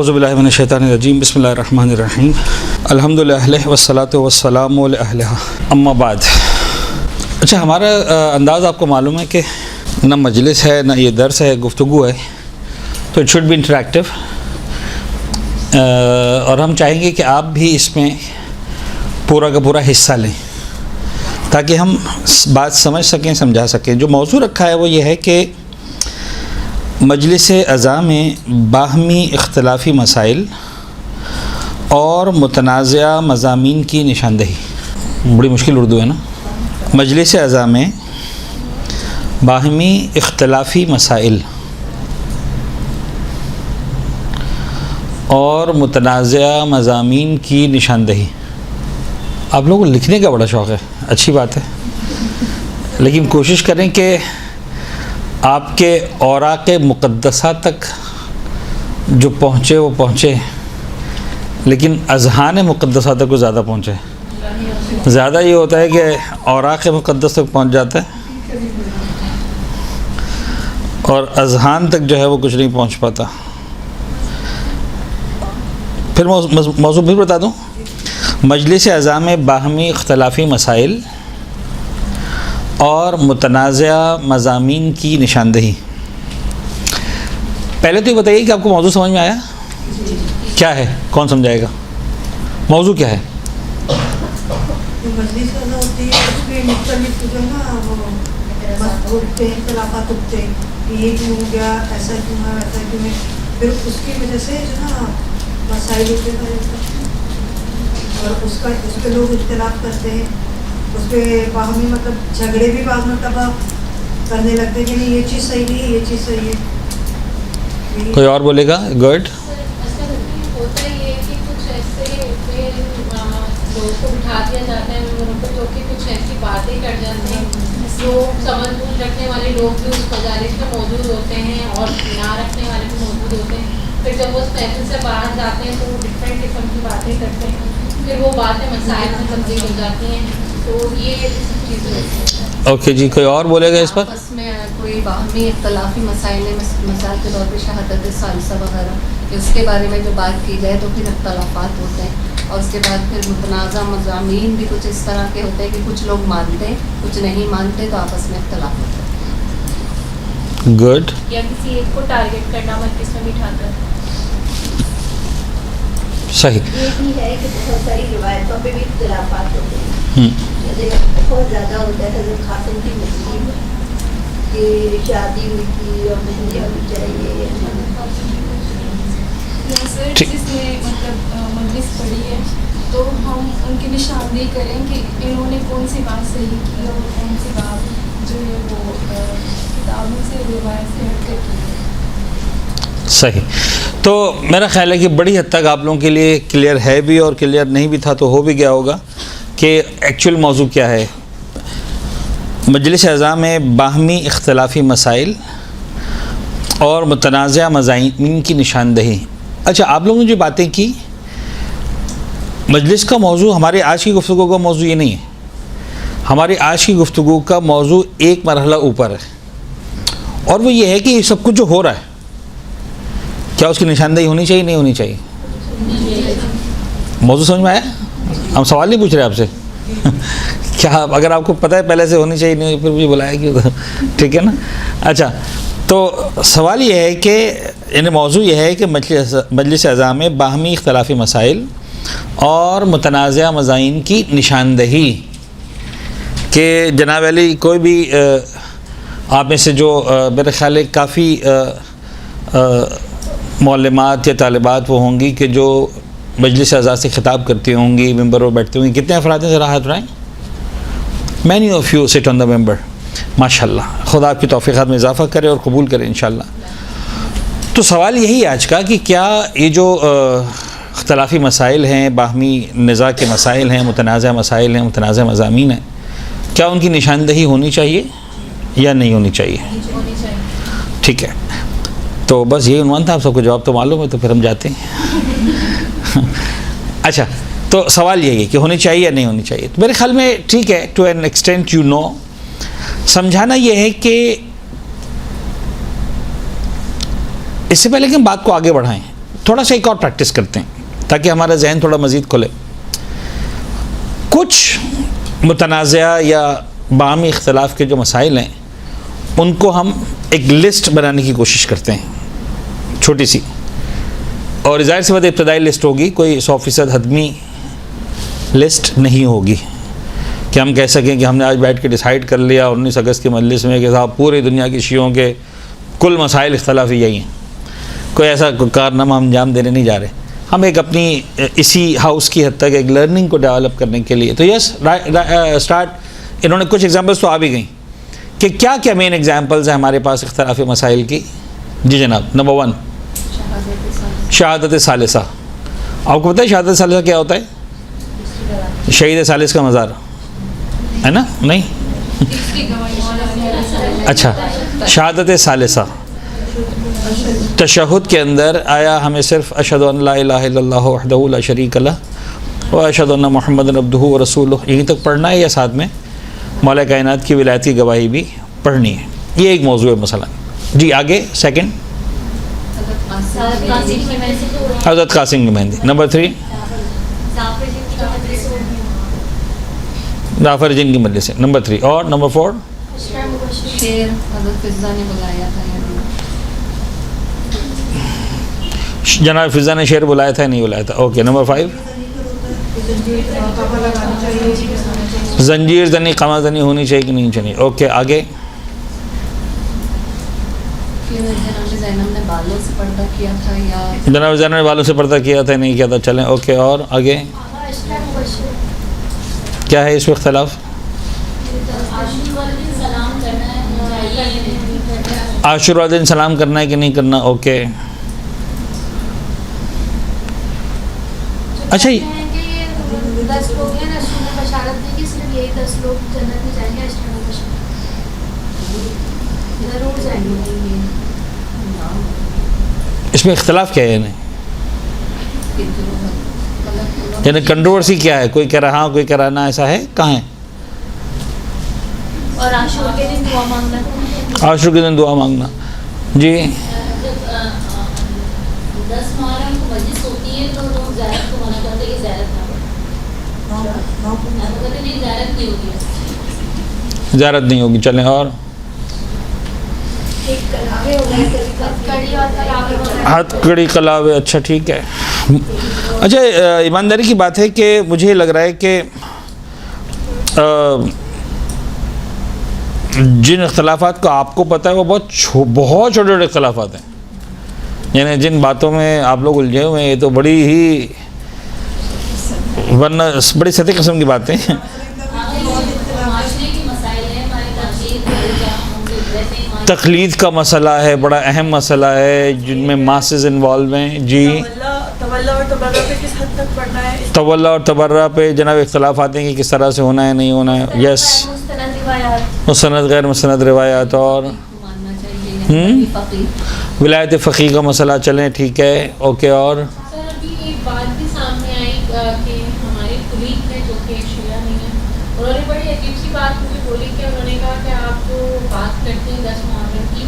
اعوذ باللہ من الشیطان الرجیم بسم اللہ الرحمن الرحیم الحمدللہ والصلاۃ والسلام علی اہلہا اما بعد۔ اچھا، ہمارا انداز آپ کو معلوم ہے کہ نہ مجلس ہے نہ یہ درس ہے، گفتگو ہے، تو اٹ شوڈ بی انٹریکٹیو، اور ہم چاہیں گے کہ آپ بھی اس میں پورا کا پورا حصہ لیں تاکہ ہم بات سمجھ سکیں، سمجھا سکیں۔ جو موضوع رکھا ہے وہ یہ ہے کہ مجلس عزا میں باہمی اختلافی مسائل اور متنازعہ مضامین کی نشاندہی۔ بڑی مشکل اردو ہے نا۔ مجلس عزا میں باہمی اختلافی مسائل اور متنازعہ مضامین کی نشاندہی۔ آپ لوگوں کو لکھنے کا بڑا شوق ہے، اچھی بات ہے، لیکن کوشش کریں کہ آپ کے اوراق مقدسہ تک جو پہنچے وہ پہنچے، لیکن اذہان مقدسہ تک وہ زیادہ پہنچے۔ زیادہ یہ ہوتا ہے کہ اوراق مقدس تک پہنچ جاتا ہے اور اذہان تک جو ہے وہ کچھ نہیں پہنچ پاتا۔ پھر موضوع پھر بتا دوں۔ مجلس عزا میں باہمی اختلافی مسائل اور متنازعہ مضامین کی نشاندہی۔ پہلے تو یہ بتائیے کہ آپ کو موضوع سمجھ میں آیا؟ کیا ہے؟ کون سمجھائے گا؟ موضوع کیا ہے؟ مجلس عزا ہوتی ہے، اس میں مختلف جو نا وہ اٹھتے ہیں، اختلافات اٹھتے ہیں کہ یہ کیوں ہو گیا، ایسا کیوں ہے، ویسا کیوں ہے، پھر اس کی وجہ سے جو نا مسائل ہوتے ہیں اور اس پہ لوگ اختلاف کرتے ہیں، اس پہ باہمی مطلب جھگڑے بھی بعض مرتبہ کرنے لگتے ہیں کہ نہیں یہ چیز صحیح نہیں ہے، یہ چیز صحیح ہے۔ کوئی اور بولے گا؟ گڈ۔ ہوتا یہ ہے کہ کچھ ایسے لوگوں کو بٹھا دیا جاتا ہے ان کو، جو کہ کچھ ایسی باتیں کر جاتے ہیں، جو سمجھ بوجھ رکھنے والے لوگ بھی اس مجالس میں موجود ہوتے ہیں اور نہ رکھنے والے بھی موجود ہوتے ہیں۔ پھر جب وہ اس محفل سے باہر جاتے ہیں تو وہ ڈفرینٹ قسم کی باتیں کرتے ہیں، پھر وہ باتیں مسائل میں تبدیل ہو جاتی ہیں، تو یہ سب چیزیں ہوتی ہیں۔ اوکے جی، کوئی اور بولے گا اس پر؟ آپس میں کوئی باہمی اختلافی مسائل ہیں، مثال کے طور پہ شہادت ثالثہ وغیرہ، کہ اس کے بارے میں جو بات کی جائے تو پھر اختلافات ہوتے ہیں، اور اس کے بعد پھر متنازع مضامین بھی کچھ اس طرح کے ہوتے ہیں کہ کچھ لوگ مانتے ہیں کچھ نہیں مانتے، تو آپس میں اختلاف ہوتا ہے۔ گڈ۔ یا کسی ایک کو ٹارگیٹ کرنا مجلس میں بٹھا کر۔ صحیح۔ یہ بھی ہے کہ بہت ساری روایتوں پہ بھی اختلافات ہوتے ہیں، جیسے بہت زیادہ ہوتا ہے حضرت قاسم کی مسلم کہ شادی ہوئی تھی اور مہندی ہونی چاہیے۔ سر جس نے مطلب مجلس پڑھی ہے تو ہم ان کی نشاندہی کریں کہ انہوں نے کون سی بات صحیح کی اور کون سی بات جو ہے وہ کتابوں سے روایت سے ہٹ کر کی ہے۔ صحیح۔ تو میرا خیال ہے کہ بڑی حد تک آپ لوگوں کے لیے کلیئر ہے بھی، اور کلیئر نہیں بھی تھا تو ہو بھی گیا ہوگا کہ ایکچوئل موضوع کیا ہے۔ مجلس عزا میں باہمی اختلافی مسائل اور متنازعہ مضامین کی نشاندہی۔ اچھا، آپ لوگوں نے جو باتیں کی، مجلس کا موضوع ہمارے آج کی گفتگو کا موضوع یہ نہیں ہے۔ ہماری آج کی گفتگو کا موضوع ایک مرحلہ اوپر ہے، اور وہ یہ ہے کہ یہ سب کچھ جو ہو رہا ہے کیا اس کی نشاندہی ہونی چاہیے نہیں ہونی چاہیے؟ موضوع سمجھ میں آیا؟ ہم سوال نہیں پوچھ رہے آپ سے کیا اگر آپ کو پتہ ہے پہلے سے ہونی چاہیے نہیں پھر مجھے بلایا کیوں؟ ٹھیک ہے نا۔ اچھا، تو سوال یہ ہے کہ یعنی موضوع یہ ہے کہ مجلس عزا میں باہمی اختلافی مسائل اور متنازعہ مضامین کی نشاندہی، کہ جناب علی کوئی بھی آپ میں سے جو میرے خیال ہے کافی معلمات یا طالبات وہ ہوں گی کہ جو مجلس عزا سے خطاب کرتی ہوں گی، ممبر پر بیٹھتی ہوں گی۔ کتنے افراد ہیں ذرا ہاتھ اٹھائیں؟ مینی آف یو سٹ آن دا ممبر۔ ماشاء اللہ، خدا آپ کی توفیقات میں اضافہ کرے اور قبول کرے انشاءاللہ۔ تو سوال یہی ہے آج کا کہ کیا یہ جو اختلافی مسائل ہیں، باہمی نزاع کے مسائل ہیں، متنازع مسائل ہیں، متنازع مضامین ہیں، کیا ان کی نشاندہی ہونی چاہیے یا نہیں ہونی چاہیے؟ ٹھیک ہے، تو بس یہی عنوان تھا، آپ سب کو جواب تو معلوم ہے، تو پھر ہم جاتے ہیں۔ اچھا، تو سوال یہی ہے کہ ہونی چاہیے یا نہیں ہونی چاہیے۔ تو میرے خیال میں ٹھیک ہے، to an extent you know, سمجھانا یہ ہے کہ اس سے پہلے کہ ہم بات کو آگے بڑھائیں تھوڑا سا ایک اور پریکٹس کرتے ہیں تاکہ ہمارا ذہن تھوڑا مزید کھلے. کچھ متنازعہ یا باہمی اختلاف کے جو مسائل ہیں ان کو ہم ایک لسٹ بنانے کی کوشش کرتے ہیں چھوٹی سی, اور ظاہر سی بات ابتدائی لسٹ ہوگی, کوئی 100% حتمی لسٹ نہیں ہوگی کہ ہم کہہ سکیں کہ ہم نے آج بیٹھ کے ڈیسائیڈ کر لیا 19 اگست کی مجلس میں کہ صاحب پوری دنیا کی شیعوں کے کل مسائل اختلافی یہی ہیں. کوئی ایسا کارنامہ ہم انجام دینے نہیں جا رہے. ہم ایک اپنی اسی ہاؤس کی حد تک ایک لرننگ کو ڈیولپ کرنے کے لیے, تو یس اسٹارٹ, انہوں نے کچھ ایگزامپلس تو آ بھی گئیں کہ کیا کیا مین ایگزامپلز ہیں ہمارے پاس اختلافی مسائل کی. جی جناب. نمبر 1 شہادت ثالثہ. آپ کو پتہ ہے شہادت ثالثہ کیا ہوتا ہے؟ شہید ثالث کا مزار ہے نا؟ نہیں اچھا, شہادت ثالثہ تشہد کے اندر آیا ہمیں صرف اشہد ان لا الہ الا اللہ وحدہ لا شریک لہ و اشہد ان محمد عبدہ و رسولہ یہیں تک پڑھنا ہے, یا ساتھ میں مولا کائنات کی ولایت کی گواہی بھی پڑھنی ہے؟ یہ ایک موضوع ہے مثلا. جی آگے. سیکنڈ حضرت قاسم کی مہندی. نمبر 3 جعفر جن کی مجلس سے. نمبر 3 اور نمبر 4 شیر حضرت فضا نے بلایا تھا. جناب فضا نے شعر بلایا تھا نہیں بلایا تھا؟ اوکے. نمبر 5 زنجیر زنی قمع زنی ہونی چاہیے کہ نہیں چاہیے؟ اوکے. آگے. جناب زینب نے بالوں سے پردہ کیا تھا یا جناب زینب نے بالوں سے پردہ کیا تھا نہیں کیا تھا؟ چلیں اوکے. اور آگے کیا ہے اس میں اختلاف؟ عاشورہ دن سلام کرنا ہے کہ نہیں کرنا؟ اوکے. اچھا 10 لوگ ہیں رسول نے بشارت دی کہ صرف یہی 10 لوگ جنت میں جائیں گے. ضرور جائیں گے. اس میں اختلاف کیا ہے؟ یعنی کنٹروورسی کیا ہے؟ کوئی کہہ رہا ہاں کوئی کہہ رہا نہ, ایسا ہے کہاں ہے؟ اور عاشور کے دن دعا مانگنا. عاشور کے دن دعا مانگنا. جی 10 محرم کو مجلس ہوتی ہے تو لوگ زیارت کو منع کرتے ہیں کہ زیارت نہ کریں. زیارت نہیں ہوگی. زیارت نہیں ہوگی. چلیں. اور ہاتھ کڑی کلاوے. اچھا ٹھیک ہے. اچھا ایمانداری کی بات ہے کہ مجھے لگ رہا ہے کہ جن اختلافات کا آپ کو پتہ ہے وہ بہت چھوٹے چھوٹے اختلافات ہیں. یعنی جن باتوں میں آپ لوگ الجھے ہوئے ہیں یہ تو بڑی ہی ورنہ بڑی سطحی قسم کی باتیں ہیں. تقلید کا مسئلہ ہے, بڑا اہم مسئلہ ہے جن میں ماسز انوالو ہیں. جی تولا اور تبرہ پہ کس حد تک پڑھنا ہے؟ تولا اور تبرہ پہ جناب اختلاف آتے ہیں کہ کس طرح سے ہونا ہے نہیں ہونا ہے. یس مستند غیر مستند روایات. اور ولایت فقیہ کا مسئلہ. چلیں ٹھیک ہے. اوکے. اور سر ابھی ایک بات بھی سامنے آئی کہ ہمارے کلیگ ہیں جو کہ شیعہ نہیں ہیں, انہوں نے بڑی عجیب سی بات مجھے بولی کہ انہوں نے کہا کہ آپ جو بات کرتے ہیں 10 محرم کی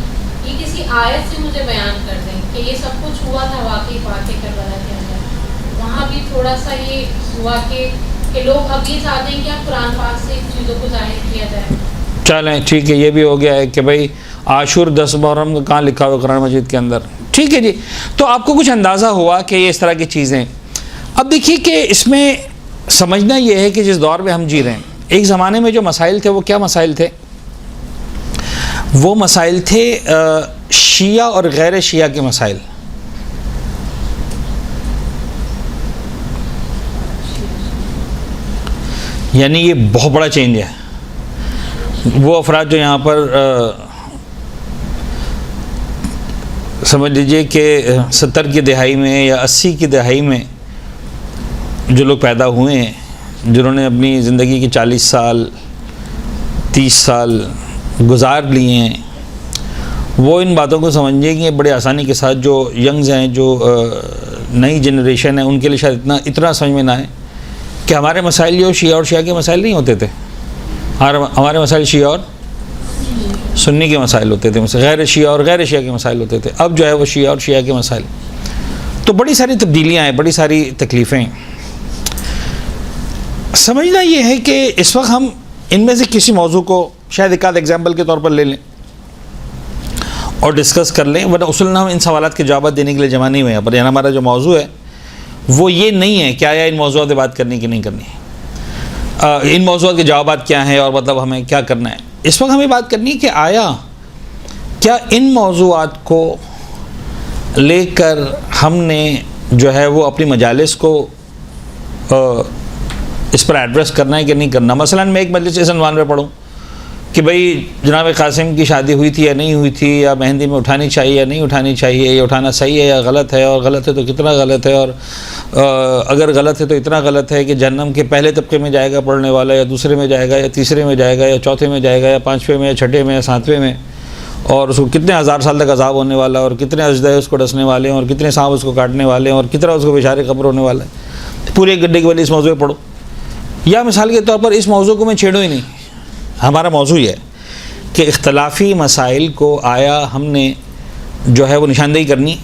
یہ کسی آیت سے مجھے بیان کر دیں کہ یہ سب کچھ ہوا تھا واقعی واقع کربلا کے اندر. وہاں بھی تھوڑا سا یہ ہوا کہ لوگ اب یہ چاہتے ہیں کہ اب قرآن پاک سے چیزوں کو ظاہر کیا جائے. چلیں ٹھیک ہے. یہ بھی ہو گیا ہے کہ بھائی عاشور 10 محرم کا کہاں لکھا ہوا قرآن مجید کے اندر. ٹھیک ہے جی. تو آپ کو کچھ اندازہ ہوا کہ یہ اس طرح کی چیزیں. اب دیکھیے کہ اس میں سمجھنا یہ ہے کہ جس دور میں ہم جی رہے ہیں, ایک زمانے میں جو مسائل تھے وہ کیا مسائل تھے؟ وہ مسائل تھے شیعہ اور غیر شیعہ کے مسائل. یعنی یہ بہت بڑا چینج ہے. وہ افراد جو یہاں پر سمجھ لیجئے کہ 70 کی دہائی میں یا 80 کی دہائی میں جو لوگ پیدا ہوئے ہیں, جنہوں نے اپنی زندگی کے 40 سال 30 سال گزار لیے ہیں, وہ ان باتوں کو سمجھیں گے بڑے آسانی کے ساتھ. جو ینگز ہیں, جو نئی جنریشن ہے, ان کے لیے شاید اتنا سمجھ میں نہ آئے کہ ہمارے مسائل جو شیعہ اور شیعہ کے مسائل نہیں ہوتے تھے. ہمارے مسائل شیعہ اور سنی کے مسائل ہوتے تھے, غیر شیعہ اور غیر شیعہ کے مسائل ہوتے تھے. اب جو ہے وہ شیعہ اور شیعہ کے مسائل. تو بڑی ساری تبدیلیاں ہیں, بڑی ساری تکلیفیں. سمجھنا یہ ہے کہ اس وقت ہم ان میں سے کسی موضوع کو شاید ایک آدھ ایگزامپل کے طور پر لے لیں اور ڈسکس کر لیں, ورنہ اصول ہم ان سوالات کے جوابات دینے کے لیے جمع نہیں ہوئے ہیں. پر یعنی ہمارا جو موضوع ہے وہ یہ نہیں ہے کہ آیا ان موضوعات پہ بات کرنی کہ نہیں کرنی, ان موضوعات کے جوابات کیا ہیں اور مطلب ہمیں کیا کرنا ہے. اس وقت ہمیں بات کرنی ہے کہ آیا کیا ان موضوعات کو لے کر ہم نے جو ہے وہ اپنی مجالس کو اس پر ایڈریس کرنا ہے کہ نہیں کرنا. مثلا میں ایک مجلس اس عنوان پہ پڑھوں کہ بھئی جناب قاسم کی شادی ہوئی تھی یا نہیں ہوئی تھی, یا مہندی میں اٹھانی چاہیے یا نہیں اٹھانی چاہیے, یا اٹھانا صحیح ہے یا غلط ہے, اور غلط ہے تو کتنا غلط ہے, اور اگر غلط ہے تو اتنا غلط ہے کہ جہنم کے پہلے طبقے میں جائے گا پڑھنے والا, یا دوسرے میں جائے گا, یا تیسرے میں جائے گا, یا چوتھے میں جائے گا, یا پانچویں میں, یا چھٹے میں, یا ساتویں میں, اور اس کو کتنے ہزار سال تک عذاب ہونے والا, اور کتنے اجدہ اس کو ڈسنے والے ہیں, اور کتنے سانپ اس کو کاٹنے والے ہیں, اور کتنا اس کو بشار قبر ہونے والا ہے. پورے ایک گڈھے کے والے اس موضوع پہ پڑھو. یا مثال کے طور پر اس موضوع کو میں چھیڑوں ہی نہیں. ہمارا موضوع یہ ہے کہ اختلافی مسائل کو آیا ہم نے جو ہے وہ نشاندہی کرنی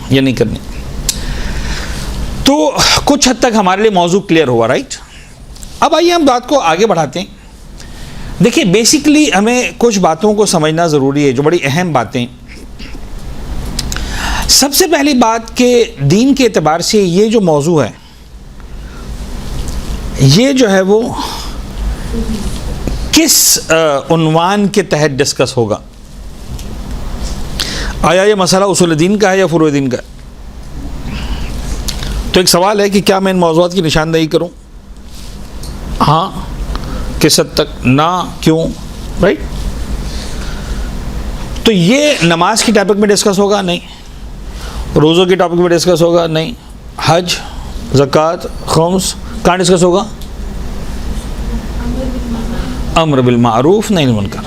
یا نہیں کرنی. تو کچھ حد تک ہمارے لیے موضوع کلیئر ہوا, رائٹ. اب آئیے ہم بات کو آگے بڑھاتے ہیں. دیکھیے بیسیکلی ہمیں کچھ باتوں کو سمجھنا ضروری ہے جو بڑی اہم باتیں. سب سے پہلی بات کہ دین کے اعتبار سے یہ جو موضوع ہے یہ جو ہے وہ کس عنوان کے تحت ڈسکس ہوگا. آیا یہ مسئلہ اصول دین کا ہے یا فروع دین کا ہے؟ تو ایک سوال ہے کہ کیا میں ان موضوعات کی نشاندہی کروں؟ ہاں کس حد تک, نہ کیوں, رائٹ. تو یہ نماز کی ٹاپک میں ڈسکس ہوگا؟ نہیں. روزوں کی ٹاپک میں ڈسکس ہوگا؟ نہیں. حج, زکوٰۃ, خمس کہاں ڈسکس ہوگا؟ امر بالمعروف نہی عن المنکر.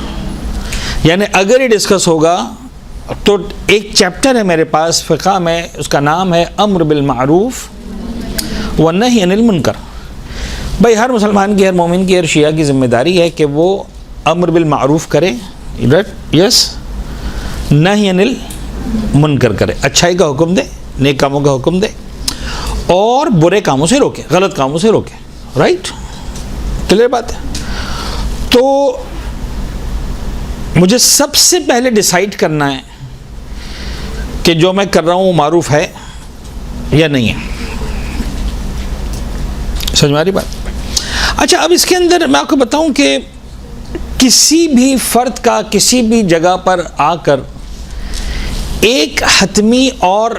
یعنی اگر یہ ڈسکس ہوگا تو ایک چیپٹر ہے میرے پاس فقہ میں, اس کا نام ہے امر بالمعروف والنہی عن المنکر. بھائی ہر مسلمان کی, ہر مومن کی, ہر شیعہ کی ذمہ داری ہے کہ وہ امر بالمعروف کرے, یس, نہی عن المنکر کرے, اچھائی کا حکم دے, نیک کاموں کا حکم دے, اور برے کاموں سے روکے, غلط کاموں سے روکے, رائٹ. کلیئر بات ہے. تو مجھے سب سے پہلے ڈیسائیڈ کرنا ہے کہ جو میں کر رہا ہوں وہ معروف ہے یا نہیں ہے. سمجھ میں آ رہی بات؟ اچھا, اب اس کے اندر میں آپ کو بتاؤں کہ کسی بھی فرد کا کسی بھی جگہ پر آ کر ایک حتمی اور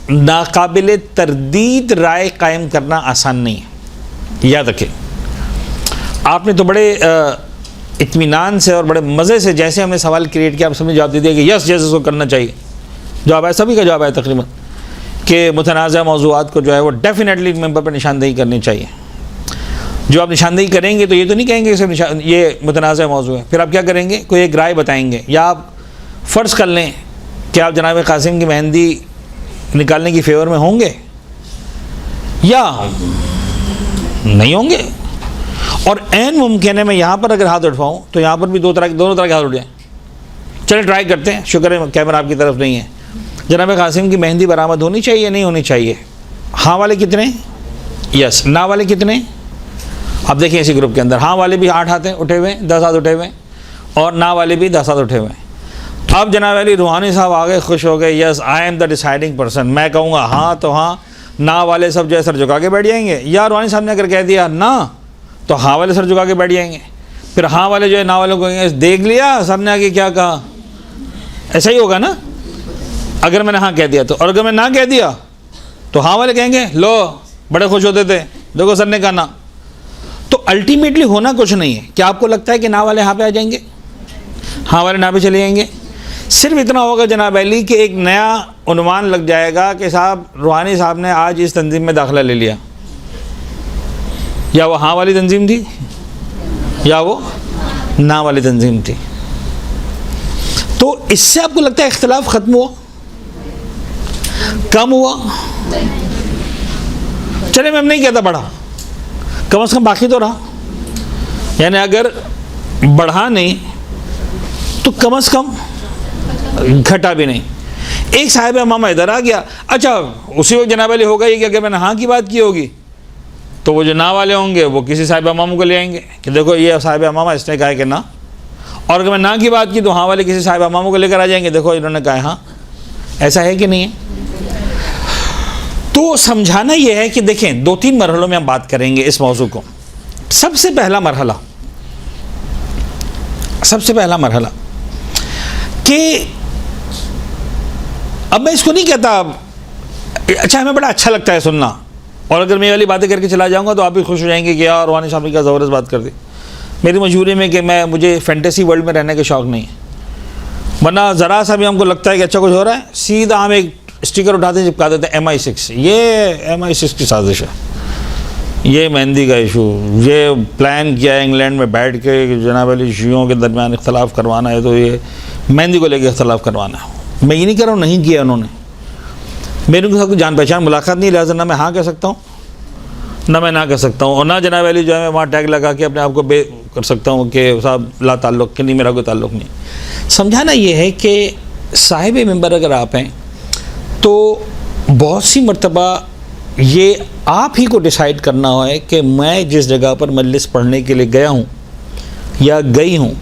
ناقابل تردید رائے قائم کرنا آسان نہیں ہے. یاد رکھیں, آپ نے تو بڑے اطمینان سے اور بڑے مزے سے جیسے ہم نے سوال کریٹ کیا آپ سب نے جواب دے دیا کہ یس جیسے اس کو کرنا چاہیے. جواب ہے, سبھی کا جواب ہے تقریباً, کہ متنازع موضوعات کو جو ہے وہ ڈیفینیٹلی ممبر پر نشاندہی کرنی چاہیے. جو آپ نشاندہی کریں گے تو یہ تو نہیں کہیں گے کہ یہ متنازع موضوع ہے. پھر آپ کیا کریں گے؟ کوئی ایک رائے بتائیں گے, یا آپ فرض کر لیں کہ آپ جناب قاسم کی مہندی نکالنے کی فیور میں ہوں گے یا نہیں ہوں گے. اور عین ممکن ہے میں یہاں پر اگر ہاتھ اٹھواؤں تو یہاں پر بھی دونوں طرح کے ہاتھ اٹھ جائیں. چلیں ٹرائی کرتے ہیں. شکر ہے کیمرہ آپ کی طرف نہیں ہے. جناب قاسم کی مہندی برآمد ہونی چاہیے یا نہیں ہونی چاہیے؟ ہاں والے کتنے؟ یس. نا والے کتنے؟ اب دیکھیں اسی گروپ کے اندر ہاں والے بھی 8 ہاتھ اٹھے ہوئے, 10 ہاتھ اٹھے ہوئے, اور نا والے بھی 10 ہاتھ اٹھے ہوئے. اب جناب علی روحانی صاحب آ گئے, خوش ہو گئے, یس آئی ایم دا ڈیسائیڈنگ پرسن. میں کہوں گا ہاں تو ہاں, نا والے سب جو ہے سر جھکا کے بیٹھ جائیں گے, یا روحانی صاحب نے اگر کہہ دیا نا تو ہاں والے سر جھکا کے بیٹھ جائیں گے. پھر ہاں والے جو ہے نا والوں کو کہیں گے دیکھ لیا سب نے آگے کیا کہا. ایسا ہی ہوگا نا اگر میں نے ہاں کہہ دیا تو. اور اگر میں نہ کہہ دیا تو ہاں والے کہیں گے لو بڑے خوش ہوتے تھے, دیکھو سر نے کہا نا. تو الٹیمیٹلی ہونا کچھ نہیں ہے. کیا آپ کو لگتا ہے کہ نا والے ہاں پہ آ جائیں گے, ہاں والے نا پہ چلے جائیں گے؟ صرف اتنا ہوگا جناب علی کہ ایک نیا عنوان لگ جائے گا کہ صاحب روحانی صاحب نے آج اس تنظیم میں داخلہ لے لیا. یا وہ ہاں والی تنظیم تھی یا وہ نا والی تنظیم تھی. تو اس سے آپ کو لگتا ہے اختلاف ختم ہوا, کم ہوا؟ چلے میں نہیں کہتا بڑھا, کم از کم باقی تو رہا. یعنی اگر بڑھا نہیں تو کم از کم گھٹا بھی نہیں. ایک صاحب امامہ ادھر آ گیا, اچھا اسی وقت جناب علی ہوگا یہ کہ اگر میں نے ہاں کی بات کی ہوگی تو وہ جو نہ والے ہوں گے وہ کسی صاحب اماموں کو لے آئیں گے کہ دیکھو یہ صاحب امامہ اس نے کہا ہے کہ نہ, اور اگر میں نہ کی بات کی تو ہاں والے کسی صاحب اماموں کو لے کر آ جائیں گے, دیکھو انہوں نے کہا ہے ہاں. ایسا ہے کہ نہیں ہے؟ تو سمجھانا یہ ہے کہ دیکھیں 2-3 مرحلوں میں ہم بات کریں گے اس موضوع کو. سب سے پہلا مرحلہ کہ اب میں اس کو نہیں کہتا, اچھا ہمیں بڑا اچھا لگتا ہے سننا, اور اگر میں یہ والی باتیں کر کے چلا جاؤں گا تو آپ بھی خوش ہو جائیں گے کہ یار روحانی صاحب نے کیا زبردست بات کر دی. میری مجبوری میں کہ مجھے فینٹیسی ورلڈ میں رہنے کا شوق نہیں ہے, ورنہ ذرا سا بھی ہم کو لگتا ہے کہ اچھا کچھ ہو رہا ہے سیدھا ہم ایک اسٹیکر اٹھاتے ہیں چپکا دیتے ہیں MI6, یہ MI6 کی سازش ہے, یہ مہندی کا ایشو, یہ پلان کیا ہے انگلینڈ میں بیٹھ کے جناب علی شیعوں کے درمیان اختلاف کروانا ہے, تو یہ مہندی کو لے کے اختلاف کروانا ہے. میں یہ نہیں کر رہا ہوں نہیں کیا انہوں نے, میرے کو سب جان پہچان ملاقات نہیں, لہٰذا نہ میں ہاں کہہ سکتا ہوں نہ میں نہ کہہ سکتا ہوں, اور نہ جناب علی جو ہے میں وہاں ٹیگ لگا کے اپنے آپ کو بے کر سکتا ہوں کہ صاحب لا تعلق کہ نہیں, میرا کوئی تعلق نہیں. سمجھانا یہ ہے کہ صاحب ممبر اگر آپ ہیں تو بہت سی مرتبہ یہ آپ ہی کو ڈیسائیڈ کرنا ہے کہ میں جس جگہ پر مجلس پڑھنے کے لیے گیا ہوں یا گئی ہوں,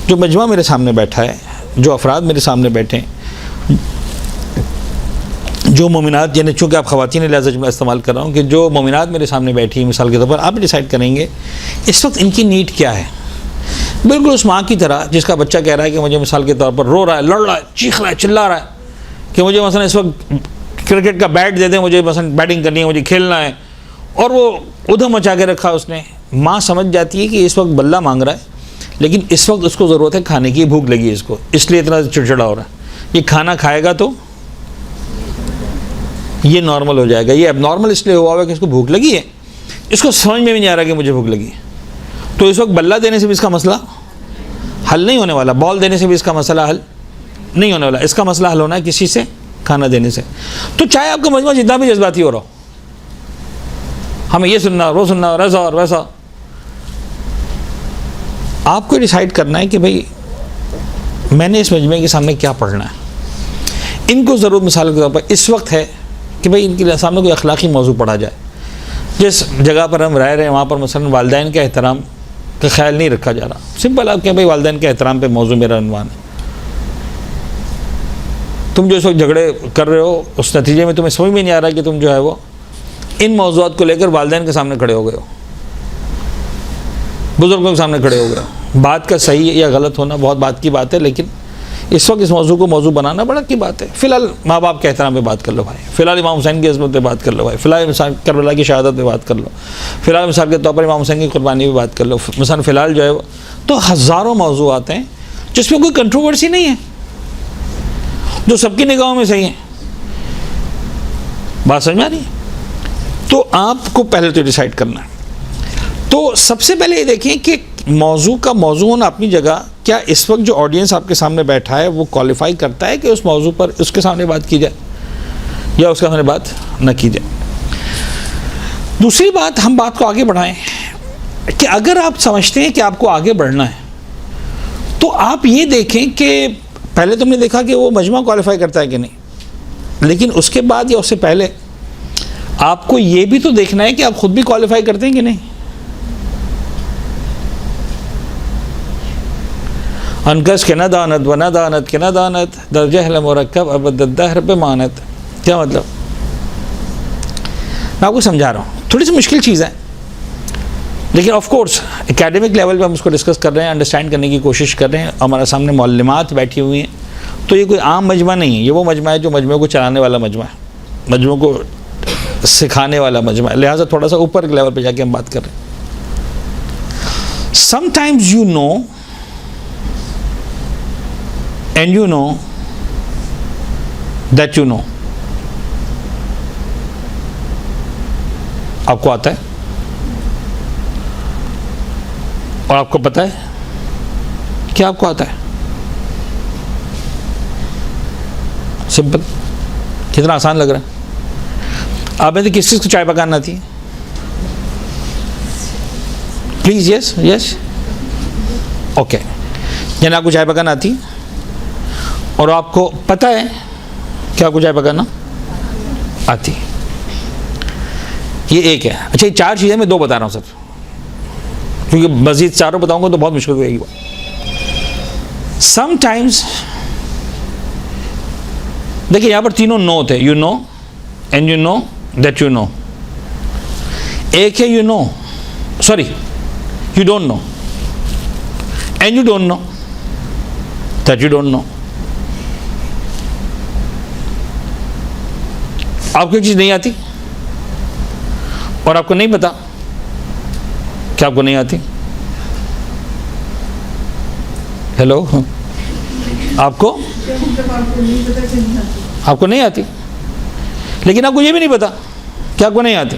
جو مجمع میرے سامنے بیٹھا ہے, جو افراد میرے سامنے بیٹھے ہیں, جو مومنات, یعنی چونکہ آپ خواتین لہٰذا میں استعمال کر رہا ہوں کہ جو مومنات میرے سامنے بیٹھی ہیں مثال کے طور پر, آپ ڈیسائیڈ کریں گے اس وقت ان کی نیڈ کیا ہے. بالکل اس ماں کی طرح جس کا بچہ کہہ رہا ہے کہ مجھے مثال کے طور پر رو رہا ہے, لڑ رہا ہے, چیخ رہا ہے, چلا رہا ہے کہ مجھے مثلا اس وقت کرکٹ کا بیٹ دے دیں, مجھے مثلا بیٹنگ کرنی ہے, مجھے کھیلنا ہے, اور وہ ادھم مچا کے رکھا اس نے. ماں سمجھ جاتی ہے کہ اس وقت بلہ مانگ رہا ہے لیکن اس وقت اس کو ضرورت ہے کھانے کی, بھوک لگی ہے اس کو, اس لیے اتنا چڑچڑا ہو رہا ہے. یہ کھانا کھائے گا تو یہ نارمل ہو جائے گا, یہ اب نارمل اس لیے ہوا ہوا کہ اس کو بھوک لگی ہے, اس کو سمجھ میں بھی نہیں آ رہا کہ مجھے بھوک لگی ہے. تو اس وقت بلہ دینے سے بھی اس کا مسئلہ حل نہیں ہونے والا, بال دینے سے بھی اس کا مسئلہ حل نہیں ہونے والا. اس کا مسئلہ حل ہونا ہے کسی سے کھانا دینے سے. تو چاہے آپ کا مجموعہ جتنا بھی جذباتی ہو رہا ہو, ہمیں یہ سننا وہ سننا اور ایسا اور ویسا, آپ کو ڈیسائیڈ کرنا ہے کہ بھئی میں نے اس مجمع کے سامنے کیا پڑھنا ہے. ان کو ضرور مثال کے طور پر اس وقت ہے کہ بھئی ان کے سامنے کوئی اخلاقی موضوع پڑھا جائے. جس جگہ پر ہم رہ رہے ہیں وہاں پر مثلا والدین کے احترام کا خیال نہیں رکھا جا رہا. سمپل آپ کہیں بھئی والدین کے احترام پہ موضوع میرا عنوان ہے. تم جو اس وقت جھگڑے کر رہے ہو اس نتیجے میں تمہیں سمجھ میں نہیں آ رہا کہ تم جو ہے وہ ان موضوعات کو لے کر والدین کے سامنے کھڑے ہو گئے ہو, بزرگوں کے سامنے کھڑے ہو گئے ہو. بات کا صحیح یا غلط ہونا بہت بات کی بات ہے, لیکن اس وقت اس موضوع کو موضوع بنانا بڑا کی بات ہے. فی الحال ماں باپ کے احترام پہ بات کر لو بھائی, فی الحال امام حسین کی عظمت پہ بات کر لو بھائی, فی الحال کربلا کی شہادت پہ بات کر لو, فی الحال مثال کے طور پر امام حسین کی قربانی پہ بات کر لو. مثلا فی الحال جو ہے وہ تو ہزاروں موضوعات ہیں جس میں کوئی کنٹروورسی نہیں ہے, جو سب کی نگاہوں میں صحیح ہے. بات سمجھ میں آ رہی ہے؟ تو آپ کو پہلے تو ڈیسائیڈ کرنا ہے. تو سب سے پہلے یہ دیکھیں کہ موضوع کا موضوع ہونا اپنی جگہ, کیا اس وقت جو آڈینس آپ کے سامنے بیٹھا ہے وہ کوالیفائی کرتا ہے کہ اس موضوع پر اس کے سامنے بات کی جائے یا اس کے سامنے بات نہ کی جائے. دوسری بات, ہم بات کو آگے بڑھائیں کہ اگر آپ سمجھتے ہیں کہ آپ کو آگے بڑھنا ہے تو آپ یہ دیکھیں کہ پہلے تم نے دیکھا کہ وہ مجمع کوالیفائی کرتا ہے کہ نہیں, لیکن اس کے بعد یا اس سے پہلے آپ کو یہ بھی تو دیکھنا ہے کہ آپ خود بھی کوالیفائی کرتے ہیں کہ نہیں. انکس کے نہ دانت و نہ دانت کے نہ دانت در جہل مرکب ابد الدہر پہ مانت. کیا مطلب؟ میں آپ کو سمجھا رہا ہوں, تھوڑی سی مشکل چیز ہے, لیکن آف کورس اکیڈمک لیول پہ ہم اس کو ڈسکس کر رہے ہیں, انڈرسٹینڈ کرنے کی کوشش کر رہے ہیں. ہمارے سامنے معلمات بیٹھی ہوئی ہیں, تو یہ کوئی عام مجمع نہیں ہے, یہ وہ مجمع ہے جو مجمع کو چلانے والا مجمع ہے, مجمع کو سکھانے والا مجمع ہے. لہٰذا تھوڑا سا اوپر کے لیول پہ جا کے ہم بات کر رہے ہیں. Sometimes you know and you know that you know. آپ کو آتا ہے اور آپ کو پتہ ہے کیا آپ کو آتا ہے. سمپل, کتنا آسان لگ رہا ہے. آپ میں سے کس چیز کو چائے پکانا آتی ہے؟ Please yes yes okay. یعنی آپ کو چائے پکانا آتی ہے اور آپ کو پتہ ہے کیا آپ کو چائے پکانا آتی؟ یہ ایک ہے. اچھا یہ 4 چیزیں میں 2 بتا رہا ہوں صرف, کیونکہ مزید 4 بتاؤں گا تو بہت مشکل ہوئے گی. سم ٹائمز دیکھیے یہاں پر 3 نو تھے, you know and you know that you know. ایک ہے you know, sorry you don't know and you don't know that you don't know. آپ کو ایک چیز نہیں آتی اور آپ کو نہیں پتا کہ آپ کو نہیں آتی. ہیلو, آپ کو نہیں آتی, لیکن آپ کو یہ بھی نہیں پتا کہ آپ کو نہیں آتی.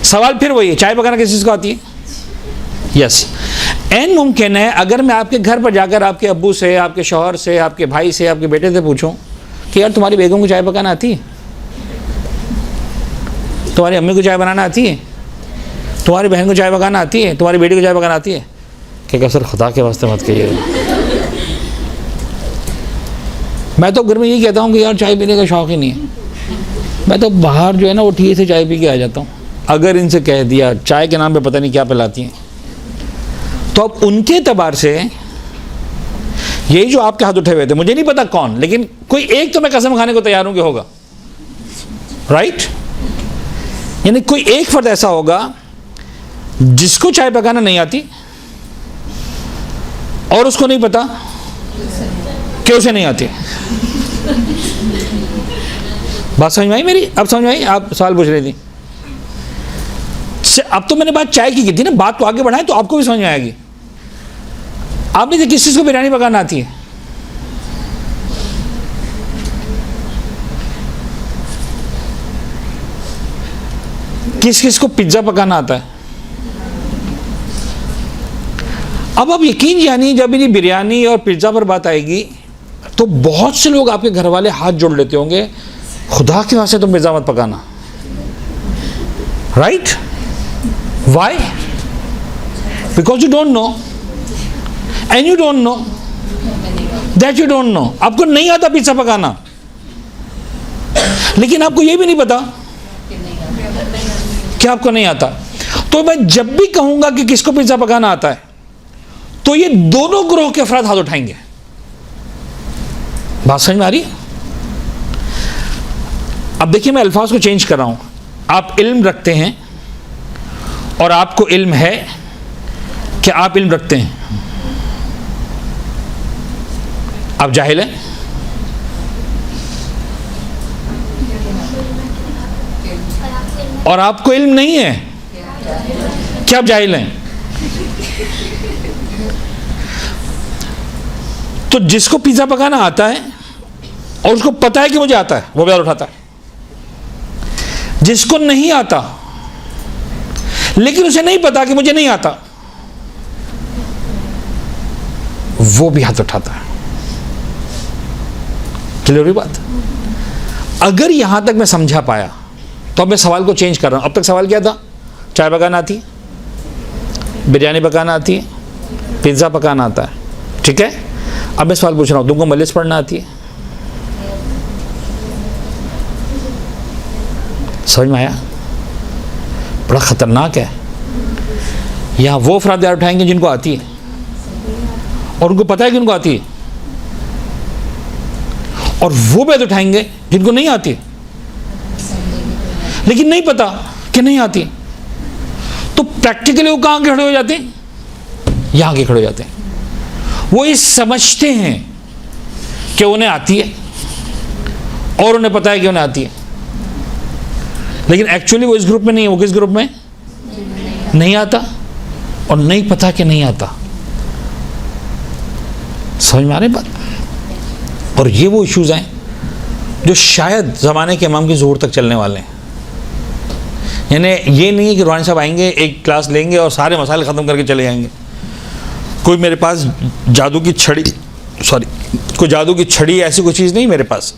سوال پھر وہی ہے, چائے پکانا کس چیز کو آتی ہے؟ یس. این ممکن ہے اگر میں آپ کے گھر پر جا کر آپ کے ابو سے, آپ کے شوہر سے, آپ کے بھائی سے, آپ کے بیٹے سے پوچھوں کہ یار تمہاری بیگم کو چائے پکانا آتی ہے, تمہاری امی کو چائے بنانا آتی ہے, تمہاری بہن کو چائے پکانا آتی ہے, تمہاری بیٹی کو چائے پکانا آتی ہے, کہ سر خدا کے واسطے مت کہیے. میں تو گھر میں یہی کہتا ہوں کہ یار چائے پینے کا شوق ہی نہیں ہے, میں تو باہر جو ہے نا وہ ٹھیک سے چائے پی کے آ جاتا ہوں. اگر ان سے کہہ دیا چائے کے نام پہ پتہ نہیں کیا پلاتی ہیں, تو اب ان کے اعتبار سے یہی جو آپ کے ہاتھ اٹھے ہوئے تھے, مجھے نہیں پتا کون, لیکن کوئی ایک تو میں قسم کھانے کو تیار ہوں کہ ہوگا, رائٹ؟ یعنی کوئی ایک فرد ایسا ہوگا جس کو چائے پکانا نہیں آتی اور اس کو نہیں پتا کہ اسے نہیں آتی. بات سمجھ میں آئی میری؟ اب سمجھ میں آئی؟ آپ سوال پوچھ رہی تھی. اب تو میں نے بات چائے کی تھی نا, بات کو آگے بڑھائیں تو آپ کو بھی سمجھ میں آئے گی. آپ نے کس چیز کو بریانی پکانا آتی ہے؟ کس کس کو پیزا پکانا آتا ہے؟ اب آپ یقین جانیے جب میری بریانی اور پیزا پر بات آئے گی تو بہت سے لوگ آپ کے گھر والے ہاتھ جوڑ لیتے ہوں گے, خدا کے واسطے تم پیزا مت پکانا. Right? Why? Because you don't know and you don't know that you don't know. آپ کو نہیں آتا پیزا پکانا, لیکن آپ کو یہ بھی نہیں پتا کہ آپ کو نہیں آتا. تو میں جب بھی کہوں گا کہ کس کو پیزا پکانا آتا ہے تو یہ دونوں گروہ کے افراد ہاتھ اٹھائیں گے. بات سمجھ میں آ رہی؟ اب دیکھیے میں الفاظ کو چینج کر رہا ہوں. آپ علم رکھتے ہیں اور آپ کو علم ہے کہ آپ علم رکھتے ہیں. آپ جاہل ہیں. اور آپ کو علم نہیں ہے کہ آپ جاہل ہیں. تو جس کو پیزا پکانا آتا ہے اور اس کو پتا ہے کہ مجھے آتا ہے وہ بھی ہاتھ اٹھاتا ہے. جس کو نہیں آتا لیکن اسے نہیں پتا کہ مجھے نہیں آتا وہ بھی ہاتھ اٹھاتا ہے. کلیئر ہوئی بات؟ اگر یہاں تک میں سمجھا پایا تو اب میں سوال کو چینج کر رہا ہوں. اب تک سوال کیا تھا؟ چائے پکانا آتی ہے, بریانی پکانا آتی ہے, پیزا پکانا آتا ہے, ٹھیک ہے. اب میں سوال پوچھ رہا ہوں, تم کو مجلس پڑھنا آتی ہے؟ سمجھ میں آیا؟ بڑا خطرناک ہے. یہاں وہ افراد یاد اٹھائیں گے جن کو آتی ہے اور ان کو پتہ ہے کہ ان کو آتی ہے, اور وہ بیت اٹھائیں گے جن کو نہیں آتی لیکن نہیں پتا کہ نہیں آتی. تو پریکٹیکلی وہ کہاں کے کھڑے ہو جاتے ہیں؟ یہاں کے کھڑے ہو جاتے ہیں. وہ یہ سمجھتے ہیں کہ انہیں آتی ہے اور انہیں پتا ہے کہ انہیں آتی ہے, لیکن ایکچولی وہ اس گروپ میں نہیں ہے. وہ کس گروپ میں؟ نہیں آتا اور نہیں پتا کہ نہیں آتا. سمجھ میں آ رہی بات؟ اور یہ وہ ایشوز ہیں جو شاید زمانے کے امام کی ظہور تک چلنے والے ہیں. یعنی یہ نہیں ہے کہ روحانی صاحب آئیں گے, ایک کلاس لیں گے اور سارے مسائل ختم کر کے چلے جائیں گے. کوئی میرے پاس جادو کی چھڑی ایسی کوئی چیز نہیں میرے پاس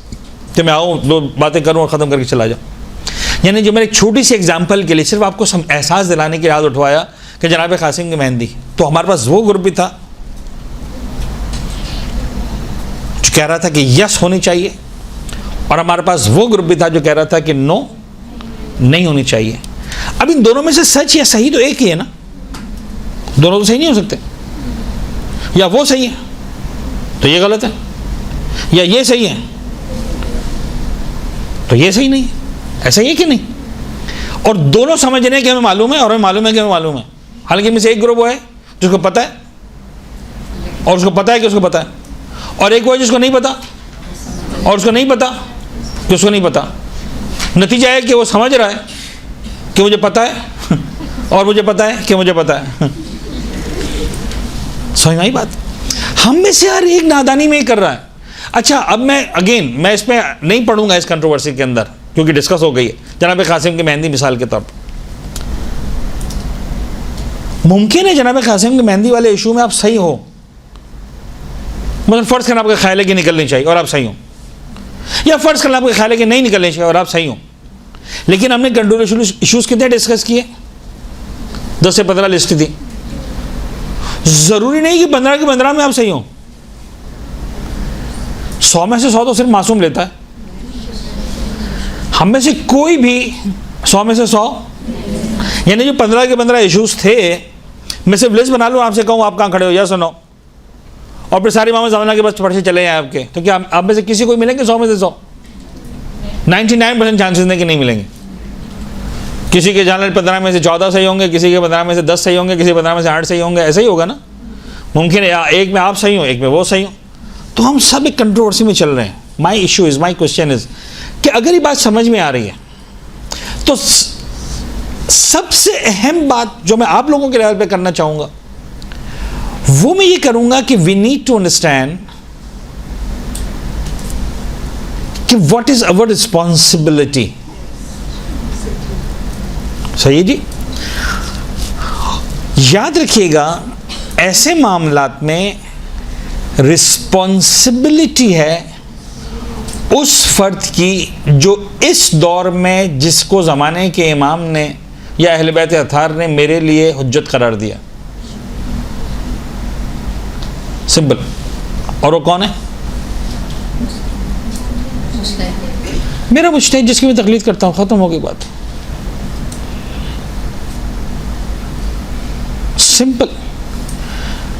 کہ میں آؤں 2 باتیں کروں اور ختم کر کے چلا جاؤں. یعنی جو میں نے ایک چھوٹی سی ایگزامپل کے لیے صرف آپ کو احساس دلانے کے یاد اٹھوایا کہ جناب قاسم کی مہندی, تو ہمارے پاس وہ گروپ بھی تھا جو کہہ رہا تھا کہ یس ہونی چاہیے, اور ہمارے پاس وہ گروپ بھی تھا جو کہہ رہا تھا کہ نو نہیں ہونی چاہیے. اب ان دونوں میں سے سچ یا صحیح تو ایک ہی ہے نا, دونوں تو صحیح نہیں ہو سکتے. یا وہ صحیح ہے تو یہ غلط ہے, یا یہ صحیح ہے تو یہ صحیح نہیں ہے. ایسا ہی ہے کہ نہیں؟ اور دونوں سمجھ رہے ہیں کہ ہمیں معلوم ہے اور ہمیں معلوم ہے کہ ہمیں معلوم ہے. حالانکہ میں سے ایک گروپ وہ ہے جس کو پتہ ہے اور اس کو پتہ ہے کہ اس کو پتہ ہے, اور ایک وہ ہے جس کو نہیں پتہ اور اس کو نہیں پتہ کہ اس کو نہیں پتہ. نتیجہ ہے کہ وہ سمجھ رہا ہے کہ مجھے پتہ ہے اور مجھے پتہ ہے کہ مجھے پتہ ہے. سمجھ میں آئی بات؟ ہم میں سے ہر ایک نادانی میں ہی کر رہا ہے. اچھا اب میں اس پہ نہیں پڑھوں گا اس کنٹروورسی کے اندر کیونکہ ڈسکس ہو گئی ہے. جناب قاسم کی مہندی مثال کے طور پر, ممکن ہے جناب قاسم کی مہندی والے ایشو میں آپ صحیح ہو, مطلب فرض کرنا آپ کا خیال ہے کہ نکلنی چاہیے اور آپ صحیح ہوں, یا فرض کرنا آپ کا خیال ہے کہ نہیں نکلنی چاہیے اور آپ صحیح ہوں. لیکن ہم نے کنٹروورشل ایشوز کتنے ڈسکس کیے؟ 10 سے 15 لسٹ تھی. ضروری نہیں کہ 15 کے 15 میں آپ صحیح ہوں. 100 میں سے 100 تو صرف معصوم لیتا ہے. ہم میں سے کوئی بھی 100 میں سے 100, یعنی جو 15 کے 15 ایشوز تھے, میں صرف لسٹ بنا لوں, آپ سے کہوں آپ کہاں کھڑے ہو یا سنو, اور پھر سارے امام زمانہ کے بس پڑھ سے چلے ہیں آپ کے, تو کیا آپ میں سے کسی کو ملیں گے 100 میں سے 100؟ 99% چانسز نہیں کہ نہیں ملیں گے. کسی کے جانل 15 میں سے 14 صحیح ہوں گے, کسی کے 15 میں سے 10 صحیح ہوں گے, کسی 15 میں سے 8 صحیح ہوں گے. ایسا ہی ہوگا نا. ممکن ہے ایک میں آپ صحیح ہوں, ایک میں وہ صحیح ہوں. تو ہم سب ایک کنٹروورسی میں چل رہے ہیں. مائی کوشچن از کہ اگر یہ بات سمجھ میں آ رہی ہے تو سب سے اہم بات جو میں آپ لوگوں کے لیول پہ کرنا چاہوں گا وہ میں یہ کروں گا کہ وی نیڈ ٹو انڈرسٹینڈ کہ واٹ از اوور رسپانسبلٹی. صحیح جی, یاد رکھیے گا ایسے معاملات میں رسپانسبلٹی ہے اس فرد کی جو اس دور میں جس کو زمانے کے امام نے یا اہل بیت اطہار نے میرے لیے حجت قرار دیا. سمپل. اور وہ کون ہے؟ میرا مجتہد جس کی میں تقلید کرتا ہوں. ختم ہو گئی بات. سمپل.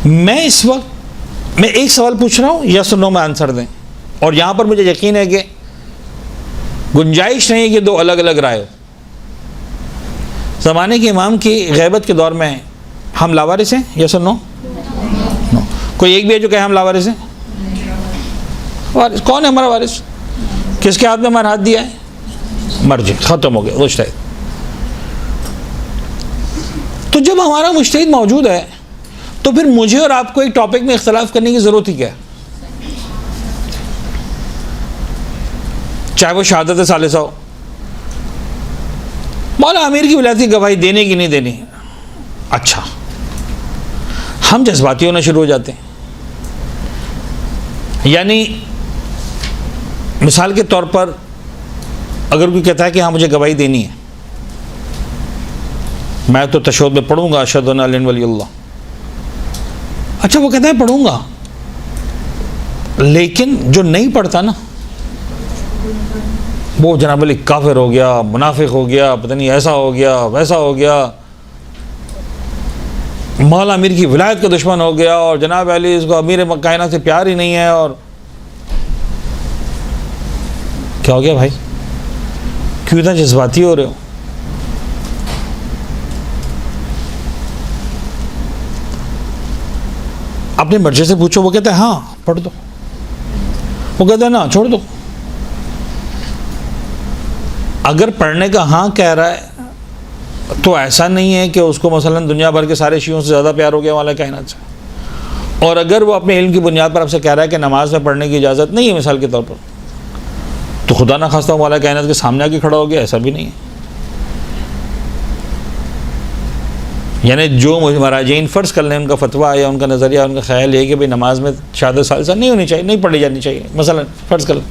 میں اس وقت میں ایک سوال پوچھ رہا ہوں, یس اور نو میں آنسر دیں, اور یہاں پر مجھے یقین ہے کہ گنجائش نہیں ہے کہ دو الگ الگ رائے ہو. زمانے کے امام کی غیبت کے دور میں ہم لاوارث ہیں, یس اور نو؟ کوئی ایک بھی ہے جو کہے ہم لاوارث ہیں؟ وارث کون ہے ہمارا وارث؟ کس کے ہاتھ میں ہمارا ہاتھ دیا ہے؟ مرجع. ختم ہو گیا مجتہد. تو جب ہمارا مجتہد موجود ہے تو پھر مجھے اور آپ کو ایک ٹاپک میں اختلاف کرنے کی ضرورت ہی کیا ہے؟ چاہے وہ شہادت ثالثہ ہو. مولا امیر کی ولایت کی گواہی دینے کی نہیں دینی. اچھا, ہم جذباتی ہونا شروع ہو جاتے ہیں. یعنی مثال کے طور پر اگر کوئی کہتا ہے کہ ہاں مجھے گواہی دینی ہے, میں تو تشہد میں پڑھوں گا اشہد ان لا الہ الا ولی اللہ. اچھا, وہ کہتا ہے پڑھوں گا, لیکن جو نہیں پڑھتا نا وہ جناب علی کافر ہو گیا, منافق ہو گیا, پتہ نہیں ایسا ہو گیا ویسا ہو گیا, مولا امیر کی ولایت کا دشمن ہو گیا, اور جناب علی اس کو امیر کائنات سے پیار ہی نہیں ہے. اور کیا ہو گیا بھائی؟ کیوں اتنا جذباتی ہو رہے ہو؟ اپنے مرجع سے پوچھو, وہ کہتا ہے ہاں پڑھ دو, وہ کہتا ہے نا چھوڑ دو. اگر پڑھنے کا ہاں کہہ رہا ہے تو ایسا نہیں ہے کہ اس کو مثلا دنیا بھر کے سارے شیعوں سے زیادہ پیار ہو گیا مولا کائنات سے. اور اگر وہ اپنے علم کی بنیاد پر آپ سے کہہ رہا ہے کہ نماز میں پڑھنے کی اجازت نہیں ہے مثال کے طور پر, تو خدا نہ خواستہ مولا کائنات کے سامنے آ کے کھڑا ہو گیا, ایسا بھی نہیں ہے. یعنی جو مراجعین فرض کر لیں ان کا فتویٰ یا ان کا نظریہ, ان کا خیال یہ کہ بھئی نماز میں شہادت ثالثہ نہیں ہونی چاہیے, نہیں پڑھی جانی چاہیے مثلا فرض کر لیں,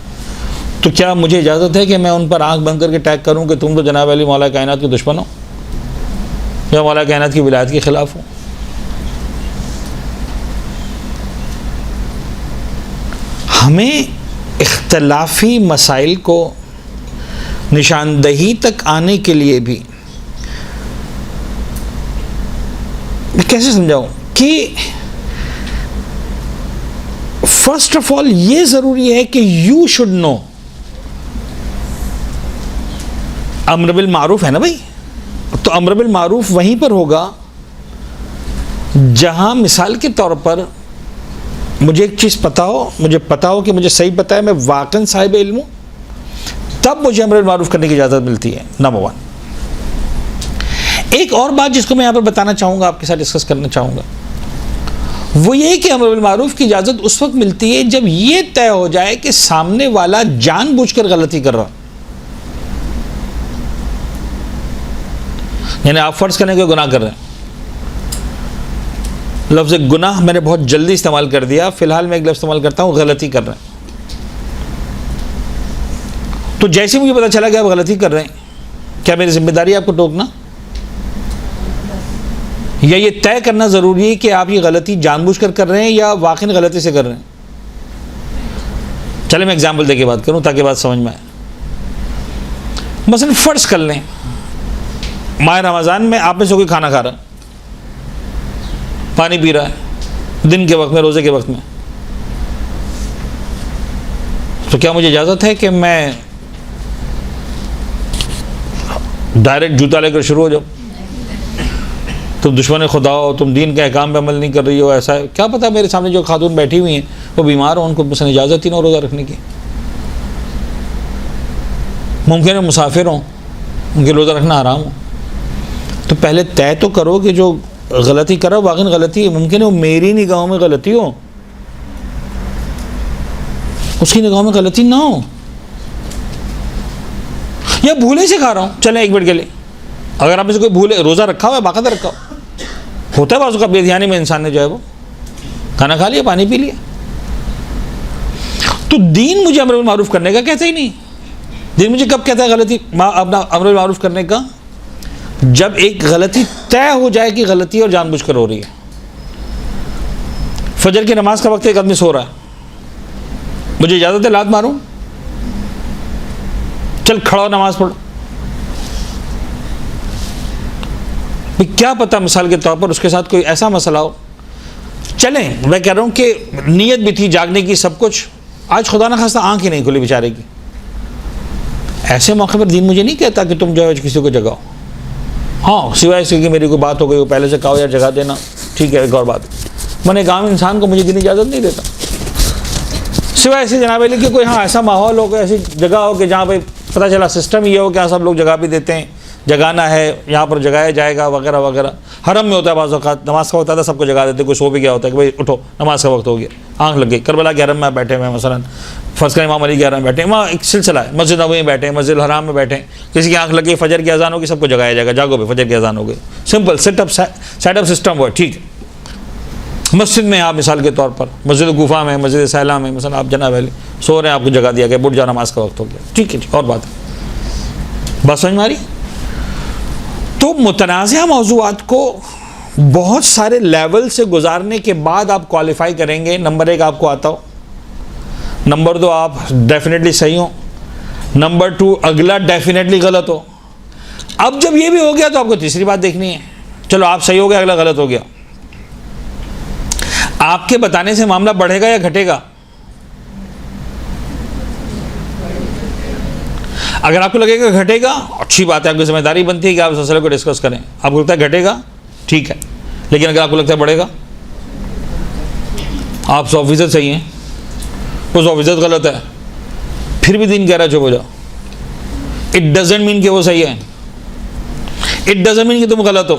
تو کیا مجھے اجازت ہے کہ میں ان پر آنکھ بند کر کے ٹیگ کروں کہ تم تو جناب علی مولا کائنات کے دشمن ہو یا مولا کائنات کی ولایت کے خلاف ہو؟ ہمیں اختلافی مسائل کو نشاندہی تک آنے کے لیے بھی میں کیسے سمجھاؤں کہ فرسٹ آف آل یہ ضروری ہے کہ یو شوڈ نو. امر بالمعروف ہے نا بھائی, تو امر بالمعروف وہیں پر ہوگا جہاں مثال کے طور پر مجھے ایک چیز پتا ہو, مجھے پتا ہو کہ مجھے صحیح پتا ہے, میں واقعاً صاحب علم ہوں, تب مجھے امر بالمعروف کرنے کی اجازت ملتی ہے. نمبر 1. ایک اور بات جس کو میں یہاں پر بتانا چاہوں گا, آپ کے ساتھ ڈسکس کرنا چاہوں گا, وہ یہ کہ امر بالمعروف کی اجازت اس وقت ملتی ہے جب یہ طے ہو جائے کہ سامنے والا جان بوجھ کر غلطی کر رہا. یعنی آپ فرض کرنے کے گناہ کر رہے ہیں, لفظ گناہ میں نے بہت جلدی استعمال کر دیا, فی الحال میں ایک لفظ استعمال کرتا ہوں, غلطی کر رہے ہیں. تو جیسے مجھے پتا چلا کہ آپ غلطی کر رہے ہیں, کیا میری ذمہ داری ہے آپ کو ٹوکنا, یا یہ طے کرنا ضروری ہے کہ آپ یہ غلطی جان بوجھ کر رہے ہیں یا واقعی غلطی سے کر رہے ہیں؟ چلے میں ایگزامپل دے کے بات کروں تاکہ بات سمجھ میں آئے. مثلا فرض کر لیں ماہ رمضان میں آپ میں سے کوئی کھانا کھا رہا ہے, پانی پی رہا ہے دن کے وقت میں, روزے کے وقت میں, تو کیا مجھے اجازت ہے کہ میں ڈائریکٹ جوتا لے کر شروع ہو جاؤں؟ تم دشمن خدا ہو, تم دین کے احکام پہ عمل نہیں کر رہی ہو, ایسا ہے. کیا پتہ میرے سامنے جو خاتون بیٹھی ہوئی ہیں وہ بیمار ہو, ان کو مثلا اجازت ہی نہ روزہ رکھنے کی. ممکن ہے مسافر ہوں, ان کے روزہ رکھنا حرام ہو. تو پہلے طے تو کرو کہ جو غلطی کرو واقعی غلطی ہے. ممکن ہے وہ میری نگاہوں میں غلطی ہو, اس کی نگاہوں میں غلطی نہ ہو, یا بھولے سے کھا رہا ہوں. چلیں ایک منٹ کے لیے, اگر آپ اسے کوئی بھولے, روزہ رکھا ہوا ہے, باقاعدہ رکھا ہو, ہوتا ہے بعض کا بے دھیانی میں انسان نے جو ہے وہ کھانا کھا لیا, پانی پی لیا, تو دین مجھے امر بالمعروف کرنے کا کہتا ہی نہیں. دین مجھے کب کہتا ہے غلطی اپنا امر بالمعروف کرنے کا؟ جب ایک غلطی طے ہو جائے کہ غلطی اور جان بوجھ کر ہو رہی ہے. فجر کی نماز کا وقت ایک آدمی سو رہا ہے, مجھے اجازت ہے لات ماروں؟ چل کھڑا ہو نماز پڑھ. کیا پتہ مثال کے طور پر اس کے ساتھ کوئی ایسا مسئلہ ہو. چلیں میں کہہ رہا ہوں کہ نیت بھی تھی جاگنے کی, سب کچھ, آج خدا نہ خواستہ آنکھ ہی نہیں کھلی بیچارے کی. ایسے موقع پر دین مجھے نہیں کہتا کہ تم جو ہے کسی کو جگاؤ. ہاں سوائے اس کے کہ میری کوئی بات ہو گئی, وہ پہلے سے کہو یار جگا دینا, ٹھیک ہے, ایک اور بات. میں نے ایک عام انسان کو مجھے دین اجازت نہیں دیتا, سوائے ایسے جناب علی کہ کوئی ہاں ایسا ماحول ہو, کوئی ایسی جگہ ہو کہ جہاں پہ پتہ چلا سسٹم یہ ہو کہ سب لوگ جگہ بھی دیتے ہیں, جگانا ہے یہاں پر جگایا جائے گا وغیرہ وغیرہ. حرم میں ہوتا ہے بعض اوقات, نماز کا ہوتا تھا, سب کو جگا دیتے, کوئی سو بھی گیا ہوتا ہے کہ بھائی اٹھو نماز کا وقت ہو گیا, آنکھ لگ گئی. کربلا کے حرم میں بیٹھے ہوئے ہیں, مثلا فرض کریں امام علی کے حرم میں بیٹھے ہیں, وہاں ایک سلسلہ ہے, مسجد نبوی میں بیٹھے ہیں, مسجد الحرام میں بیٹھے ہیں, کسی کی آنکھ لگ گئی, فجر کی اذان ہوگی, سب کو جگایا جائے گا, جاگو بھائی فجر کی اذان ہو گئی. سمپل سیٹ اپ سسٹم ہوا, ٹھیک ہے. مسجد میں آپ مثال کے طور پر مسجد کوفہ میں, مسجد سیلہ میں, مثلا آپ جناب علی سو رہے ہیں, آپ کو جگا دیا گیا, بٹ جا نماز کا وقت ہو گیا, ٹھیک ہے, اور بات بات سمجھ میں آ رہی؟ تو متنازع موضوعات کو بہت سارے لیول سے گزارنے کے بعد آپ کوالیفائی کریں گے. نمبر 1 آپ کو آتا ہو, نمبر 2 آپ ڈیفینیٹلی صحیح ہو, نمبر 2 اگلا ڈیفینیٹلی غلط ہو. اب جب یہ بھی ہو گیا تو آپ کو تیسری بات دیکھنی ہے. چلو آپ صحیح ہو گیا, اگلا غلط ہو گیا, آپ کے بتانے سے معاملہ بڑھے گا یا گھٹے گا؟ اگر آپ کو لگے گا گھٹے گا, اچھی بات ہے, آپ کی ذمہ داری بنتی ہے کہ آپ اس مسئلے کو ڈسکس کریں. آپ کو لگتا ہے گھٹے گا, ٹھیک ہے, لیکن اگر آپ کو لگتا ہے بڑھے گا, آپ 100% صحیح ہیں, وہ 100% غلط ہے, پھر بھی دین کہہ رہا ہے چپ ہو جاؤ. اٹ ڈزنٹ مین کہ وہ صحیح ہے, اٹ ڈزنٹ مین کہ تم غلط ہو.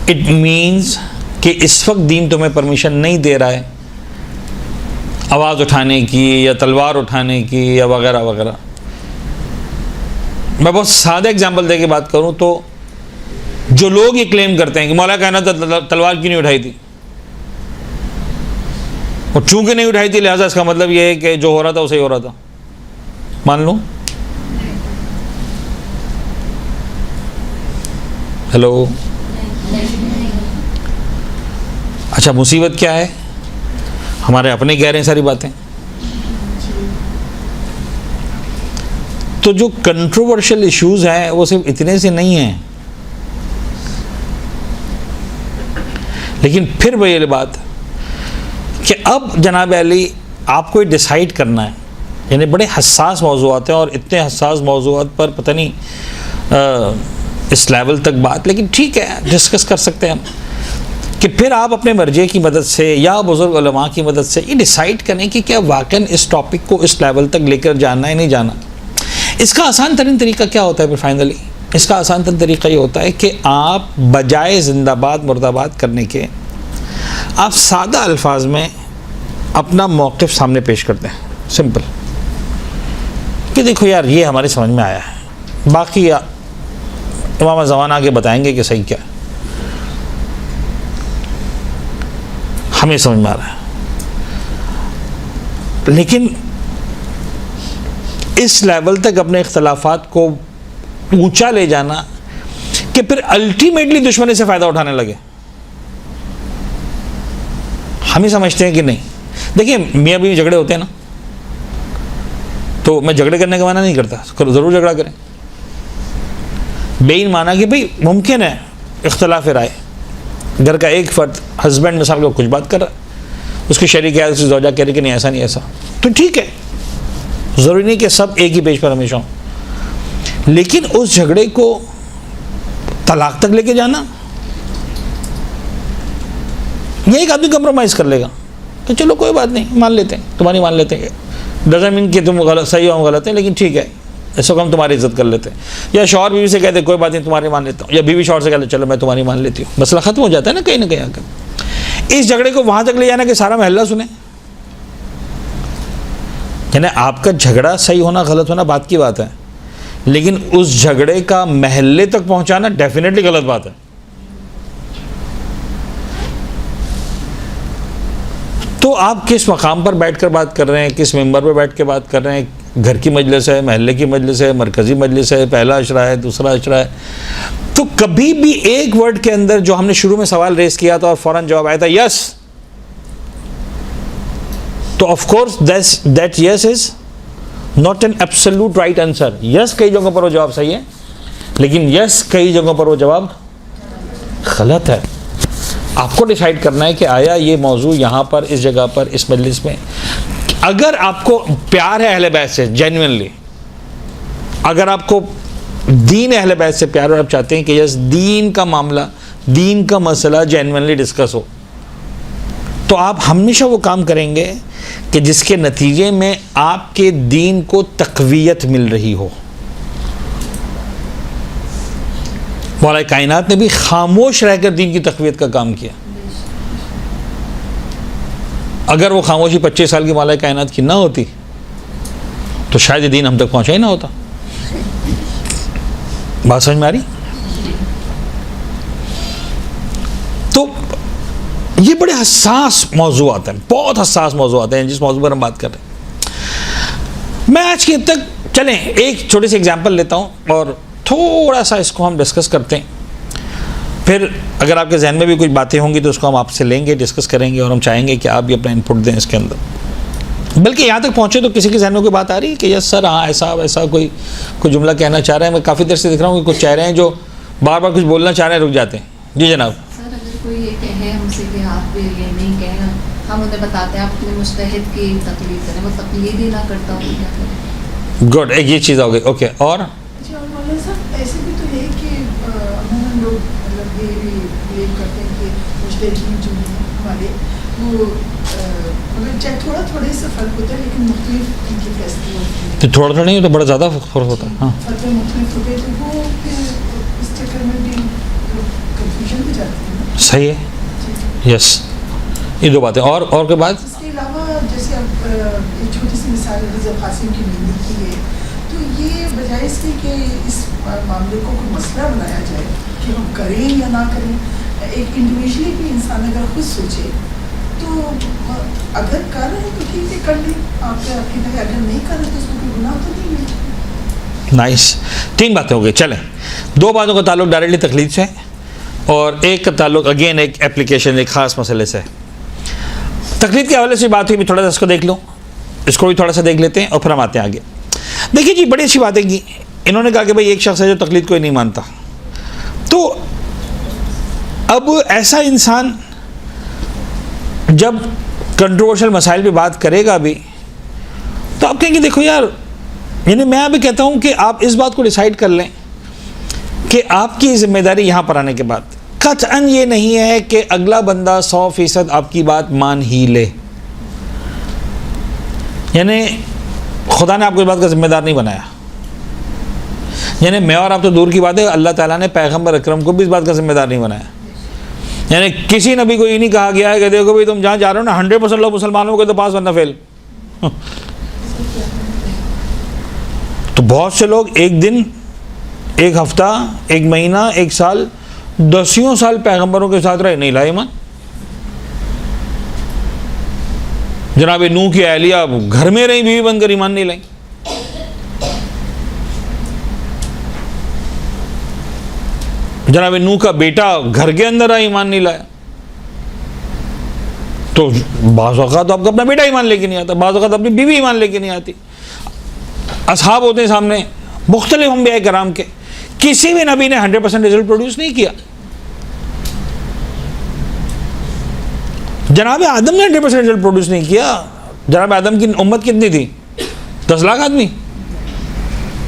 اٹ مینس کہ اس وقت دین تمہیں پرمیشن نہیں دے رہا ہے آواز اٹھانے کی یا تلوار اٹھانے کی یا وغیرہ وغیرہ. میں بہت سادہ اگزامپل دے کے بات کروں تو جو لوگ یہ کلیم کرتے ہیں کہ مولا کائنات تلوار کیوں نہیں اٹھائی تھی, اور چونکہ نہیں اٹھائی تھی لہٰذا اس کا مطلب یہ ہے کہ جو ہو رہا تھا وہ صحیح ہو رہا تھا, مان لوں. ہیلو, اچھا مصیبت کیا ہے؟ ہمارے اپنے کہہ رہے ہیں ساری باتیں, تو جو کنٹروورشل ایشوز ہیں وہ صرف اتنے سے نہیں ہیں. لیکن پھر وہی بات کہ اب جناب علی آپ کو یہ ڈیسائیڈ کرنا ہے, یعنی بڑے حساس موضوعات ہیں, اور اتنے حساس موضوعات پر پتہ نہیں اس لیول تک بات, لیکن ٹھیک ہے ڈسکس کر سکتے ہیں ہم, کہ پھر آپ اپنے مرجع کی مدد سے یا بزرگ علماء کی مدد سے یہ ڈیسائیڈ کریں کہ کیا واقعاً اس ٹاپک کو اس لیول تک لے کر جانا ہے نہیں جانا. اس کا آسان ترین طریقہ کیا ہوتا ہے پھر فائنلی؟ اس کا آسان ترین طریقہ یہ ہوتا ہے کہ آپ بجائے زندہ باد مرد آباد کرنے کے آپ سادہ الفاظ میں اپنا موقف سامنے پیش کرتے ہیں, سمپل, کہ دیکھو یار یہ ہماری سمجھ میں آیا ہے, باقی امام زمان آگے بتائیں گے کہ صحیح کیا ہے, ہمیں سمجھ میں آ رہا ہے. لیکن اس لیول تک اپنے اختلافات کو اونچا لے جانا کہ پھر الٹیمیٹلی دشمنی سے فائدہ اٹھانے لگے, ہم ہی سمجھتے ہیں کہ نہیں. دیکھیں میاں بیوی جھگڑے ہوتے ہیں نا, تو میں جھگڑے کرنے کا معنی نہیں کرتا, ضرور جھگڑا کریں, بین مانا کہ بھئی ممکن ہے اختلاف رائے, گھر کا ایک فرد ہسبینڈ مثال کو کچھ بات کر رہا ہے, اس کی شریک ہے, اس کی زوجہ کہہ رہی کہ نہیں ایسا نہیں ایسا, تو ٹھیک ہے, ضروری نہیں کہ سب ایک ہی پیج پر ہمیشہ ہوں. لیکن اس جھگڑے کو طلاق تک لے کے جانا, یہ ایک آدمی کمپرومائز کر لے گا کہ چلو کوئی بات نہیں مان لیتے ہیں, تمہاری مان لیتے ہیں, ڈزنٹ مین کہ تم غلط صحیح ہو ہم غلط ہیں, لیکن ٹھیک ہے اس وقت ہم تمہاری عزت کر لیتے ہیں. یا شوہر بیوی سے کہتے کوئی بات نہیں تمہاری مان لیتا ہوں, یا بیوی شوہر سے کہتے چلو میں تمہاری مان لیتی ہوں, مسئلہ ختم ہو جاتا ہے نا کہیں نہ کہیں آ کر. اس جھگڑے کو وہاں تک لے جانا کہ سارا محلہ سنے, یعنی آپ کا جھگڑا صحیح ہونا غلط ہونا بات کی بات ہے, لیکن اس جھگڑے کا محلے تک پہنچانا ڈیفینیٹلی غلط بات ہے. تو آپ کس مقام پر بیٹھ کر بات کر رہے ہیں, کس ممبر پہ بیٹھ کے بات کر رہے ہیں, گھر کی مجلس ہے, محلے کی مجلس ہے, مرکزی مجلس ہے, پہلا عشرہ ہے, دوسرا عشرہ ہے, تو کبھی بھی ایک ورڈ کے اندر جو ہم نے شروع میں سوال ریز کیا تھا اور فوراً جواب آیا تھا یس, تو of course that yes is not an absolute right answer. Yes کئی جگہوں پر وہ جواب صحیح ہے, لیکن یس کئی جگہوں پر وہ جواب غلط ہے. آپ کو ڈیسائیڈ کرنا ہے کہ آیا یہ موضوع یہاں پر اس جگہ پر اس مجلس میں, اگر آپ کو پیار ہے اہل بیت سے جینوئنلی, اگر آپ کو دین اہل بیت سے پیار اور آپ چاہتے ہیں کہ یس دین کا معاملہ دین کا مسئلہ جینوئنلی ڈسکس ہو, تو آپ ہمیشہ وہ کام کریں گے کہ جس کے نتیجے میں آپ کے دین کو تقویت مل رہی ہو. مولا کائنات نے بھی خاموش رہ کر دین کی تقویت کا کام کیا. اگر وہ خاموشی 25 سال کی مولا کائنات کی نہ ہوتی تو شاید یہ دین ہم تک پہنچا ہی نہ ہوتا. بات سمجھ میں آ رہی؟ تو یہ بڑے حساس موضوعات ہیں, بہت حساس موضوعات ہیں جس موضوع پر ہم بات کر رہے ہیں. میں آج کی حد تک چلیں ایک چھوٹی سی ایگزامپل لیتا ہوں اور تھوڑا سا اس کو ہم ڈسکس کرتے ہیں. پھر اگر آپ کے ذہن میں بھی کچھ باتیں ہوں گی تو اس کو ہم آپ سے لیں گے, ڈسکس کریں گے, اور ہم چاہیں گے کہ آپ بھی اپنا انپٹ دیں اس کے اندر. بلکہ یہاں تک پہنچے تو کسی کے ذہن میں کوئی بات آ رہی ہے کہ یس سر ہاں ایسا ویسا کوئی جملہ کہنا چاہ رہے ہیں؟ میں کافی دیر سے دیکھ رہا ہوں کہ کچھ چاہ رہے ہیں جو بار بار کچھ بولنا چاہ رہے ہیں, رک جاتے ہیں. جی جناب. سر اگر کوئی یہ کہے ہم سے کہ آپ یہ نہیں کہنا, ہم انہیں بتاتے ہیں آپ اپنے مجتہد کی تقلید کریں, وہ تقلید ہی نہ کرتا ہوں کیا کریں؟ گڈ, ایک یہ چیز ہو گئی. اوکے, اور جی اور مولانا صاحب ایسے بھی تو ہے کہ عموماً لوگ مطلب یہ بھی بلیو کرتے ہیں کہ مجتہدین جو ہیں ہمارے وہ مگر چاہے تھوڑے سے فرق ہوتا ہے لیکن مختلف ان کے فیصلے ہوتے ہیں. تو تھوڑا تھوڑا نہیں تو بڑا زیادہ فرق ہوتا ہے. ہاں فتوے مختلف ہوتے ہیں تو وہ پھر اس چکر میں بھی کنفیوژن ہو جاتی ہے نا. صحیح ہے. یس, یہ دو باتیں. اور کوئی بات؟ اس کے علاوہ جیسے اب ایک چھوٹی سی مثال رضا قاسم کی ملنے کی ہے, تو یہ بجائے اس کے کہ اس معاملے کو کوئی مسئلہ بنایا جائے کہ ہم کریں یا نہ کریں, ایک انڈیویجلی بھی انسان اگر خود سوچے تو اگر کر رہے ہیں تو ٹھیک ہے کر لیں, آپ کے عقیدہ ہے, اگر نہیں کر رہے تو اس میں کوئی گناہ تو نہیں ہے. نائس. 3 باتیں ہو گئی. چلیں 2 باتوں کا تعلق ڈائریکٹلی تقلید سے اور ایک کا تعلق اگین ایک اپلیکیشن ایک خاص مسئلے سے. تقلید کے حوالے سے بات ہوئی, بھی تھوڑا سا اس کو دیکھ لو, اس کو بھی تھوڑا سا دیکھ لیتے ہیں اور پھر ہم آتے ہیں آگے. دیکھیے جی بڑی اچھی باتیں کی انہوں نے. کہا کہ بھائی ایک شخص ہے جو تقلید کوئی نہیں مانتا. تو اب ایسا انسان جب کنٹروورشل مسائل پہ بات کرے گا بھی تو آپ کہیں گے دیکھو یار, یعنی میں ابھی کہتا ہوں کہ آپ اس بات کو ڈیسائیڈ کر لیں کہ آپ کی ذمہ داری یہاں پر آنے کے بعد قطعاً یہ نہیں ہے کہ اگلا بندہ 100% آپ کی بات مان ہی لے. یعنی خدا نے آپ کو اس بات کا ذمہ دار نہیں بنایا. یعنی میں اور آپ تو دور کی بات ہے, اللہ تعالیٰ نے پیغمبر اکرم کو بھی اس بات کا ذمہ دار نہیں بنایا. یعنی کسی نبی کو یہ نہیں کہا گیا ہے کہ دیکھو بھائی تم جہاں جا رہے ہو نا 100% لوگ مسلمانوں کو تو پاس ورنہ فیل. تو بہت سے لوگ ایک دن, ایک ہفتہ, ایک مہینہ, ایک سال, 10 سال پیغمبروں کے ساتھ رہے, نہیں لائے ایمان. جناب نوح کی اہلیہ گھر میں رہی, بیوی بن کر ایمان نہیں لائیں. جناب نوح کا بیٹا گھر کے اندر آیا, ایمان نہیں لایا. تو بعض اوقات آپ کا اپنا بیٹا ایمان لے کے نہیں آتا, بعض اوقات اپنی بیوی ایمان لے کے نہیں آتی. اصحاب ہوتے ہیں سامنے مختلف انبیاء کرام کے, کسی بھی نبی نے 100% رزلٹ پروڈیوس نہیں کیا. جناب آدم نے 100% رزلٹ پروڈیوس نہیں کیا. جناب آدم کی امت کتنی تھی؟ 10 لاکھ آدمی,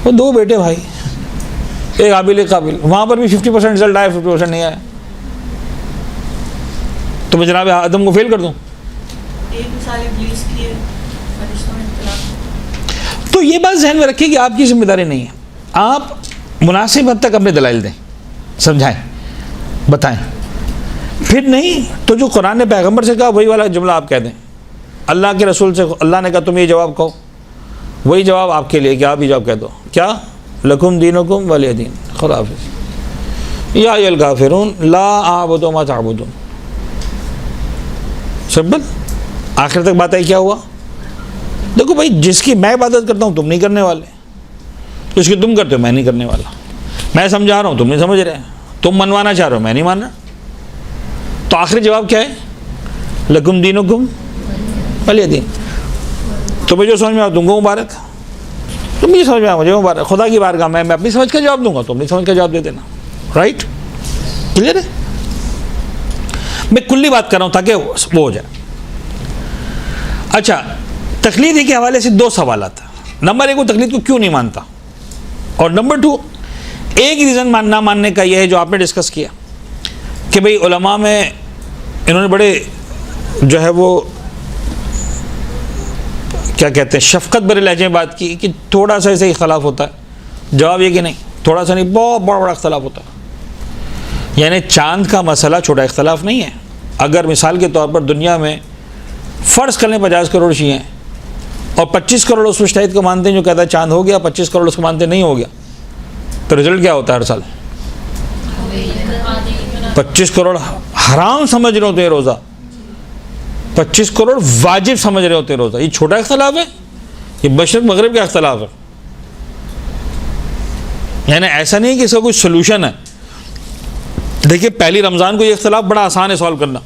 وہ 2 بیٹے بھائی, ایک حابیل ایک قابل. وہاں پر بھی 50% رزلٹ آیا, 50% نہیں آیا. تو میں جناب آدم کو فیل کر دوں؟ ایک مثال ابلیس کی ہے, فرشتوں میں اختلاف. تو یہ بات ذہن میں رکھیے کہ آپ کی ذمہ داری نہیں ہے. آپ مناسب حد تک اپنے دلائل دیں, سمجھائیں, بتائیں. پھر نہیں تو جو قرآن نے پیغمبر سے کہا وہی والا جملہ آپ کہہ دیں. اللہ کے رسول سے اللہ نے کہا تم یہ جواب کہو, وہی جواب آپ کے لیے کہ آپ ہی جواب کہہ دو. کیا؟ لکم دینکم ولی دین. خدا حافظ. یا ایھا الکافرون لا اعبد ما تعبدون. سمپل. آخر تک بات ہے کیا ہوا؟ دیکھو بھائی جس کی میں عبادت کرتا ہوں تم نہیں کرنے والے, جس کی تم کرتے ہو میں نہیں کرنے والا. میں سمجھا رہا ہوں تم نہیں سمجھ رہے, تم منوانا چاہ رہے ہو میں نہیں مان رہا. تو آخری جواب کیا ہے؟ لکم دینکم ولی دین. تمہیں جو سمجھ میں آؤ تم کو مبارک, تم نہیں سمجھ میں آؤ مجھے مبارک. خدا کی بارگاہ میں اپنی سمجھ کا جواب دوں گا, تم نہیں سمجھ کا جواب دے دینا. رائٹ؟ کلیئر ہے؟ میں کلی بات کر رہا ہوں تاکہ وہ ہو جائے. اچھا, تقلید کے حوالے سے 2 سوالات. نمبر 1, وہ تقلید کو کیوں نہیں مانتا, اور نمبر 2, ایک ریزن نہ ماننے کا یہ ہے جو آپ نے ڈسکس کیا کہ بھئی علماء میں انہوں نے بڑے جو ہے وہ کیا کہتے ہیں شفقت بھرے لہجے میں بات کی کہ تھوڑا سا ایسے اختلاف ہوتا ہے. جواب یہ کہ نہیں, تھوڑا سا نہیں, بہت بڑا اختلاف ہوتا ہے. یعنی چاند کا مسئلہ چھوٹا اختلاف نہیں ہے. اگر مثال کے طور پر دنیا میں فرض کر لیں 50 کروڑ شیعہ ہیں اور 25 کروڑ اس مجتہد کو مانتے ہیں جو کہتا ہے چاند ہو گیا, 25 کروڑ اس کو مانتے نہیں ہو گیا, تو رزلٹ کیا ہوتا ہے ہر سال؟ 25 کروڑ حرام سمجھ رہے ہوتے ہیں روزہ, 25 کروڑ واجب سمجھ رہے ہوتے ہیں روزہ. یہ چھوٹا اختلاف ہے, یہ مشرق مغرب کا اختلاف ہے. یعنی ایسا نہیں کہ اس کا کوئی سلوشن ہے. دیکھیے پہلی رمضان کو یہ اختلاف بڑا آسان ہے سالو کرنا.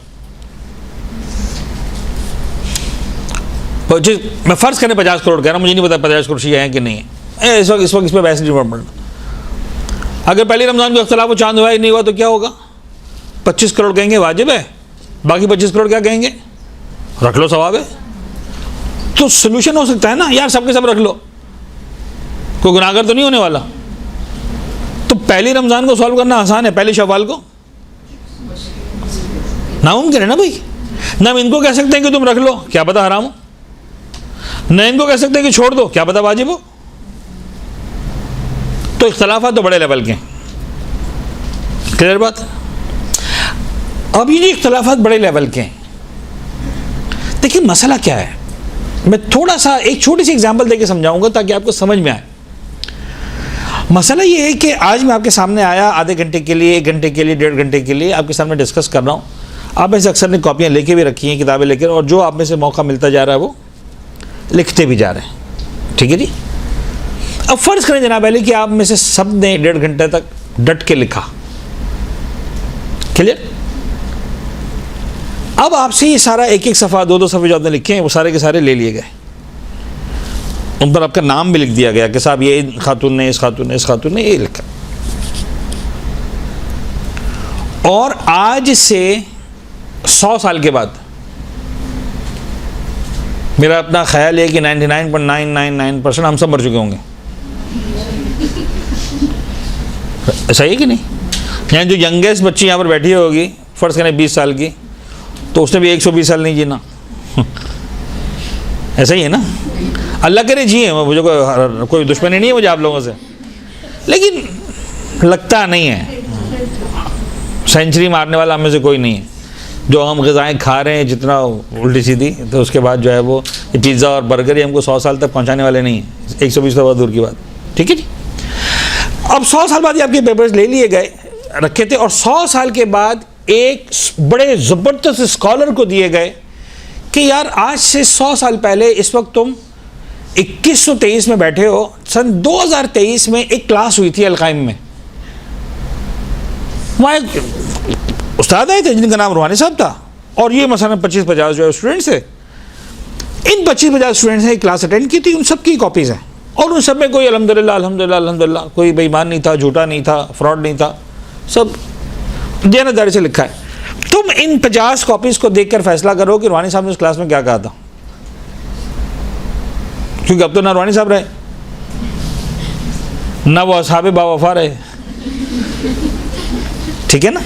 میں فرض کریں 50 کروڑ کہہ رہا ہوں, مجھے نہیں پتا 50 کروڑ شیعہ ہیں کہ نہیں ہیں. اس وقت اس پہ بحث نہیں پڑنا. اگر پہلی رمضان کو اختلاف وہ چاند ہوا ہی نہیں ہوا تو کیا ہوگا؟ 25 کروڑ کہیں گے واجب ہے, باقی 25 کروڑ کیا کہیں گے؟ رکھ لو ثواب ہے. تو سلوشن ہو سکتا ہے نا یار, سب کے سب رکھ لو, کوئی گناہگار تو نہیں ہونے والا. تو پہلی رمضان کو سالو کرنا آسان ہے, پہلی شوال کو ناممکن ہے نا بھائی. نہ ہم ان کو کہہ سکتے ہیں کہ تم رکھ لو, کیا پتہ حرام ہو, نہ ان کو کہہ سکتے ہیں کہ چھوڑ دو, کیا پتہ واجب ہو. تو اختلافات تو بڑے لیول کے ہیں. کلیئر بات؟ اب یہ اختلافات بڑے لیول کے ہیں. دیکھیں مسئلہ کیا ہے, میں تھوڑا سا ایک چھوٹی سی اگزامپل دے کے سمجھاؤں گا تاکہ آپ کو سمجھ میں آئے. مسئلہ یہ ہے کہ آج میں آپ کے سامنے آیا آدھے گھنٹے کے لیے, 1 گھنٹے کے لیے, 1.5 گھنٹے کے لیے آپ کے سامنے ڈسکس کر رہا ہوں. آپ میں سے اکثر نے کاپیاں لے کے بھی رکھی ہیں, کتابیں لے کر, اور جو آپ میں سے موقع ملتا جا رہا ہے وہ لکھتے بھی جا رہے ہیں. ٹھیک ہے جی. اب فرض کریں جناب علی کہ آپ میں سے سب نے 1.5 گھنٹے تک ڈٹ کے لکھا. کلیئر؟ اب آپ سے یہ سارا ایک صفحہ 2 صفحے جو آپ نے لکھے ہیں وہ سارے کے سارے لے لیے گئے. ان پر آپ کا نام بھی لکھ دیا گیا کہ صاحب یہ خاتون نے، اس خاتون نے، اس خاتون نے یہ لکھا. اور آج سے 100 سال کے بعد میرا اپنا خیال ہے کہ 99.999% ہم سب مر چکے ہوں گے. صحیح ہے کہ نہیں؟ یعنی جو ینگیسٹ بچی یہاں پر بیٹھی ہوگی، فرض کریں 20 سال کی، تو اس نے بھی 120 سال نہیں جینا. ایسا ہی ہے نا؟ اللہ کرے جیے، مجھے کوئی دشمنی نہیں ہے مجھے آپ لوگوں سے، لیکن لگتا نہیں ہے. سینچری مارنے والا ہم میں سے کوئی نہیں ہے. جو ہم غذائیں کھا رہے ہیں جتنا الٹی سیدھی، تو اس کے بعد جو ہے وہ پیزا اور برگر ہی ہم کو 100 سال تک پہنچانے والے نہیں ہیں. 120 سال بعد دور کی بات. ٹھیک ہے جی. اب 100 سال بعد یہ آپ کے پیپرز لے لیے گئے، رکھے تھے، اور 100 سال کے بعد ایک بڑے زبردست اسکالر کو دیے گئے کہ یار آج سے 100 سال پہلے، اس وقت تم 2123 میں بیٹھے ہو، سن 2023 میں ایک کلاس ہوئی تھی القائم میں. وہاں ایک استاد آئے تھے جن کا نام روحانی صاحب تھا، اور یہ مثلا 25-50 جو ہے اسٹوڈنٹس تھے. ان 25-50 اسٹوڈنٹس نے ایک کلاس اٹینڈ کی تھی، ان سب کی کاپیز ہیں، اور ان سب میں کوئی الحمدللہ الحمدللہ الحمدللہ کوئی بے ایمان نہیں تھا، جھوٹا نہیں تھا، فراڈ نہیں تھا، سب دیانتداری سے لکھا ہے. تم ان 50 کاپیز کو دیکھ کر فیصلہ کرو کہ روحانی صاحب نے اس کلاس میں کیا کہا تھا، کیونکہ اب تو نہ روحانی صاحب رہے، نہ وہ اصحاب باوفا رہے. ٹھیک ہے نا؟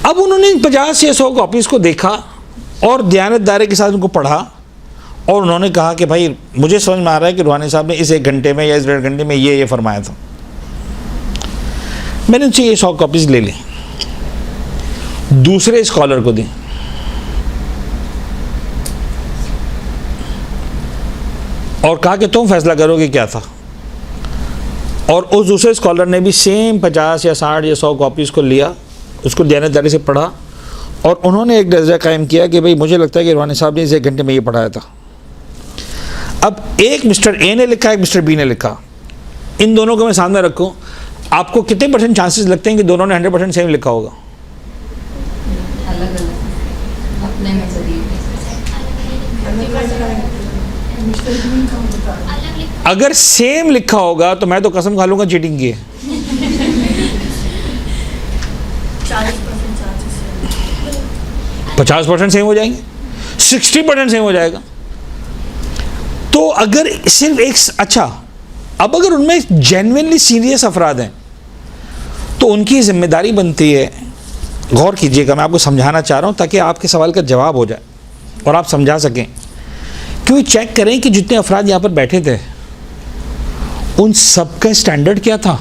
اب انہوں نے 50 یا 100 کاپیز کو دیکھا اور دیانتداری کے ساتھ ان کو پڑھا، اور انہوں نے کہا کہ بھائی مجھے سمجھ میں آ رہا ہے کہ روحانی صاحب نے اس 1 گھنٹے میں یا اس 1.5 گھنٹے میں یہ فرمایا تھا. میں نے ان سے یہ 100 کاپیز لے لی، دوسرے اسکالر کو دی، اور کہا کہ تم فیصلہ کرو کہ کیا تھا. اور اس دوسرے اسکالر نے بھی سیم 50 یا 60 یا 100 کاپیز کو لیا، اس کو دیانتداری سے پڑھا، اور انہوں نے ایک درجہ قائم کیا کہ بھئی مجھے لگتا ہے کہ روحانی صاحب نے اس 1 گھنٹے میں یہ پڑھایا تھا. اب ایک مسٹر اے نے لکھا، ایک مسٹر بی نے لکھا. ان دونوں کو میں سامنے رکھوں، آپ کو کتنے % چانسز لگتے ہیں کہ دونوں نے 100% سیم لکھا ہوگا؟ الگ الگ اپنے نظریے. اگر سیم لکھا ہوگا تو میں تو قسم کھا لوں گا چیٹنگ کی ہے. 50% سیم ہو جائیں گے، 60% سیم ہو جائے گا. تو اگر صرف ایک اچھا، اب اگر ان میں جینوینلی سیریس افراد ہیں تو ان کی ذمہ داری بنتی ہے. غور کیجئے گا، میں آپ کو سمجھانا چاہ رہا ہوں تاکہ آپ کے سوال کا جواب ہو جائے اور آپ سمجھا سکیں. کیوں چیک کریں کہ جتنے افراد یہاں پر بیٹھے تھے ان سب کا اسٹینڈرڈ کیا تھا.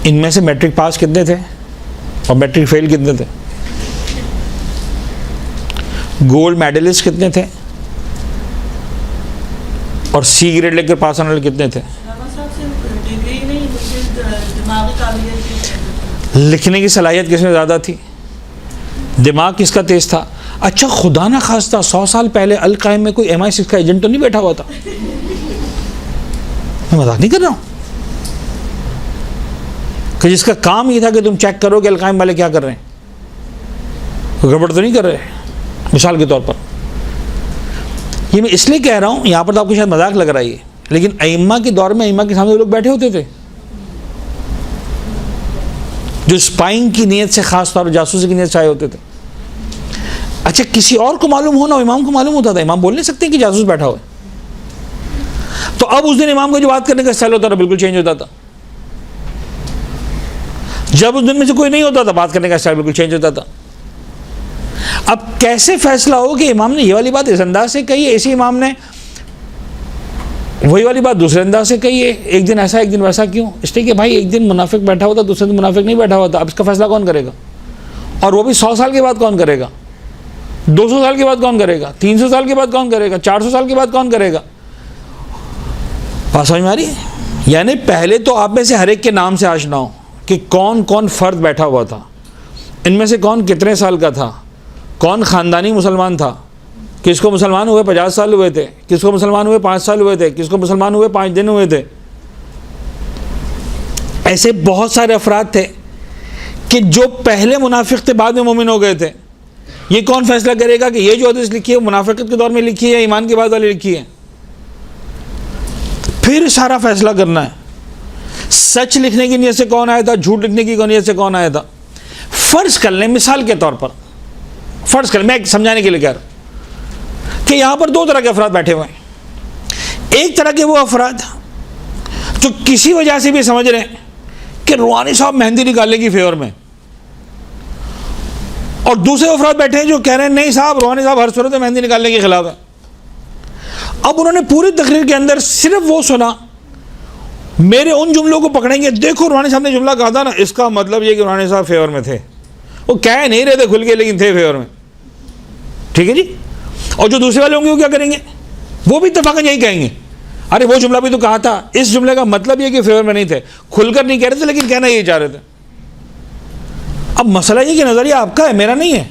ان میں سے میٹرک پاس کتنے تھے اور میٹرک فیل کتنے تھے؟ گولڈ میڈلسٹ کتنے تھے اور سی گریڈ لے کر پاس آنے والے کتنے تھے؟ لکھنے کی صلاحیت کس میں زیادہ تھی؟ دماغ کس کا تیز تھا؟ اچھا خدا نہ خواستہ 100 سال پہلے القائم میں کوئی MI6 کا ایجنٹ تو نہیں بیٹھا ہوا تھا؟ میں مذاق نہیں کر رہا ہوں، کہ جس کا کام یہ تھا کہ تم چیک کرو کہ القائم والے کیا کر رہے ہیں، گڑبڑ تو نہیں کر رہے. مثال کے طور پر یہ میں اس لیے کہہ رہا ہوں، یہاں پر تو آپ کو شاید مذاق لگ رہا ہے، لیکن ائمہ کے دور میں ائمہ کے سامنے لوگ بیٹھے ہوتے تھے جو اسپائنگ کی نیت سے، خاص طور پر جاسوسی کی نیت سے آئے ہوتے تھے. اچھا کسی اور کو معلوم ہونا، امام کو معلوم ہوتا تھا، امام بول نہیں سکتے کہ جاسوس بیٹھا ہوا ہے. تو اب اس دن امام کو جو بات کرنے کا اسٹائل ہوتا تھا بالکل چینج ہوتا تھا. جب اس دن میں سے کوئی نہیں ہوتا تھا بات کرنے کا اسٹائل بالکل چینج ہوتا تھا. اب کیسے فیصلہ ہو کہ امام نے یہ والی بات اس انداز سے کہی ہے، اسی امام نے وہی والی بات دوسرے انداز سے کہی ہے، ایک دن ایسا ایک دن ویسا کیوں؟ اس لیے کہ بھائی ایک دن منافق بیٹھا ہوتا دوسرے دن منافق نہیں بیٹھا ہوتا. اب اس کا فیصلہ کون کرے گا؟ اور وہ بھی 100 سال کے بعد کون کرے گا؟ 200 سال کے بعد کون کرے گا؟ 300 سال کے بعد کون کرے گا؟ 400 سال کے بعد کون کرے گا؟ بات سمجھ میں آ رہی ہے؟ یعنی پہلے تو آپ میں سے ہر ایک کے نام سے آشنا ہو کہ کون کون فرد بیٹھا ہوا تھا، ان میں سے کون کتنے سال کا تھا، کون خاندانی مسلمان تھا، کس کو مسلمان ہوئے 50 سال ہوئے تھے، کس کو مسلمان ہوئے 5 سال ہوئے تھے، کس کو مسلمان ہوئے 5 دن ہوئے تھے. ایسے بہت سارے افراد تھے کہ جو پہلے منافق تھے بعد میں مومن ہو گئے تھے. یہ کون فیصلہ کرے گا کہ یہ جو حدیث لکھی ہے وہ منافقت کے دور میں لکھی ہے یا ایمان کے بعد والی لکھی ہے؟ پھر سارا فیصلہ کرنا ہے. سچ لکھنے کی نیت سے کون آیا تھا, جھوٹ لکھنے کی نیت سے کون آیا تھا. فرض کر لیں مثال کے طور پر, فرض کر لیں, میں سمجھانے کے لیے کہہ رہا ہوں کہ یہاں پر دو طرح کے افراد بیٹھے ہوئے ہیں. ایک طرح کے وہ افراد جو کسی وجہ سے بھی سمجھ رہے ہیں کہ روحانی صاحب مہندی نکالنے کی فیور میں, اور دوسرے افراد بیٹھے ہیں جو کہہ رہے ہیں نہیں صاحب روحانی صاحب ہر صورت میں مہندی نکالنے کے خلاف ہے. اب انہوں نے پوری تقریر کے اندر صرف وہ سنا, میرے ان جملوں کو پکڑیں گے, دیکھو روحانی صاحب نے جملہ کہا تھا نا, اس کا مطلب یہ کہ روحانی صاحب فیور میں تھے. وہ کہہ نہیں رہے تھے کھل کے, لیکن تھے فیور میں. ٹھیک ہے جی. اور جو دوسرے والے ہوں گے وہ کیا کریں گے, وہ بھی اتفاقاً یہی کہیں گے, ارے وہ جملہ بھی تو کہا تھا, اس جملے کا مطلب یہ کہ فیور میں نہیں تھے, کھل کر نہیں کہہ رہے تھے لیکن کہنا یہی چاہ رہے تھے. اب مسئلہ یہ کہ نظریہ آپ کا ہے, میرا نہیں ہے,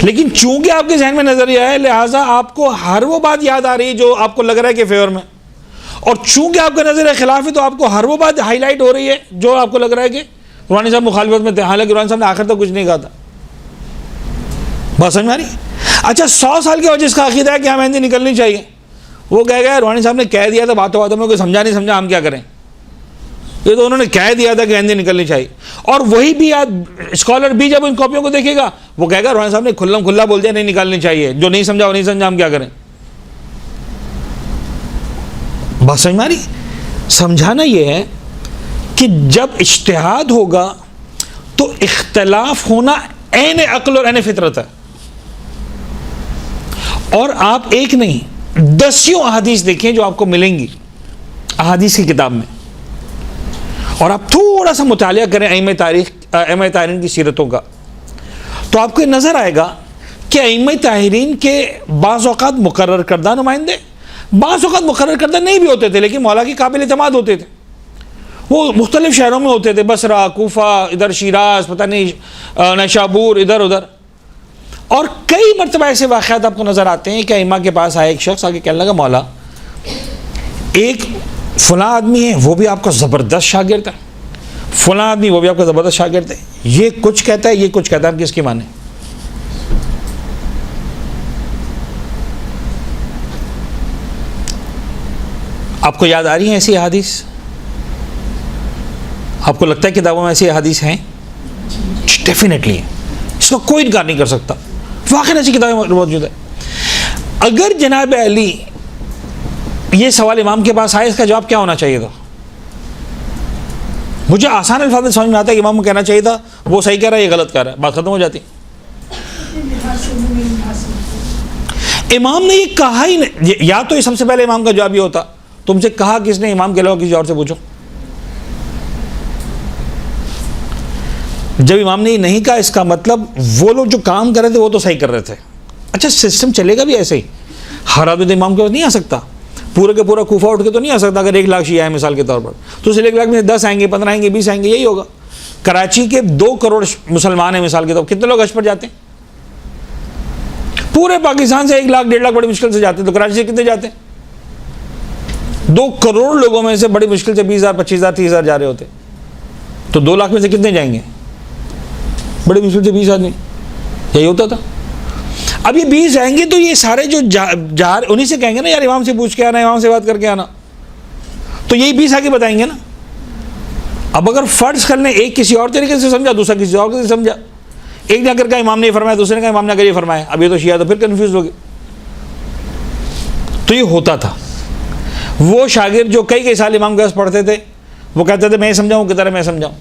لیکن چونکہ آپ کے ذہن میں نظریہ ہے لہٰذا آپ کو ہر وہ بات یاد آ رہی ہے جو آپ کو لگ رہا ہے کہ فیور میں, اور چونکہ آپ کا نظریہ خلاف ہے تو آپ کو ہر وہ بات ہائی لائٹ ہو رہی ہے جو آپ کو لگ رہا ہے کہ روحانی صاحب مخالفت میں تھے, حالانکہ روحانی صاحب نے آخر تک کچھ نہیں کہا تھا. بات سمجھ میں آ رہی. اچھا 100 سال کے بعد جس کا عقیدہ ہے کہ ہمیں مہندی نکلنی چاہیے, وہ کہہ گیا روحانی صاحب نے کہہ دیا تھا باتوں باتوں میں, کوئی سمجھا نہیں سمجھا, ہم کیا کریں, یہ تو انہوں نے کہہ دیا تھا کہ مہندی نکلنی چاہیے. اور وہی بھی اسکالر بھی جب ان کاپیوں کو دیکھے گا وہ کہے گا روحانی صاحب نے کھلا بول دیا نہیں نکالنی چاہیے, جو نہیں سمجھا وہ نہیں سمجھا, ہم کیا کریں. بات سمجھ میں آ رہی. سمجھانا یہ ہے کہ جب اجتہاد ہوگا تو اختلاف ہونا عین عقل اور عین فطرت ہے, اور آپ ایک نہیں 10 احادیث دیکھیں جو آپ کو ملیں گی احادیث کی کتاب میں, اور آپ تھوڑا سا مطالعہ کریں ائمہ طاہرین کی سیرتوں کا, تو آپ کو یہ نظر آئے گا کہ ائمہ طاہرین کے بعض اوقات مقرر کردہ نمائندے, بعض اوقات مقرر کردہ نہیں بھی ہوتے تھے لیکن مولا کے قابل اعتماد ہوتے تھے. وہ مختلف شہروں میں ہوتے تھے, بصرہ, کوفہ, ادھر شیراز, پتہ نہیں نیشابور, ادھر ادھر. اور کئی مرتبہ ایسے واقعات آپ کو نظر آتے ہیں کہ ائمہ کے پاس آئے ایک شخص, آگے کہنے لگا مولا ایک فلاں آدمی ہے وہ بھی آپ کا زبردست شاگرد ہے, فلاں آدمی وہ بھی آپ کا زبردست شاگرد ہے, یہ کچھ کہتا ہے یہ کچھ کہتا ہے, ہم کس کی مانیں. آپ کو یاد آ رہی ہیں ایسی احادیث؟ آپ کو لگتا ہے کتابوں میں ایسی احادیث ہیں؟ ڈیفینیٹلی ہے, اس کا کوئی انکار نہیں کر سکتا, واقعی ایسی کتابیں موجود ہے. اگر جناب علی یہ سوال امام کے پاس آئے, اس کا جواب کیا ہونا چاہیے تھا؟ مجھے آسان الفاظ میں سمجھ میں آتا ہے کہ امام کو کہنا چاہیے تھا وہ صحیح کہہ رہا ہے یہ غلط کہہ رہا ہے, بات ختم ہو جاتی. امام نے یہ کہا ہی نہیں, یا تو یہ سب سے پہلے امام کا جواب یہ ہوتا, تم سے کہا کس نے امام کے علاوہ کسی اور سے پوچھو. جب امام نے یہ نہیں کہا اس کا مطلب وہ لوگ جو کام کر رہے تھے وہ تو صحیح کر رہے تھے. اچھا سسٹم چلے گا بھی ایسے ہی, ہر آدمی تو امام کے پاس نہیں آ سکتا, پورے کے پورا کوفہ اٹھ کے تو نہیں آ سکتا. اگر 1 لاکھ شیعہ ہے مثال کے طور پر تو اس 1 لاکھ میں 10 آئیں گے, 15 آئیں گے, 20 آئیں گے, یہی ہوگا. کراچی کے 2 کروڑ مسلمان ہیں مثال کے طور پر, کتنے لوگ حج پر جاتے ہیں؟ پورے پاکستان سے 1 لاکھ 1.5 لاکھ بڑی مشکل سے جاتے ہیں, تو کراچی سے کتنے جاتے ہیں؟ 2 کروڑ لوگوں میں سے بڑی مشکل سے 20,000 25,000 30,000 جا رہے ہوتے, تو 2 لاکھ میں سے کتنے جائیں گے؟ بڑی مشکل سے 20 آدمی, یہی ہوتا تھا. اب یہ 20 جائیں گے تو یہ سارے جو جا انہیں سے کہیں گے نا یار امام سے پوچھ کے آنا, امام سے بات کر کے آنا, تو یہی 20 آگے بتائیں گے نا. اب اگر فرض کر لیں ایک کسی اور طریقے سے سمجھا, دوسرا کسی اور سے سمجھا, ایک نے کر کہا امام نے یہ فرمایا, دوسرے نے کہا امام نے اگر یہ فرمایا, اب یہ تو شیعہ تو پھر کنفیوز ہو گئے. تو یہ ہوتا تھا. وہ شاگرد جو کئی سال امام کے پاس پڑھتے تھے وہ کہتے تھے میں سمجھاؤں کی طرح میں سمجھاؤں.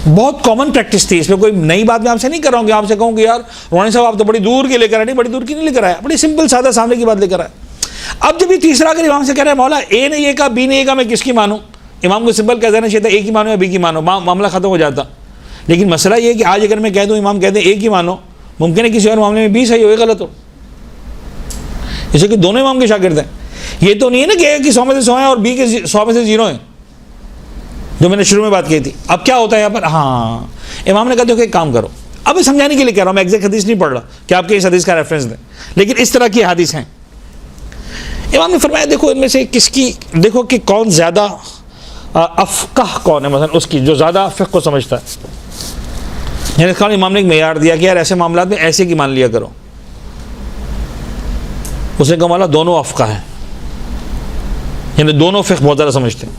بہت کامن پریکٹس تھی, اس میں کوئی نئی بات میں آپ سے نہیں کر رہا ہوں کہ آپ سے کہوں کہ یار روحانی صاحب آپ تو بڑی دور کے لے کر آئے. نہیں, بڑی دور کی نہیں لے کر آیا, بڑی سمپل سادہ سامنے کی بات لے کر آیا. اب جب یہ تیسرا اگر امام سے کہہ رہا ہے مولا اے نے یہ کہا بی نے یہ کہا, میں کس کی مانوں؟ امام کو سمپل کہہ دینا چاہیے تھا اے کی مانو یا بی کی مانو, معاملہ ختم ہو جاتا. لیکن مسئلہ یہ ہے کہ آج اگر میں کہہ دوں امام کہتے ہیں اے کی مانو, ممکن ہے کسی اور معاملے میں 20 صحیح ہو, غلط ہو, جیسے کہ دونوں امام کے شاگرد ہیں. یہ تو نہیں ہے نا کہ 100 میں سے 100 ہیں اور بی کے 100 میں سے 0 ہیں, جو میں نے شروع میں بات کی تھی. اب کیا ہوتا ہے یہاں پر, ہاں امام نے کہا کہ ایک کام کرو, اب سمجھانے کے لیے کہہ رہا ہوں, میں ایگزیکٹ حدیث نہیں پڑھ رہا کہ آپ کے اس حدیث کا ریفرنس دیں, لیکن اس طرح کی حدیث ہیں. امام نے فرمایا دیکھو ان میں سے کس کی, دیکھو کہ کون زیادہ افقہ کون ہے, مثلا اس کی جو زیادہ فقہ کو سمجھتا ہے. یعنی اس کا امام نے ایک معیار دیا کہ یار ایسے معاملات میں ایسے کی مان لیا کرو. اس نے کہا مولا دونوں افقہ ہیں. یعنی دونوں فقہ بہت زیادہ سمجھتے ہیں.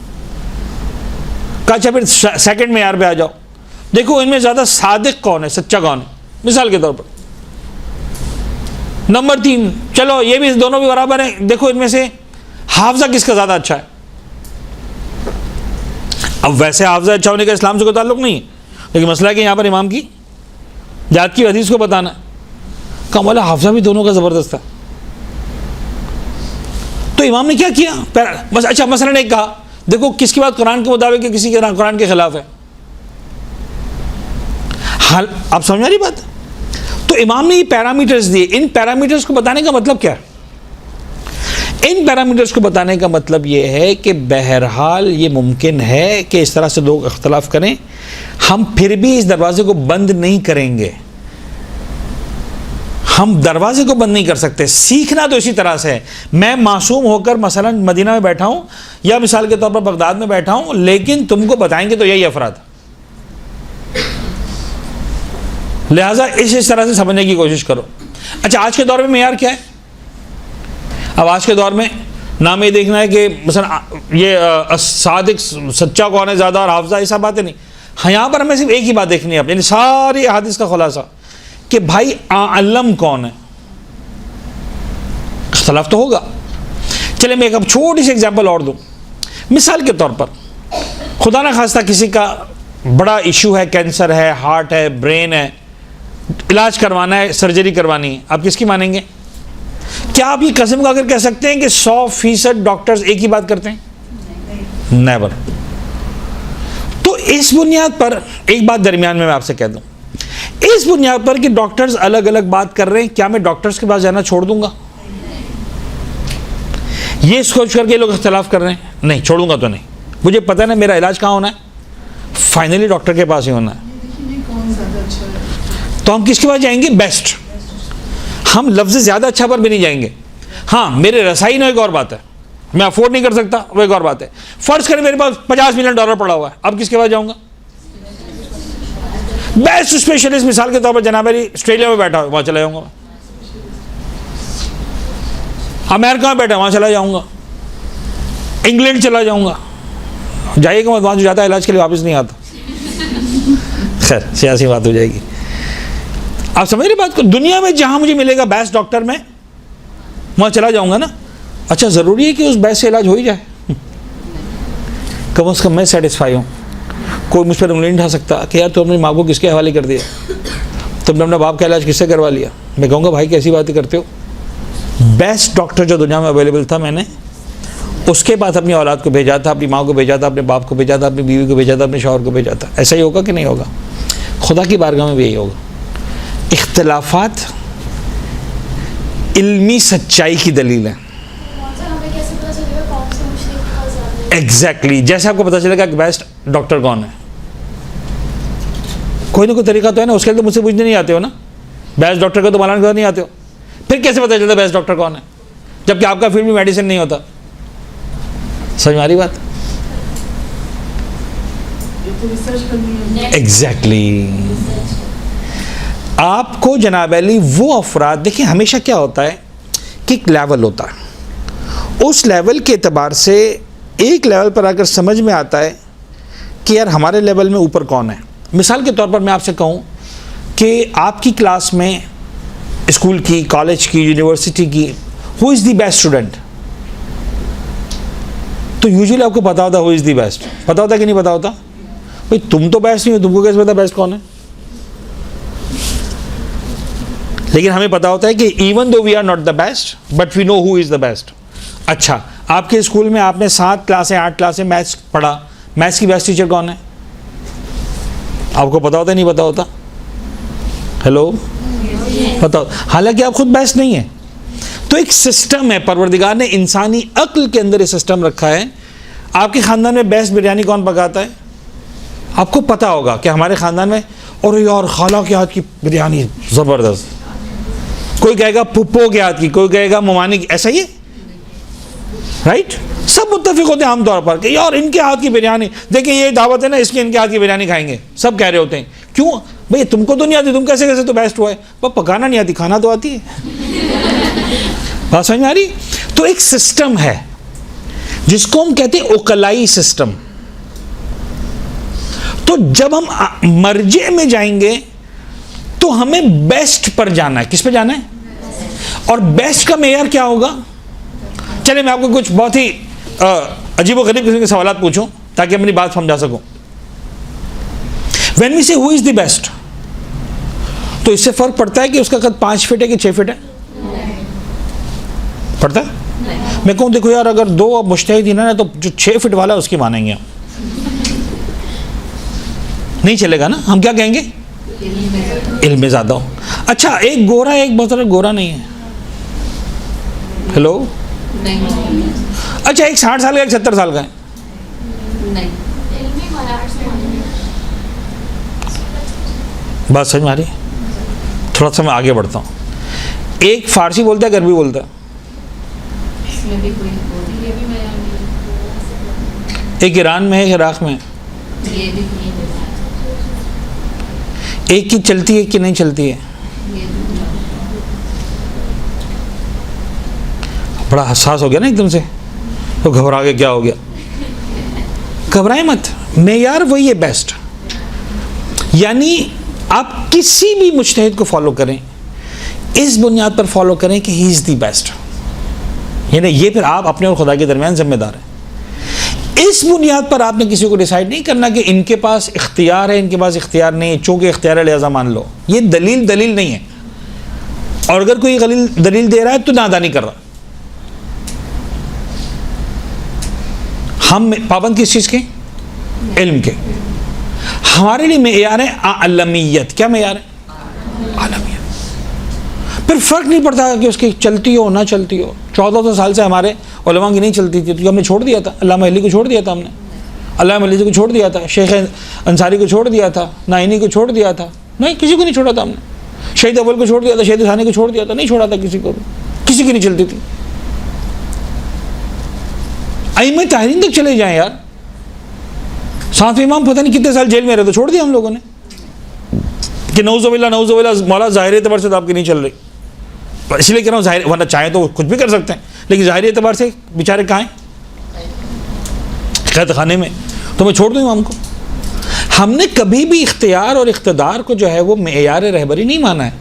کہا اچھا پھر سیکنڈ معیار پہ آ جاؤ, دیکھو ان میں زیادہ صادق کون ہے, سچا کون ہے, مثال کے طور پر. نمبر 3, چلو یہ بھی دونوں بھی برابر ہیں, دیکھو ان میں سے حافظہ کس کا زیادہ اچھا ہے. اب ویسے حافظہ اچھا ہونے کا اسلام سے کوئی تعلق نہیں ہے, لیکن مسئلہ ہے کہ یہاں پر امام کی ذات کی حدیث کو بتانا. کہا مولا حافظہ بھی دونوں کا زبردست ہے. تو امام نے کیا کیا, بس اچھا مثلا ایک کہا دیکھو کس کی بات قرآن کے مطابق ہے, کسی کے قرآن کے خلاف ہے. حال آپ سمجھ آ رہی بات. تو امام نے یہ پیرامیٹرز دیے. ان پیرامیٹرز کو بتانے کا مطلب کیا ہے؟ ان پیرامیٹرز کو بتانے کا مطلب یہ ہے کہ بہرحال یہ ممکن ہے کہ اس طرح سے لوگ اختلاف کریں, ہم پھر بھی اس دروازے کو بند نہیں کریں گے. ہم دروازے کو بند نہیں کر سکتے. سیکھنا تو اسی طرح سے ہے. میں معصوم ہو کر مثلا مدینہ میں بیٹھا ہوں یا مثال کے طور پر بغداد میں بیٹھا ہوں, لیکن تم کو بتائیں گے تو یہی افراد, لہٰذا اس طرح سے سمجھنے کی کوشش کرو. اچھا آج کے دور میں معیار کیا ہے؟ اب آج کے دور میں نام یہ دیکھنا ہے کہ مثلا یہ صادق سچا کون ہے زیادہ اور حافظہ, ایسا باتیں نہیں. ہاں یہاں پر ہمیں صرف ایک ہی بات دیکھنی ہے, یعنی ساری احادیث کا خلاصہ کہ بھائی اعلم کون ہے. اختلاف تو ہوگا. چلے میں ایک اب چھوٹی سی ایگزامپل اور دوں. مثال کے طور پر خدا نہ خواستہ کسی کا بڑا ایشو ہے, کینسر ہے, ہارٹ ہے, برین ہے, علاج کروانا ہے, سرجری کروانی ہے, آپ کس کی مانیں گے؟ کیا آپ یہ قسم کا اگر کہہ سکتے ہیں کہ 100% ڈاکٹرز ایک ہی بات کرتے ہیں؟ نیور. تو اس بنیاد پر ایک بات درمیان میں آپ سے کہہ دوں, اس بنیاد پر کہ ڈاکٹرز الگ الگ بات کر رہے ہیں, کیا میں ڈاکٹرز کے پاس جانا چھوڑ دوں گا؟ یہ سوچ کر کے لوگ اختلاف کر رہے ہیں, نہیں چھوڑوں گا تو نہیں. مجھے پتہ ہے نا میرا علاج کہاں ہونا ہے, فائنلی ڈاکٹر کے پاس ہی ہونا ہے. تو ہم کس کے پاس جائیں گے؟ بیسٹ. ہم لفظ زیادہ اچھا پر بھی نہیں جائیں گے. ہاں میرے رسائی میں ایک اور بات ہے, میں افورڈ نہیں کر سکتا, وہ ایک اور بات ہے. فرض کریں میرے پاس $50 ملین پڑا ہوا ہے, اب کس کے پاس جاؤں گا؟ Best specialist. مثال کے طور پر جناب علی آسٹریلیا میں بیٹھا ہوا, وہاں چلا جاؤں گا. امریکہ میں بیٹھا وہاں چلا جاؤں گا. انگلینڈ چلا جاؤں گا. جائیے گا وہاں جو جاتا ہے علاج کے لیے واپس نہیں آتا. خیر سیاسی بات ہو جائے گی. آپ سمجھ رہے بات کو؟ دنیا میں جہاں مجھے ملے گا بیسٹ ڈاکٹر میں وہاں چلا جاؤں گا نا. اچھا ضروری ہے کہ اس بیسٹ سے علاج ہو ہی جائے؟ کم از کم میں سیٹسفائی ہوں. کوئی مجھ پر انگلی نہیں اٹھا سکتا کہ یار تم نے ماں کو کس کے حوالے کر دیا, تم نے اپنے باپ کا علاج کس سے کروا لیا. میں کہوں گا بھائی کیسی باتیں کرتے ہو. بیسٹ ڈاکٹر جو دنیا میں اویلیبل تھا میں نے اس کے پاس اپنی اولاد کو بھیجا تھا, اپنی ماں کو بھیجا تھا, اپنے باپ کو بھیجا تھا, اپنی بیوی کو بھیجا تھا, اپنے شوہر کو بھیجا تھا. ایسا ہی ہوگا کہ نہیں ہوگا؟ خدا کی بارگاہ میں بھی یہی ہوگا. اختلافات علمی سچائی کی دلیل ہے. ایگزیکٹلی جیسے آپ کو پتا چلے گا کہ بیسٹ ڈاکٹر کون ہے, کوئی نہ کوئی طریقہ تو ہے نا. اس کے لیے تو مجھ سے پوچھنے نہیں آتے ہو نا, بیسٹ ڈاکٹر کا تو مولانا کا نہیں آتے ہو. پھر کیسے پتا چلتا بیسٹ ڈاکٹر کون ہے جبکہ آپ کا فیلڈ میں میڈیسن نہیں ہوتا؟ سمجھ میں آ رہی بات؟ ایگزیکٹلی. آپ کو جناب علی وہ افراد دیکھیں, ہمیشہ کیا ہوتا ہے کہ ایک لیول ہوتا ہے, اس لیول کے اعتبار سے ایک لیول پر آ کر سمجھ میں آتا ہے کہ یار ہمارے لیول میں اوپر کون ہے. مثال کے طور پر میں آپ سے کہوں کہ آپ کی کلاس میں اسکول کی, کالج کی, یونیورسٹی کی ہو از دی بیسٹ اسٹوڈنٹ, تو یوزلی آپ کو پتا ہوتا ہو از دی بیسٹ. پتا ہوتا کہ نہیں پتا ہوتا؟ بھائی تم تو بیسٹ نہیں ہو, تم کو کیسے پتا بیسٹ کون ہے؟ لیکن ہمیں پتا ہوتا ہے کہ even though we are not the best but we know who is the best. اچھا آپ کے اسکول میں آپ نے 7 کلاسیں 8 کلاسیں میتھس پڑھا, میتھس کی بیسٹ ٹیچر کون ہے؟ آپ کو پتا ہوتا ہے نہیں پتا ہوتا؟ ہیلو پتا ہوتا, حالانکہ آپ خود بیسٹ نہیں ہیں. تو ایک سسٹم ہے, پروردگار نے انسانی عقل کے اندر یہ سسٹم رکھا ہے. آپ کے خاندان میں بیسٹ بریانی کون پکاتا ہے؟ آپ کو پتا ہوگا کہ ہمارے خاندان میں اور یار خالہ کے ہاتھ کی بریانی زبردست, کوئی کہے گا پھپھو کے ہاتھ کی, کوئی کہے گا ممانی کی. ایسا ہی ہے رائٹ؟ سب متفق ہوتے ہیں عام طور پر کہ یار ان کے ہاتھ کی بریانی, دیکھیں یہ دعوت ہے نا, اس کی ان کے ہاتھ کی بریانی کھائیں گے. سب کہہ رہے ہوتے ہیں. کیوں بھئی تم کو تو نہیں آتی, تم کیسے تو بیسٹ ہوا ہے؟ وہ پکانا نہیں آتی, کھانا تو آتی ہے. بات سمجھ میں آ رہی؟ تو ایک سسٹم ہے. جس کو ہم کہتے ہیں عقلائی سسٹم. تو جب ہم مرجع میں جائیں گے تو ہمیں بیسٹ پر جانا ہے. کس پہ جانا ہے؟ اور بیسٹ کا معیار کیا ہوگا؟ چلے میں آپ کو کچھ بہت ہی عجیب و غریب قسم کے سوالات پوچھوں تاکہ اپنی بات سمجھا سکوں. When we say who is the best, تو اس سے فرق پڑتا ہے کہ اس کا قد 5 فٹ ہے کہ 6 فٹ ہے؟ پڑتا ہے؟ میں کہوں دیکھو یار اگر 2 مجتہد ہی نا تو جو 6 فٹ والا ہے اس کی مانیں گے ہم. نہیں چلے گا نا. ہم کیا کہیں گے؟ علم میں زیادہ ہو. اچھا ایک گورا ہے ایک بہتر گورا نہیں ہے. ہیلو. اچھا ایک 60 سال کا ایک 70 سال کا ہے. بات سمجھ میں آ رہی ہے؟ تھوڑا سا میں آگے بڑھتا ہوں. ایک فارسی بولتا ہے عربی بولتا ہے. ایک ایران میں ہے ایک عراق میں ہے. ایک کی چلتی ہے کہ نہیں چلتی ہے. بڑا حساس ہو گیا نا ایک دم سے تو گھبرا کے کیا ہو گیا. گھبرائے مت. معیار وہی ہے بیسٹ. یعنی آپ کسی بھی مجتہد کو فالو کریں اس بنیاد پر فالو کریں کہ ہی از دی بیسٹ. یعنی یہ پھر آپ اپنے اور خدا کے درمیان ذمہ دار ہیں. اس بنیاد پر آپ نے کسی کو ڈیسائیڈ نہیں کرنا کہ ان کے پاس اختیار ہے ان کے پاس اختیار نہیں ہے چونکہ اختیار ہے لہذا مان لو. یہ دلیل نہیں ہے. اور اگر کوئی دلیل دے رہا ہے تو نادانی کر رہا. ہم پابند کس چیز کے؟ علم کے. ہمارے لیے معیار ہے عالمیت. کیا معیار ہے؟ عالمیت. پھر فرق نہیں پڑتا کہ اس کی چلتی ہو نہ چلتی ہو. 1400 سال سے ہمارے علماء کی نہیں چلتی تھی تو ہم نے چھوڑ دیا تھا. علامہ علی کو چھوڑ دیا تھا ہم نے. علامہ علی کو چھوڑ دیا تھا. شیخ انصاری کو چھوڑ دیا تھا. نائینی کو چھوڑ دیا تھا. نہیں کسی کو نہیں چھوڑا تھا ہم نے. شہید اول کو چھوڑ دیا تھا. شہید ثانی کو چھوڑ دیا تھا. نہیں چھوڑا تھا کسی کو بھی. کسی کی نہیں چلتی تھی. ائمہ طاہرین تک چلے جائیں یار. 7 امام پتہ نہیں کتنے سال جیل میں رہے تو چھوڑ دیا ہم لوگوں نے کہ نعوذ باللہ مولا ظاہری اعتبار سے تو آپ کی نہیں چل رہی. اس لیے کہہ رہا ہوں ظاہر ورنہ چاہیں تو کچھ بھی کر سکتے ہیں لیکن ظاہری اعتبار سے بیچارے کہاں ہیں؟ قید خانے میں. تو میں چھوڑ دوں امام کو. ہم نے کبھی بھی اختیار اور اقتدار کو جو ہے وہ معیار رہبری نہیں مانا ہے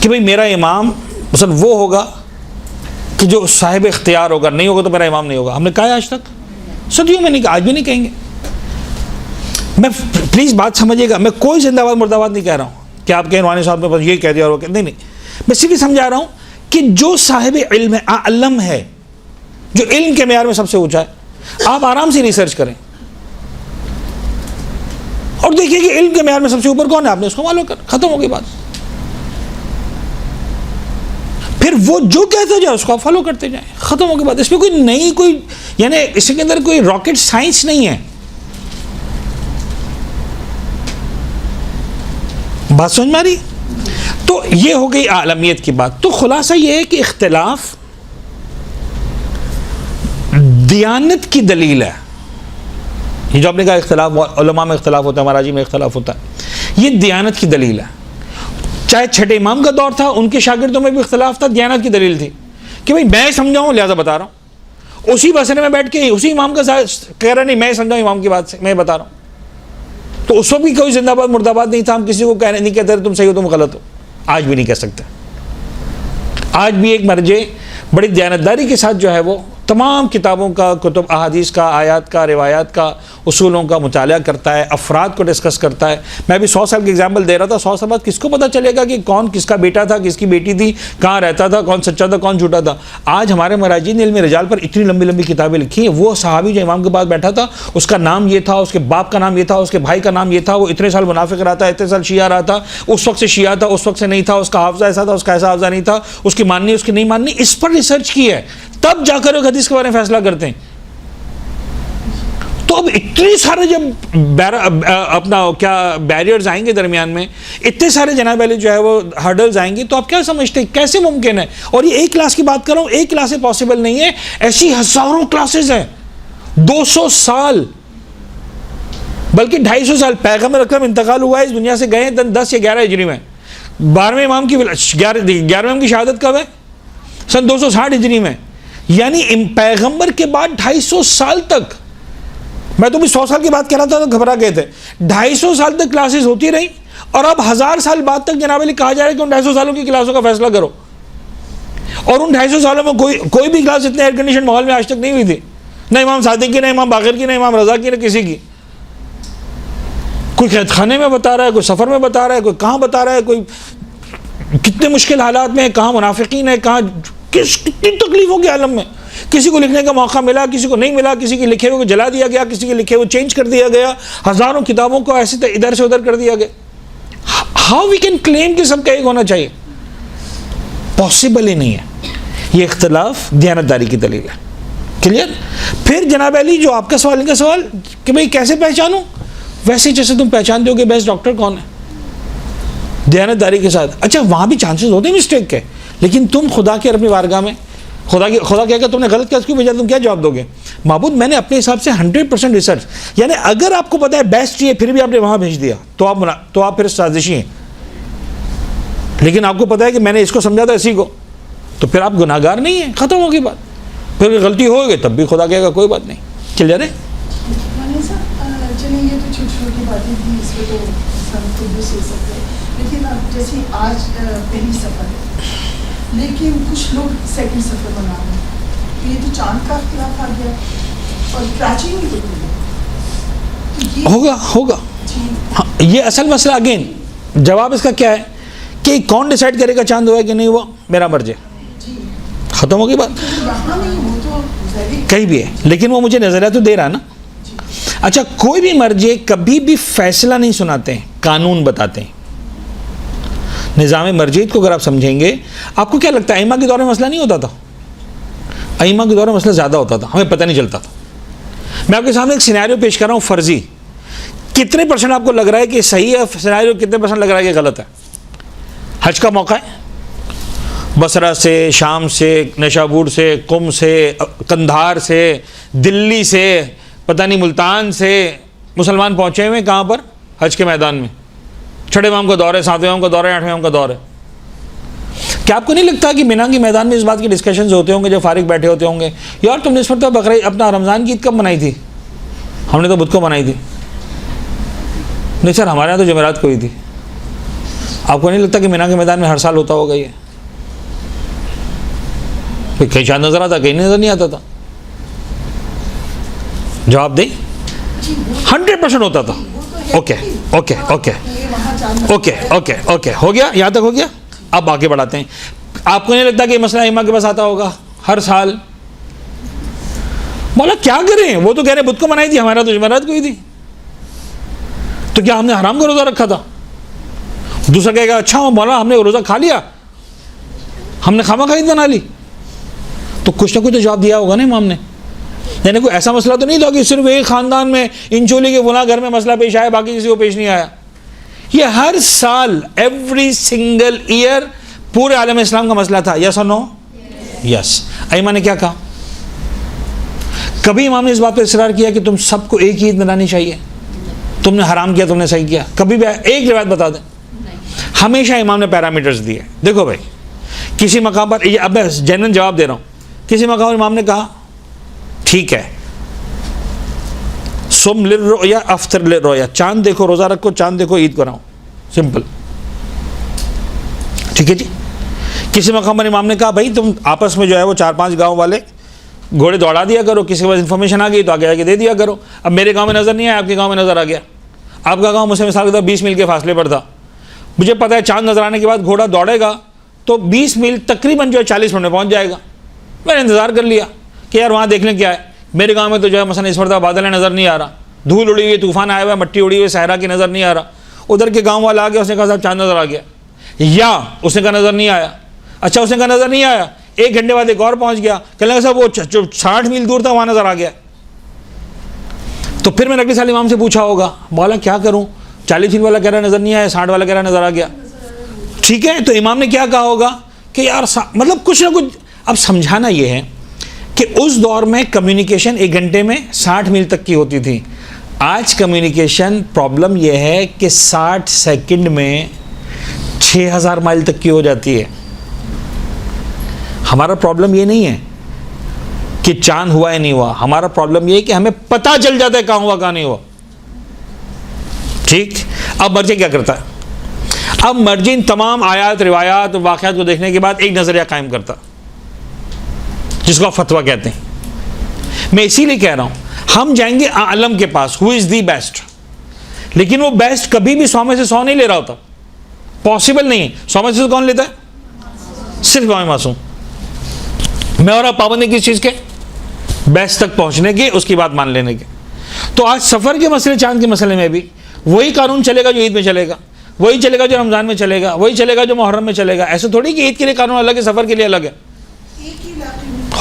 کہ بھئی میرا امام مثلا وہ ہوگا کہ جو صاحب اختیار ہوگا. نہیں ہوگا تو میرا امام نہیں ہوگا. ہم نے کہا ہے آج تک صدیوں میں نہیں کہا. آج بھی نہیں کہیں گے. میں پلیز بات سمجھیے گا. میں کوئی زندہ باد مردہ باد نہیں کہہ رہا ہوں کہ آپ کے روحانی صاحب نے بس یہ کہہ دیا اور وہ نہیں. میں صرف سمجھا رہا ہوں کہ جو صاحب علم ہے علم ہے جو علم کے معیار میں سب سے اونچا ہے آپ آرام سے ریسرچ کریں اور دیکھیے کہ علم کے معیار میں سب سے اوپر کون ہے. آپ نے اس کو فالو کر. ختم ہو گئی بات. پھر وہ جو کہتا جائے اس کو آپ فالو کرتے جائیں. ختم ہو گئی بات. اس میں کوئی نئی کوئی یعنی اس کے اندر کوئی راکٹ سائنس نہیں ہے. بات سمجھ میں آ رہی؟ تو یہ ہو گئی عالمیت کی بات. تو خلاصہ یہ ہے کہ اختلاف دیانت کی دلیل ہے. یہ جو آپ نے کہا اختلاف علماء میں اختلاف ہوتا ہے مراجع میں اختلاف ہوتا ہے یہ دیانت کی دلیل ہے. چاہے چھٹے امام کا دور تھا ان کے شاگردوں میں بھی اختلاف تھا. دیانت کی دلیل تھی کہ بھئی میں سمجھاؤں لہذا بتا رہا ہوں. اسی مسئلے میں بیٹھ کے اسی امام کا کہہ رہا نہیں میں سمجھاؤں امام کی بات سے میں بتا رہا ہوں. تو اس وقت بھی کوئی زندہ باد مردہ باد نہیں تھا. ہم کسی کو کہنے نہیں کہتے تم صحیح ہو تم غلط ہو. آج بھی نہیں کہہ سکتے. آج بھی ایک مرجع بڑی دیانتداری کے ساتھ جو ہے وہ تمام کتابوں کا کتب احادیث کا آیات کا روایات کا اصولوں کا مطالعہ کرتا ہے. افراد کو ڈسکس کرتا ہے. میں بھی 100 سال کی ایگزامپل دے رہا تھا. 100 سال بعد کس کو پتہ چلے گا کہ کون کس کا بیٹا تھا کس کی بیٹی تھی کہاں رہتا تھا کون سچا تھا کون جھوٹا تھا. آج ہمارے مراجعین نے علم رجال پر اتنی لمبی لمبی کتابیں لکھی ہیں. وہ صحابی جو امام کے پاس بیٹھا تھا اس کا نام یہ تھا اس کے باپ کا نام یہ تھا اس کے بھائی کا نام یہ تھا. وہ اتنے سال منافق رہا تھا اتنے سال شیعہ رہا تھا. اس وقت سے شیعہ تھا اس وقت سے نہیں تھا. اس کا حافظہ ایسا تھا اس کا ایسا حافظہ نہیں تھا. اس کی ماننی اس کی نہیں ماننی اس پر ریسرچ کی ہے. تب جا کر ایک حدیث کے بارے میں فیصلہ کرتے ہیں. تو اب اتنے سارے جب اپنا کیا بیریئرز آئیں گے درمیان میں اتنے سارے جناب علی جو ہے وہ ہرڈلز آئیں گے تو آپ کیا سمجھتے ہیں کیسے ممکن ہے؟ اور یہ ایک کلاس کی بات کر رہا ہوں. ایک کلاس پاسبل نہیں ہے. ایسی ہزاروں کلاسز ہیں. 200 سال بلکہ 250 سال پیغمبر اکرم انتقال ہوا ہے اس دنیا سے گئے ہیں 10 یا 11 ہجری میں. 12ویں امام کی 11ویں امام کی شہادت کب ہے؟ سن 260 ہجری میں. یعنی پیغمبر کے بعد 250 سال تک, میں تو بھی 100 سال کی بات کر رہا تھا تو گھبرا گئے تھے, 250 سال تک کلاسز ہوتی رہی, اور اب 1000 سال بعد تک جناب علی کہا جا رہا ہے کہ ان 250 سالوں کی کلاسوں کا فیصلہ کرو. اور ان 250 سالوں میں کوئی بھی کلاس اتنے ایئر کنڈیشن ماحول میں آج تک نہیں ہوئی تھی, نہ امام صادق کی, نہ امام باقر کی, نہ امام رضا کی, نہ کسی کی. کوئی قید خانے میں بتا رہا ہے, کوئی سفر میں بتا رہا ہے, کوئی کہاں بتا رہا ہے, کوئی کتنے مشکل حالات میں ہے, کہاں منافقین ہے, کہاں کتنی تکلیفوں کے عالم میں. کسی کو لکھنے کا موقع ملا, کسی کو نہیں ملا, کسی کے لکھے ہوئے کو جلا دیا گیا, کسی کے لکھے ہوئے چینج کر دیا گیا, ہزاروں کتابوں کو ایسے ادھر سے ادھر کر دیا گیا. ہاؤ وی کین کلیم کہ سب کا ایک ہونا چاہیے؟ پاسبل ہی نہیں ہے. یہ اختلاف دیانتداری کی دلیل ہے. کلیئر؟ پھر جناب علی جو آپ کا سوال, ان کا سوال کہ بھئی کیسے پہچانوں, ویسے جیسے تم پہچانتے ہو کہ بیسٹ ڈاکٹر کون ہے دیانتداری کے ساتھ. اچھا وہاں بھی چانسز ہوتے ہیں مسٹیک کے, لیکن تم خدا کے اپنی بارگاہ میں خدا کہے گا تم نے غلط کیا, اس کی وجہ تم کیا جواب دو گے؟ معبود میں نے اپنے حساب سے 100% ریسرچ, یعنی اگر آپ کو پتا ہے بیسٹ یہ پھر بھی آپ نے وہاں بھیج دیا تو آپ پھر سازشی ہیں. لیکن آپ کو پتا ہے کہ میں نے اس کو سمجھا تھا اسی کو, تو پھر آپ گناہ گار نہیں ہیں, ختم ہوگی بات. پھر غلطی ہو گئی تب بھی خدا کہے گا کوئی بات نہیں, چل جا رہے. چلیں یہ تو چھوٹی چھوٹی باتیں تھیں, اس پہ تو سب خود بھی سوچ سکتے ہیں. لیکن اب جیسے آج پہلی سفر ہے, لیکن کچھ لوگ سیکنڈ سفر بنا رہے ہیں, یہ تو چاند کا اختلاف آ گیا اور کراچی میں ہوگا. یہ اصل مسئلہ اگین جواب اس کا کیا ہے کہ کون ڈیسائیڈ کرے گا چاند ہوا ہے کہ نہیں ہوا, میرا مرضی, ختم ہوگی بات. کہیں بھی ہے, لیکن وہ مجھے نظریہ تو دے رہا نا. اچھا کوئی بھی مرجع کبھی بھی فیصلہ نہیں سناتے ہیں, قانون بتاتے ہیں. نظام مرجعیت کو اگر آپ سمجھیں گے, آپ کو کیا لگتا ہے ائمہ کے دور میں مسئلہ نہیں ہوتا تھا؟ ائمہ کے دور میں مسئلہ زیادہ ہوتا تھا, ہمیں پتہ نہیں چلتا تھا. میں آپ کے سامنے ایک سینیریو پیش کر رہا ہوں فرضی, کتنے پرسنٹ آپ کو لگ رہا ہے کہ صحیح ہے سینیریو, کتنے پرسنٹ لگ رہا ہے کہ غلط ہے؟ حج کا موقع ہے, بصرہ سے, شام سے, نیشابور سے, قم سے, قندھار سے, دلی سے, پتہ نہیں ملتان سے مسلمان پہنچے ہوئے کہاں پر؟ حج کے میدان میں. چھٹے امام کا دور ہے, ساتویں امام کا دور ہے, آٹھویں امام کا دور ہے. کیا آپ کو نہیں لگتا کہ مینا کے میدان میں اس بات کے ڈسکشنز ہوتے ہوں گے جب فارغ بیٹھے ہوتے ہوں گے, یار تم نے اس مرتبہ بقرعید اپنا رمضان کی عید کب منائی تھی؟ ہم نے تو بدھ کو منائی تھی. نہیں سر ہمارے یہاں تو جمعرات کو ہی تھی. آپ کو نہیں لگتا کہ مینا کے میدان میں ہر سال ہوتا ہوگا یہ؟ کہیں چاند نظر آتا, کہیں نظر نہیں آتا تھا. جواب دیں. 100% ہوتا تھا. Okay okay okay okay okay okay ہو گیا, یہاں تک ہو گیا. اب آگے بڑھاتے ہیں. آپ کو نہیں لگتا کہ یہ مسئلہ ائمہ کے پاس آتا ہوگا ہر سال؟ مولا کیا کریں, وہ تو کہہ رہے بدھ کو منائی تھی, ہمارا تو جمعرات کو ہی تھی, تو کیا ہم نے حرام کا روزہ رکھا تھا؟ دوسرا کہے گا اچھا مولا ہم نے روزہ کھا لیا, ہم نے خامہ خواہ عید بنا لی. تو کچھ نہ کچھ تو جواب دیا ہوگا نا امام نے. یعنی کوئی ایسا مسئلہ تو نہیں تھا کہ صرف ایک خاندان میں انچولی کے فلاں گھر میں مسئلہ پیش آیا, باقی کسی کو پیش نہیں آیا. یہ ہر سال ایوری سنگل ایئر پورے عالم اسلام کا مسئلہ تھا. یس اور نو؟ یس. ائمہ نے کیا کہا؟ کبھی امام نے اس بات پر اصرار کیا کہ تم سب کو ایک ہی عید منانی چاہیے؟ تم نے حرام کیا, تم نے صحیح کیا؟ کبھی بھی ایک روایت بتا دیں. ہمیشہ امام نے پیرامیٹرز دیے. دیکھو بھائی کسی مقام پر, اب میں جنرل جواب دے رہا ہوں, کسی مقام پر امام نے کہا ٹھیک ہے سم للرؤیا افطر للرؤیا, چاند دیکھو روزہ رکھو, چاند دیکھو عید کراؤ, سمپل. ٹھیک ہے جی. کسی مقام پر امام نے کہا بھائی تم آپس میں جو ہے وہ 4-5 گاؤں والے گھوڑے دوڑا دیا کرو, کسی کے پاس انفارمیشن آ گئی تو آگے آگے دے دیا کرو. اب میرے گاؤں میں نظر نہیں آیا, آپ کے گاؤں میں نظر آ گیا. آپ کا گاؤں مجھ سے مثال کے طور 20 میل کے فاصلے پر تھا, مجھے پتا ہے چاند نظر آنے کے بعد گھوڑا دوڑے گا تو 20 میل تقریباً جو ہے 40 منٹ میں پہنچ جائے گا. میں نے انتظار کر لیا کہ یار وہاں دیکھنے کیا ہے. میرے گاؤں میں تو جو ہے مثلا اس مرتبہ بادل نظر نہیں آ رہا, دھول اڑی ہوئی, طوفان آیا ہوا ہے, مٹی اڑی ہوئی, صحرا کی نظر نہیں آ رہا. ادھر کے گاؤں والا آ گیا, اس نے کہا صاحب چاند نظر آ گیا, یا اس نے کہا نظر نہیں آیا. اچھا اس نے کہا نظر نہیں آیا, 1 گھنٹے بعد ایک اور پہنچ گیا, کہنے لگا صاحب وہ 60 میل دور تھا وہاں نظر آ گیا. تو پھر میں نے اگلے سال امام سے پوچھا ہوگا مولا کیا کروں, 40 میل والا کہہ رہا نظر نہیں آیا, 60 والا کہہ رہا نظر آ گیا. ٹھیک ہے, تو امام نے کیا کہا ہوگا کہ یار مطلب کچھ نہ کچھ. اب سمجھانا یہ ہے کہ اس دور میں کمیونیکیشن 1 گھنٹے میں 60 میل تک کی ہوتی تھی. آج کمیونیکیشن پرابلم یہ ہے کہ 60 سیکنڈ میں 6000 مائل تک کی ہو جاتی ہے. ہمارا پرابلم یہ نہیں ہے, کہ چاند ہوا ہے نہیں ہوا. ہمارا پرابلم یہ ہے کہ ہمیں پتہ چل جاتا ہے کہاں ہوا کہاں نہیں ہوا. ٹھیک. اب مرجع کیا کرتا ہے؟ اب مرجع ان تمام آیات روایات واقعات کو دیکھنے کے بعد ایک نظریہ قائم کرتا جس کو آپ فتویٰ کہتے ہیں. میں اسی لیے کہہ رہا ہوں ہم جائیں گے عالم کے پاس ہو از دی بیسٹ, لیکن وہ بیسٹ کبھی بھی 100 میں سے 100 نہیں لے رہا ہوتا. پاسبل نہیں ہے. 100 میں سے کون لیتا ہے؟ صرف امام معصوم. میں اور آپ پابند ہیں کس چیز کے؟ بیسٹ تک پہنچنے کے, اس کی بات مان لینے کے. تو آج سفر کے مسئلے, چاند کے مسئلے میں بھی وہی قانون چلے گا جو عید میں چلے گا, وہی چلے گا جو رمضان میں چلے گا, وہی چلے گا جو محرم میں چلے گا. ایسے تھوڑی کہ عید کے لیے قانون الگ ہے, سفر کے لیے الگ ہے.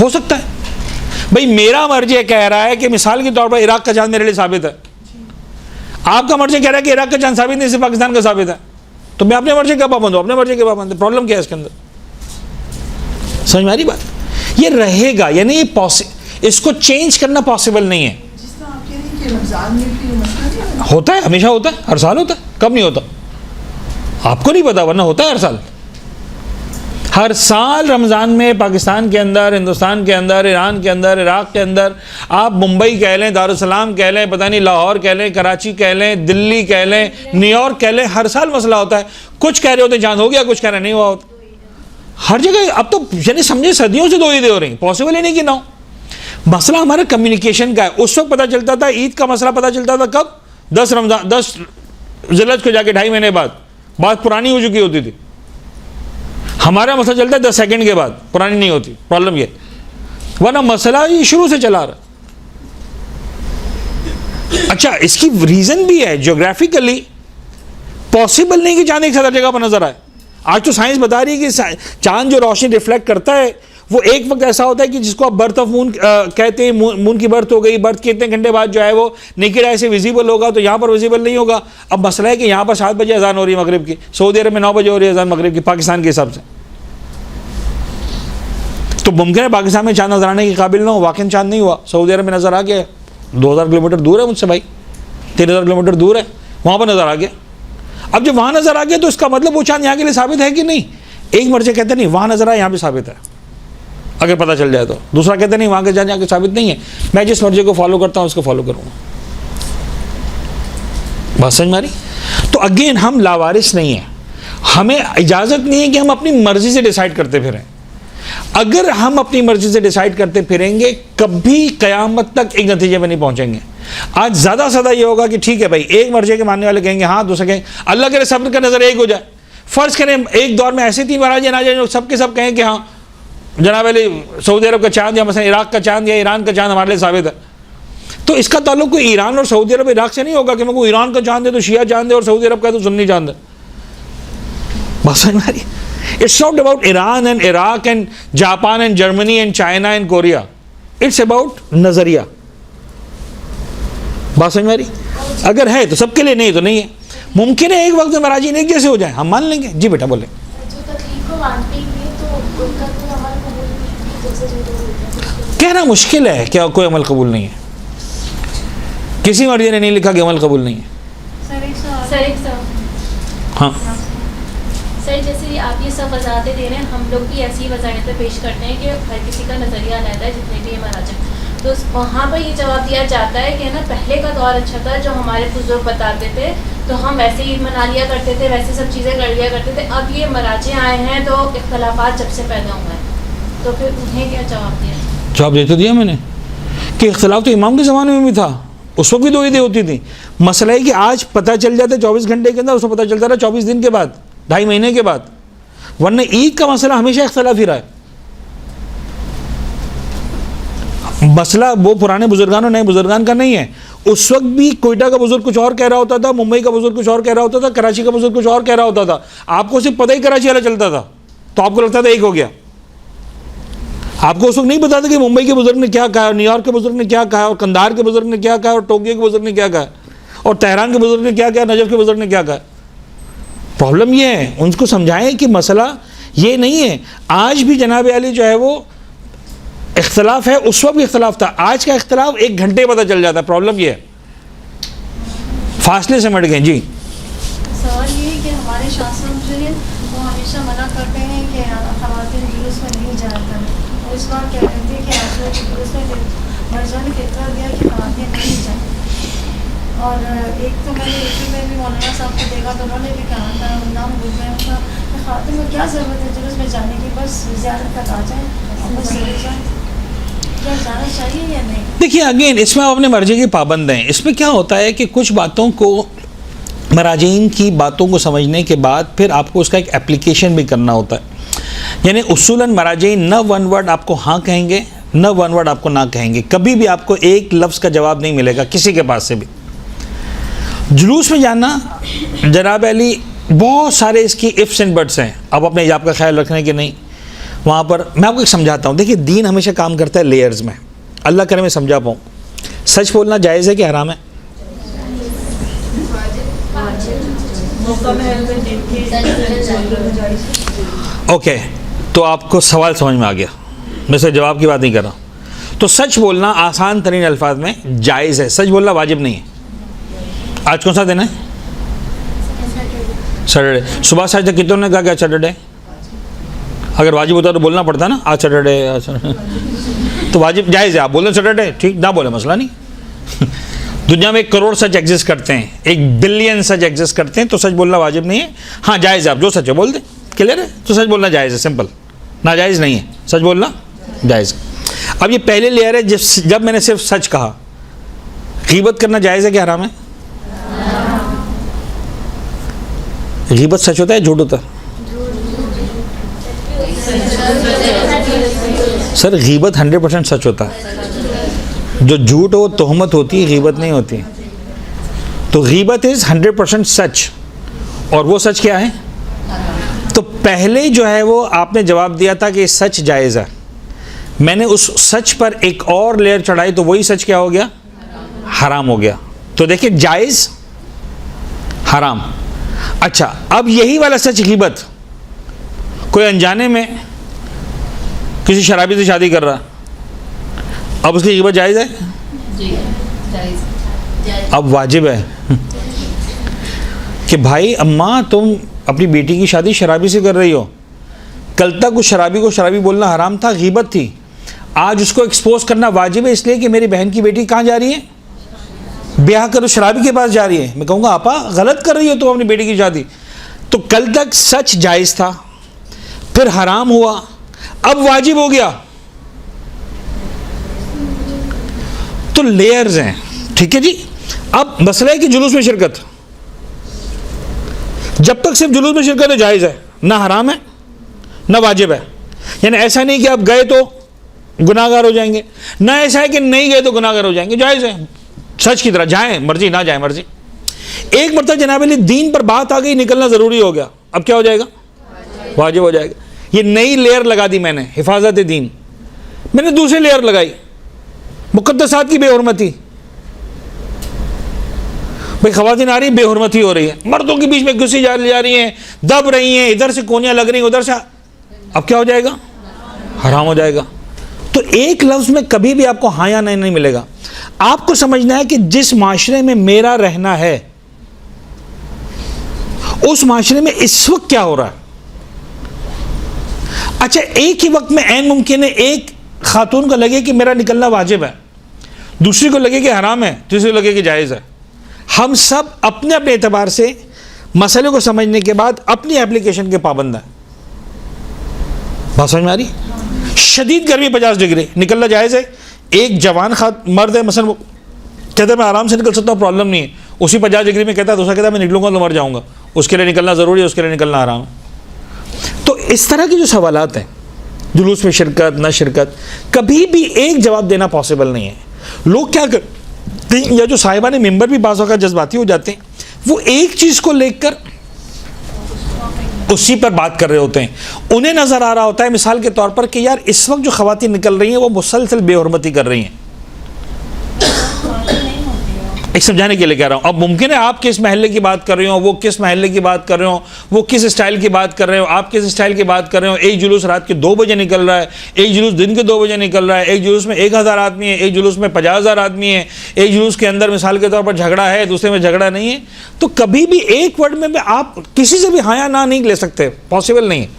ہو سکتا ہے بھائی میرا مرجع کہہ رہا ہے کہ مثال کے طور پر عراق کا چاند میرے لیے ثابت ہے, آپ کا مرجع کہہ رہا ہے کہ عراق کا چاند ثابت نہیں, صرف پاکستان کا ثابت ہے. تو میں اپنے مرجع کا پابند ہوں, اپنے مرجع کے پابند. پرابلم کیا ہے اس کے اندر؟ سمجھ میں آ رہی بات؟ یہ رہے گا, یعنی یہ اس کو چینج کرنا پاسبل نہیں ہے. جس طرح آپ کہہ رہے ہیں کہ رمضان میں بھی مسئلہ نہیں ہے. ہوتا ہے, ہمیشہ ہوتا ہے, ہر سال ہوتا ہے. کب نہیں ہوتا آپ کو نہیں پتا, ورنہ ہوتا ہے ہر سال. ہر سال رمضان میں پاکستان کے اندر, ہندوستان کے اندر, ایران کے اندر, عراق کے اندر, آپ ممبئی کہہ لیں, دارالسلام کہہ لیں, پتہ نہیں لاہور کہہ لیں, کراچی کہہ لیں, دلی کہہ لیں, نیو یارک کہہ لیں, ہر سال مسئلہ ہوتا ہے. کچھ کہہ رہے ہوتے چاند ہو گیا, کچھ کہہ رہے نہیں ہوا ہوتا. ہر جگہ اب تو یعنی سمجھے صدیوں سے 2 عیدیں ہو رہی ہیں, پاسبل ہی نہیں کہ نہ ہو. مسئلہ ہمارا کمیونیکیشن کا ہے. اس وقت پتہ چلتا تھا, عید کا مسئلہ پتہ چلتا تھا کب؟ 10 ذی الحجہ کو جا کے 2.5 مہینے بعد. بات پرانی ہو چکی ہوتی تھی. ہمارا مسئلہ چلتا ہے 10 سیکنڈ کے بعد, پرانی نہیں ہوتی. پرابلم یہ, ورنہ مسئلہ یہ شروع سے چلا رہا. اچھا اس کی ریزن بھی ہے, جیوگرافیکلی پاسبل نہیں کہ چاند ایک ساتھ جگہ پر نظر آئے. آج تو سائنس بتا رہی ہے کہ چاند جو روشنی ریفلیکٹ کرتا ہے وہ ایک وقت ایسا ہوتا ہے کہ جس کو آپ برتھ آف مون کہتے ہیں, مون کی برتھ ہو گئی, برتھ کے اتنے گھنٹے بعد جو ہے وہ نیکڈ آئی سے ویزیبل ہوگا, تو یہاں پر ویزیبل نہیں ہوگا. اب مسئلہ ہے کہ یہاں پر 7 بجے اذان ہو رہی ہے مغرب کی, سعودی عرب میں 9 بجے ہو رہی ہے اذان مغرب کی پاکستان کے حساب سے. تو ممکن ہے پاکستان میں چاند نظر آنے کے قابل نہ ہو, واقعی چاند نہیں ہوا, سعودی عرب میں نظر آ گیا. 2000 کلومیٹر دور ہے مجھ سے بھائی, 3000 کلومیٹر دور ہے, وہاں پر نظر آ گیا. اب جب وہاں نظر آ گیا تو اس کا مطلب وہ چاند یہاں کے لیے ثابت ہے کہ نہیں؟ ایک مرجع کہتے نہیں وہاں نظر آیا, یہاں پہ ثابت ہے اگر پتہ چل جائے تو. دوسرا کہتے نہیں وہاں کے جان یہاں کے ثابت نہیں ہے, میں جس مرجع کو فالو کرتا ہوں اس کو فالو کروں گا. بات سمجھ میں آ رہی؟ تو اگین ہم لاوارث نہیں ہیں, ہمیں اجازت نہیں ہے کہ ہم اپنی مرضی سے ڈیسائیڈ کرتے پھریں. اگر ہم اپنی مرضی سے ڈیسائیڈ کرتے پھریں گے کبھی قیامت تک ایک نتیجے میں نہیں پہنچیں گے. آج زیادہ یہ ہوگا کہ ٹھیک ہے بھائی, ایک مرجع کے ماننے والے کہیں گے ہاں, دوسرے کہیں اللہ کرے سب کا نظر ایک ہو جائے. فرض کریں ایک دور میں ایسے 3 مراجع نہ جائیں جو سب کے سب کہیں کہ ہاں جناب علی سعودی عرب کا چاند یا مثلا عراق کا چاند یا ایران کا چاند ہمارے لیے ثابت ہے. تو اس کا تعلق کوئی ایران اور سعودی عرب عراق سے نہیں ہوگا کہ میں کو ایران کا چاند ہے تو شیعہ چاند ہے اور سعودی عرب کا تو سنی چاند ہے. بات سمجھ میں آ رہی؟ It's not about Iran and Iraq and Japan and Germany and China and Korea. It's about نظریہ. بات سمجھ میں آ رہی؟ اگر ہے تو سب کے لیے, نہیں تو نہیں ہے. ممکن ہے ایک وقت میں مراجعین ایک جیسے ہو جائیں, ہم مان لیں گے. جی بیٹا بولیں. کہنا مشکل ہے کیا کوئی عمل قبول نہیں ہے. کسی مرجع نے نہیں لکھا کہ عمل قبول نہیں ہے. ہاں سر جیسے آپ یہ سب وضاحتیں دے رہے ہیں, ہم لوگ بھی ایسی وضاحتیں پیش کرتے ہیں کہ ہر کسی کا نظریہ علیحدہ ہے, جتنے بھی مراجع. تو وہاں پر یہ جواب دیا جاتا ہے کہ نا پہلے کا دور اچھا تھا, جو ہمارے بزرگ بتاتے تھے تو ہم ویسے ہی منا لیا کرتے تھے, ویسے سب چیزیں کر لیا کرتے تھے. اب یہ مراجع آئے ہیں تو اختلافات جب سے پیدا ہوئے ہیں, تو پھر انہیں کیا جواب دیا؟ جواب دے تو دیا میں نے کہ اختلاف تو امام کے زمانے میں بھی تھا, اس وقت بھی 2 عیدیں ہوتی تھیں. مسئلہ ہے کہ آج پتہ چل جاتا ہے 24 گھنٹے کے اندر, اس کو پتہ چلتا رہا 24 دن کے بعد, 2.5 مہینے کے بعد. ورنہ عید کا مسئلہ ہمیشہ اختلاف ہی رہا ہے. مسئلہ وہ پرانے بزرگان اور نئے بزرگان کا نہیں ہے. اس وقت بھی کوئٹہ کا بزرگ کچھ اور کہہ رہا ہوتا تھا, ممبئی کا بزرگ کچھ اور کہہ رہا ہوتا تھا, کراچی کا بزرگ کچھ اور کہہ رہا ہوتا تھا. آپ کو صرف پتہ ہی کراچی والا چلتا تھا, تو آپ کو لگتا تھا ایک ہو گیا. آپ کو اس وقت نہیں پتا تھا کہ ممبئی کے بزرگ نے کیا کہا, اور نیو یارک کے بزرگ نے کیا کہا, اور کندہار کے بزرگ نے کیا کہا, اور ٹوکیو کے بزرگ نے کیا کہا, اور تہران کے بزرگ نے کیا کہا, نجف کے بزرگ نے کیا کہا. پرابلم یہ ہے, ان کو سمجھائیں کہ مسئلہ یہ نہیں ہے. آج بھی جناب علی جو ہے وہ اختلاف ہے, اس وقت بھی اختلاف تھا. آج کا اختلاف 1 گھنٹے پتہ چل جاتا ہے. پرابلم یہ ہے فاصلے سے مٹ گئے. جی سوال یہ ہے کہ ہمارے شاستر جو ہے وہ ہمیشہ منع کرتے ہیں کہ خواتین جلوس میں نہیں جایا کریں, اس بار کہہ رہے تھے کہ آج اس میں مرجان نے فطرہ دیا کہ خواتین نہیں جائیں. اور ایک تو میں نے یوٹیوب میں بھی مولانا صاحب کو دیکھا تو انہوں نے بھی کہا تھا, نام بھول گیا ان کا, کہ خواتین کو کیا ضرورت ہے جلوس میں جانے کی, بس زیارت تک آ جائیں اور بس چلے جائیں. کیا جانا چاہیے یا نہیں؟ دیکھیے اگین اس میں آپ اپنے مرضی کے پابند ہیں. اس میں کیا ہوتا ہے کہ کچھ باتوں کو, مراجعین کی باتوں کو سمجھنے کے بعد پھر آپ کو اس کا ایک اپلیکیشن بھی کرنا ہوتا ہے. یعنی اصولاً مراجعین نہ ون ورڈ آپ کو ہاں کہیں گے, نہ ون ورڈ آپ کو نہ کہیں گے. کبھی بھی آپ کو ایک لفظ کا جواب نہیں ملے گا کسی کے پاس سے بھی. جلوس میں جانا جناب علی بہت سارے اس کی ifs and buts ہیں. آپ اپنے حجاب کا خیال رکھنے کے نہیں, وہاں پر میں آپ کو ایک سمجھاتا ہوں. دیکھیے دین ہمیشہ کام کرتا ہے لیئرز میں. اللہ کرے میں سمجھا پاؤں. سچ بولنا جائز ہے کہ حرام ہے؟ اوکے, تو آپ کو سوال سمجھ میں آ گیا, میں سے جواب کی بات نہیں کر رہا. تو سچ بولنا آسان ترین الفاظ میں جائز ہے. سچ بولنا واجب نہیں ہے. آج کون سا دن ہے؟ سیٹرڈے. صبح سے آج تک کتنوں نے کہا کہ سیٹرڈے؟ اگر واجب ہوتا تو بولنا پڑتا نا آج سیٹرڈے. تو واجب جائز ہے, آپ بولیں سیٹرڈے ٹھیک, نہ بولیں مسئلہ نہیں. دنیا میں 1 کروڑ سچ ایگزسٹ کرتے ہیں, 1 بلین سچ ایگزسٹ کرتے ہیں, تو سچ بولنا واجب نہیں ہے. ہاں جائز ہے, آپ جو سچ ہے بول دیں, کلیئر ہے. تو سچ بولنا جائز ہے, سمپل. ناجائز نہیں ہے, سچ بولنا جائز. اب یہ پہلے لیئر ہے جب میں نے صرف سچ کہا. غیبت کرنا جائز ہے کہ حرام ہے؟ غیبت سچ ہوتا ہے جھوٹ ہوتا ہے؟ سر غیبت 100% سچ ہوتا ہے. جو جھوٹ ہو تہمت ہوتی ہے, غیبت نہیں ہوتی. تو غیبت از 100% سچ, اور وہ سچ کیا ہے؟ تو پہلے جو ہے وہ آپ نے جواب دیا تھا کہ سچ جائز ہے. میں نے اس سچ پر ایک اور لیئر چڑھائی تو وہی سچ کیا ہو گیا؟ حرام ہو گیا. تو دیکھیں جائز حرام. اچھا اب یہی والا سچ غیبت, کوئی انجانے میں کسی شرابی سے شادی کر رہا, اب اس کی غیبت جائز ہے؟ جی جائز. اب واجب ہے کہ بھائی اماں تم اپنی بیٹی کی شادی شرابی سے کر رہی ہو. کل تک اس شرابی کو شرابی بولنا حرام تھا, غیبت تھی. آج اس کو ایکسپوز کرنا واجب ہے, اس لیے کہ میری بہن کی بیٹی کہاں جا رہی ہے؟ بیاہ کرو شرابی کے پاس جا رہی ہے. میں کہوں گا آپا غلط کر رہی ہو تم اپنی بیٹی کی شادی. تو کل تک سچ جائز تھا, پھر حرام ہوا, اب واجب ہو گیا. تو لیئرز ہیں, ٹھیک ہے جی. اب مسئلہ ہے کہ جلوس میں شرکت, جب تک صرف جلوس میں شرکت ہے جائز ہے, نہ حرام ہے نہ واجب ہے. یعنی ایسا نہیں کہ آپ گئے تو گناہ گار ہو جائیں گے, نہ ایسا ہے کہ نہیں گئے تو گناہ گار ہو جائیں گے. جائز ہے, سچ کی طرح جائیں مرضی, نہ جائیں مرضی. ایک مرتبہ جناب علی دین پر بات آ گئی, نکلنا ضروری ہو گیا, اب کیا ہو جائے گا؟ واجب ہو جائے گا. یہ نئی لیئر لگا دی میں نے, حفاظت دین. میں نے دوسری لیئر لگائی, مقدسات کی بے حرمتی. بھائی خواتین آ رہی ہیں, بے حرمتی ہو رہی ہے, مردوں کے بیچ میں گھسی جا رہی ہیں, دب رہی ہیں, ادھر سے کونیاں لگ رہی ہیں ادھر سے, اب کیا ہو جائے گا؟ حرام ہو جائے گا. تو ایک لفظ میں کبھی بھی آپ کو ہاں یا نہیں ملے گا. آپ کو سمجھنا ہے کہ جس معاشرے میں میرا رہنا ہے اس معاشرے میں اس وقت کیا ہو رہا ہے. اچھا ایک ہی وقت میں عین ممکن ہے ایک خاتون کو لگے کہ میرا نکلنا واجب ہے, دوسری کو لگے کہ حرام ہے, تیسری کو لگے کہ جائز ہے. ہم سب اپنے اپنے اعتبار سے مسئلے کو سمجھنے کے بعد اپنی اپلیکیشن کے پابند ہیں. بات سمجھ میں آ رہی؟ شدید گرمی 50 ڈگری, نکلنا جائز ہے. ایک جوان مرد ہے مثلا, وہ کہتا ہے میں آرام سے نکل سکتا ہوں, پرابلم نہیں ہے. اسی 50 ڈگری میں کہتا ہے, دوسرا کہتا ہے میں نکلوں گا تو مر جاؤں گا, اس کے لیے نکلنا ضروری ہے, اس کے لیے نکلنا حرام ہے. تو اس طرح کے جو سوالات ہیں, جلوس میں شرکت نہ شرکت, کبھی بھی ایک جواب دینا پاسبل نہیں ہے. لوگ کیا کرتے ہیں, یا جو صاحبان ممبر بھی بعض اوقات جذباتی ہو جاتے ہیں, وہ ایک چیز کو لے کر اسی پر بات کر رہے ہوتے ہیں. انہیں نظر آ رہا ہوتا ہے مثال کے طور پر کہ یار اس وقت جو خواتین نکل رہی ہیں وہ مسلسل بے حرمتی کر رہی ہیں. ایک سمجھانے کے لیے کہہ رہا ہوں. اب ممکن ہے آپ کس محلے کی بات کر رہے ہوں, وہ کس محلے کی بات کر رہے ہوں, وہ کس اسٹائل کی بات کر رہے ہوں, آپ کس اسٹائل کی بات کر رہے ہوں. ایک جلوس رات کے 2 بجے نکل رہا ہے, ایک جلوس دن کے 2 بجے نکل رہا ہے, ایک جلوس میں 1000 آدمی ہے, ایک جلوس میں 50,000 آدمی ہے, ایک جلوس کے اندر مثال کے طور پر جھگڑا ہے, دوسرے میں جھگڑا نہیں ہے. تو کبھی بھی ایک ورڈ میں آپ کسی سے بھی ہاں یا نہ نہیں لے سکتے, پاسبل نہیں ہے.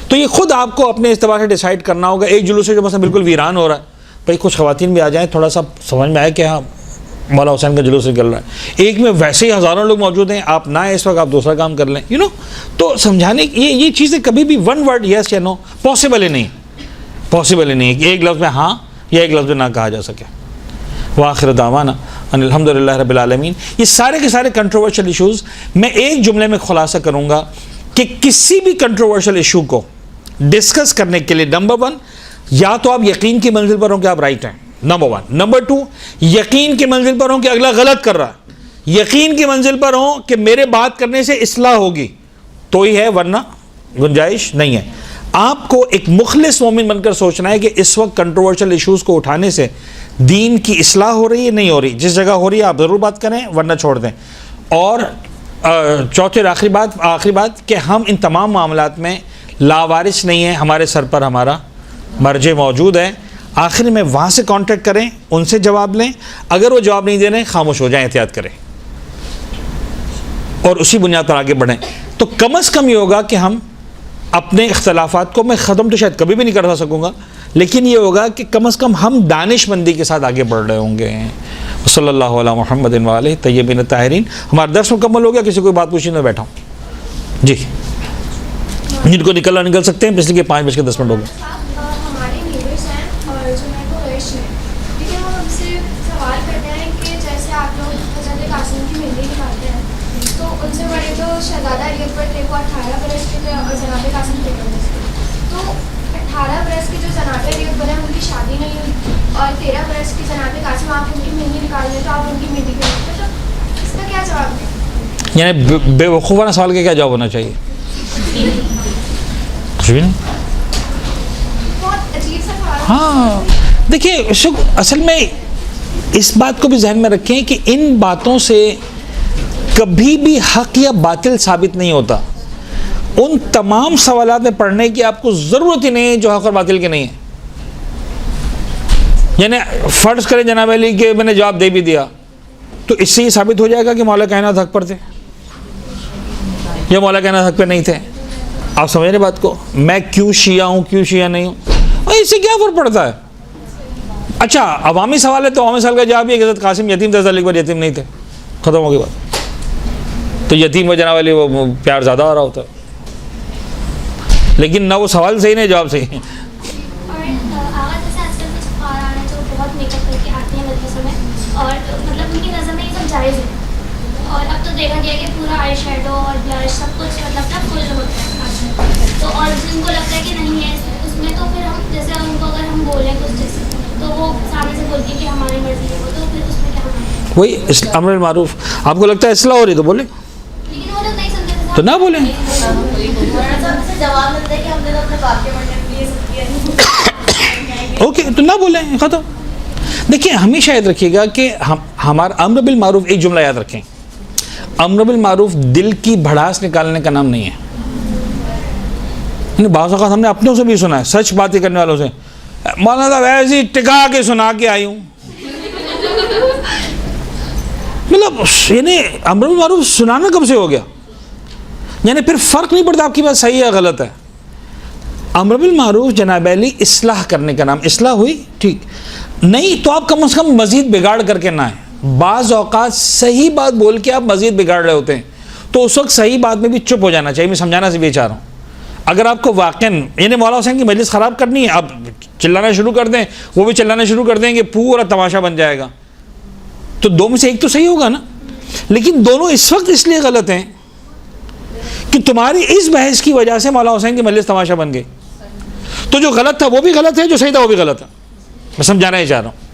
تو یہ خود آپ کو اپنے اعتبار سے ڈیسائیڈ کرنا ہوگا. ایک جلوس ہے جو مثلا بالکل ویران ہو رہا ہے, بھائی کچھ خواتین بھی آ جائیں, تھوڑا سا سمجھ میں آئے کہ ہاں مولا حسین کا جلوس نکل رہا ہے. ایک میں ویسے ہی ہزاروں لوگ موجود ہیں, آپ نہ اس وقت آپ دوسرا کام کر لیں, تو سمجھانے یہ چیزیں کبھی بھی ون ورڈ یس یا نو پاسبل ہی نہیں کہ ایک لفظ میں ہاں یا ایک لفظ میں نہ کہا جا سکے. وآخر دعوانا ان الحمدللہ رب العالمین. یہ سارے کے سارے کنٹروورشل ایشوز میں ایک جملے میں خلاصہ کروں گا کہ کسی بھی کنٹروورشل ایشو کو ڈسکس کرنے کے لیے نمبر 1 یا تو آپ یقین کی منزل پر ہوں کہ آپ رائٹ ہیں, نمبر 1. نمبر 2 یقین کی منزل پر ہوں کہ اگلا غلط کر رہا ہے, یقین کی منزل پر ہوں کہ میرے بات کرنے سے اصلاح ہوگی تو ہی ہے, ورنہ گنجائش نہیں ہے. آپ کو ایک مخلص مومن بن کر سوچنا ہے کہ اس وقت کنٹروورشل ایشوز کو اٹھانے سے دین کی اصلاح ہو رہی ہے نہیں ہو رہی. جس جگہ ہو رہی ہے آپ ضرور بات کریں, ورنہ چھوڑ دیں. اور چوتھی اور آخری بات کہ ہم ان تمام معاملات میں لاوارث نہیں ہیں, ہمارے سر پر ہمارا مرجع موجود ہے. آخر میں وہاں سے کانٹیکٹ کریں, ان سے جواب لیں, اگر وہ جواب نہیں دے رہے خاموش ہو جائیں, احتیاط کریں اور اسی بنیاد پر آگے بڑھیں. تو کم از کم یہ ہوگا کہ ہم اپنے اختلافات کو, میں ختم تو شاید کبھی بھی نہیں کر سکوں گا, لیکن یہ ہوگا کہ کم از کم ہم دانش مندی کے ساتھ آگے بڑھ رہے ہوں گے. صلی اللہ علیہ محمد وآلہ طیبین الطاہرین. ہمارا درس مکمل ہو گیا, کسی کوئی بات پوچھنے میں بیٹھا ہوں جی, جن کو نکل سکتے ہیں, اس لیے 5:10 ہو گئے. ہمارے نیبرس ہیں اور جو ہے وہ رش ہیں, ٹھیک ہے, وہ ہم سے سوال کرتے ہیں کہ جیسے آپ لوگ حضرت قاسم کی مہندی نکالتے ہیں تو ان سے بڑے تو شہزادہ علی اکبر تھے, وہ 18 برس کے تھے اور جناب قاسم 13 برس کے. تو 18 برس کے جو جناب علی اکبر ہیں ان کی شادی نہیں ہوئی اور 13 برس کے جناب قاسم, آپ ان کی مہندی نکال لیں تو آپ ان کی مہندی کر سکتے. تو اس کا کیا جواب دیں؟ یعنی بے وقوفانہ سوال کا کیا جواب ہونا چاہیے؟ کچھ بھی نہیں. بہت عجیب سا سوال. ہاں دیکھیے, اصل میں اس بات کو بھی ذہن میں رکھیں کہ ان باتوں سے کبھی بھی حق یا باطل ثابت نہیں ہوتا. ان تمام سوالات میں پڑھنے کی آپ کو ضرورت ہی نہیں ہے جو حق اور باطل کے نہیں ہیں. یعنی فرض کریں جناب علی کہ میں نے جواب دے بھی دیا تو اس سے یہ ثابت ہو جائے گا کہ مولا کائنات حق پر تھے یا مولا کائنات حق پہ نہیں تھے. آپ سمجھ رہے بات کو؟ میں کیوں شیعہ ہوں, کیوں شیعہ نہیں ہوں, اور اس سے کیا فرق پڑتا ہے؟ اچھا عوامی سوال ہے تو عوامی سوال کا جواب یہ کہ حضرت قاسم یتیم تھے, علی اکبر یتیم نہیں تھے, ختم ہو گئی بات. تو یتیم و جناب علی وہ پیار زیادہ ہو رہا ہوتا, لیکن نہ وہ سوال صحیح نہیں جواب صحیح. اور آغاز جیسے آج کل کچھ اور آ رہے ہیں جو بہت میک اپ کر کے آتے ہیں مدرسوں میں, اور مطلب ان کی نظر میں یہ سب جائز ہے. اور اب تو دیکھا گیا کہ پورا آئی شیڈو اور بلش سب کچھ مطلب نا فل ہوتا ہے. تو اور جن کو لگتا ہے کہ نہیں ہے اس میں, تو پھر ہم جیسے ان کو اگر ہم بولیں کچھ جیسے تو وہ سامنے سے بولتی ہے کہ ہماری مرضی ہے وہ, تو پھر اس میں کیا ہونا ہے؟ وہی امر بالمعروف. آپ کو لگتا ہے اصلاح ہو رہی تو بولے, لیکن وہ لوگ نہیں سمجھتے تو نہ بولیں. جواب ملتا ہے کہ ہم نے تو اپنے باپ کے بڑھنے کے لیے سب کیا. اوکے, تو نہ بولیں, ختم. دیکھیں ہمیشہ یاد رکھیے گا کہ ہمارا امر بالمعروف, ایک جملہ یاد رکھیں, امر بالمعروف دل کی بھڑاس نکالنے کا نام نہیں ہے. بعض اوقات ہم نے اپنوں سے بھی سنا ہے, سچ باتیں کرنے والوں سے, مولانا صاحب ایسی ٹکا کے سنا کے آئی ہوں. مطلب یعنی امر بالمعروف سنانا کب سے ہو گیا؟ یعنی پھر فرق نہیں پڑتا آپ کی بات صحیح ہے غلط ہے. امر بالمعروف جناب علی اصلاح کرنے کا نام, اصلاح ہوئی ٹھیک نہیں تو آپ کم از کم مزید بگاڑ کر کے نہ آئیں. بعض اوقات صحیح بات بول کے آپ مزید بگاڑ رہے ہوتے ہیں, تو اس وقت صحیح بات میں بھی چپ ہو جانا چاہیے. میں سمجھانا سے بھی چاہ رہا ہوں, اگر آپ کو واقعاً یعنی مولا حسین کی مجلس خراب کرنی ہے, آپ چلانا شروع کر دیں, وہ بھی چلانا شروع کر دیں کہ پورا تماشا بن جائے گا, تو دو میں سے ایک تو صحیح ہوگا نا. لیکن دونوں اس وقت اس لیے غلط ہیں کہ تمہاری اس بحث کی وجہ سے مولا حسین کی مجلس تماشا بن گئی. تو جو غلط تھا وہ بھی غلط ہے, جو صحیح تھا وہ بھی غلط ہے. میں سمجھانا ہی چاہ رہا ہوں.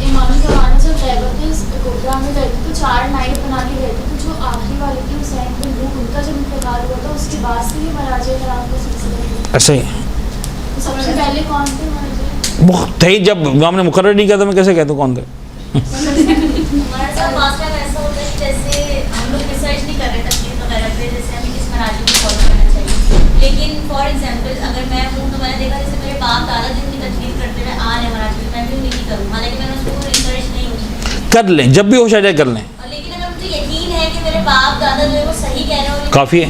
امام زمانہ سے ڈرائیور تھے گوگرا میں گئے تھے تو 4 نائٹ بنا کے گئے تھے, تو جو آخری والے تھے حسین بن روح, ان کا جب انتقال ہوا تھا اس کے بعد سے یہ مراجع کرام کا سلسلہ ایسا ہی سب سے پہلے کون تھے مراجع تھے. جب امام نے مقرر نہیں کیا تو میں کیسے کہتا ہوں کون تھے؟ ہمارے ساتھ معاشرہ میں ایسا ہوتا ہے کہ جیسے ہم لوگ ریسرچ نہیں کر رہے تقریر وغیرہ پہ, جیسے ہمیں کس مراجع کو فالو کرنا چاہیے. لیکن فار ایگزامپل اگر میں ہوں تو میں نے دیکھا جیسے میرے باپ دادا جن کی تقریر کرتے ہوئے آ رہے ہیں مراجع, میں بھی انہیں کی کروں, حالانکہ میں نے اس کو ریسرچ نہیں ہوئی. کر لیں, جب بھی ہوش آ جائے کر لیں. لیکن اگر مجھے یقین ہے کہ میرے باپ دادا جو ہے وہ صحیح کہہ رہے ہیں, کافی ہے.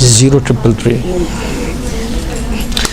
0333।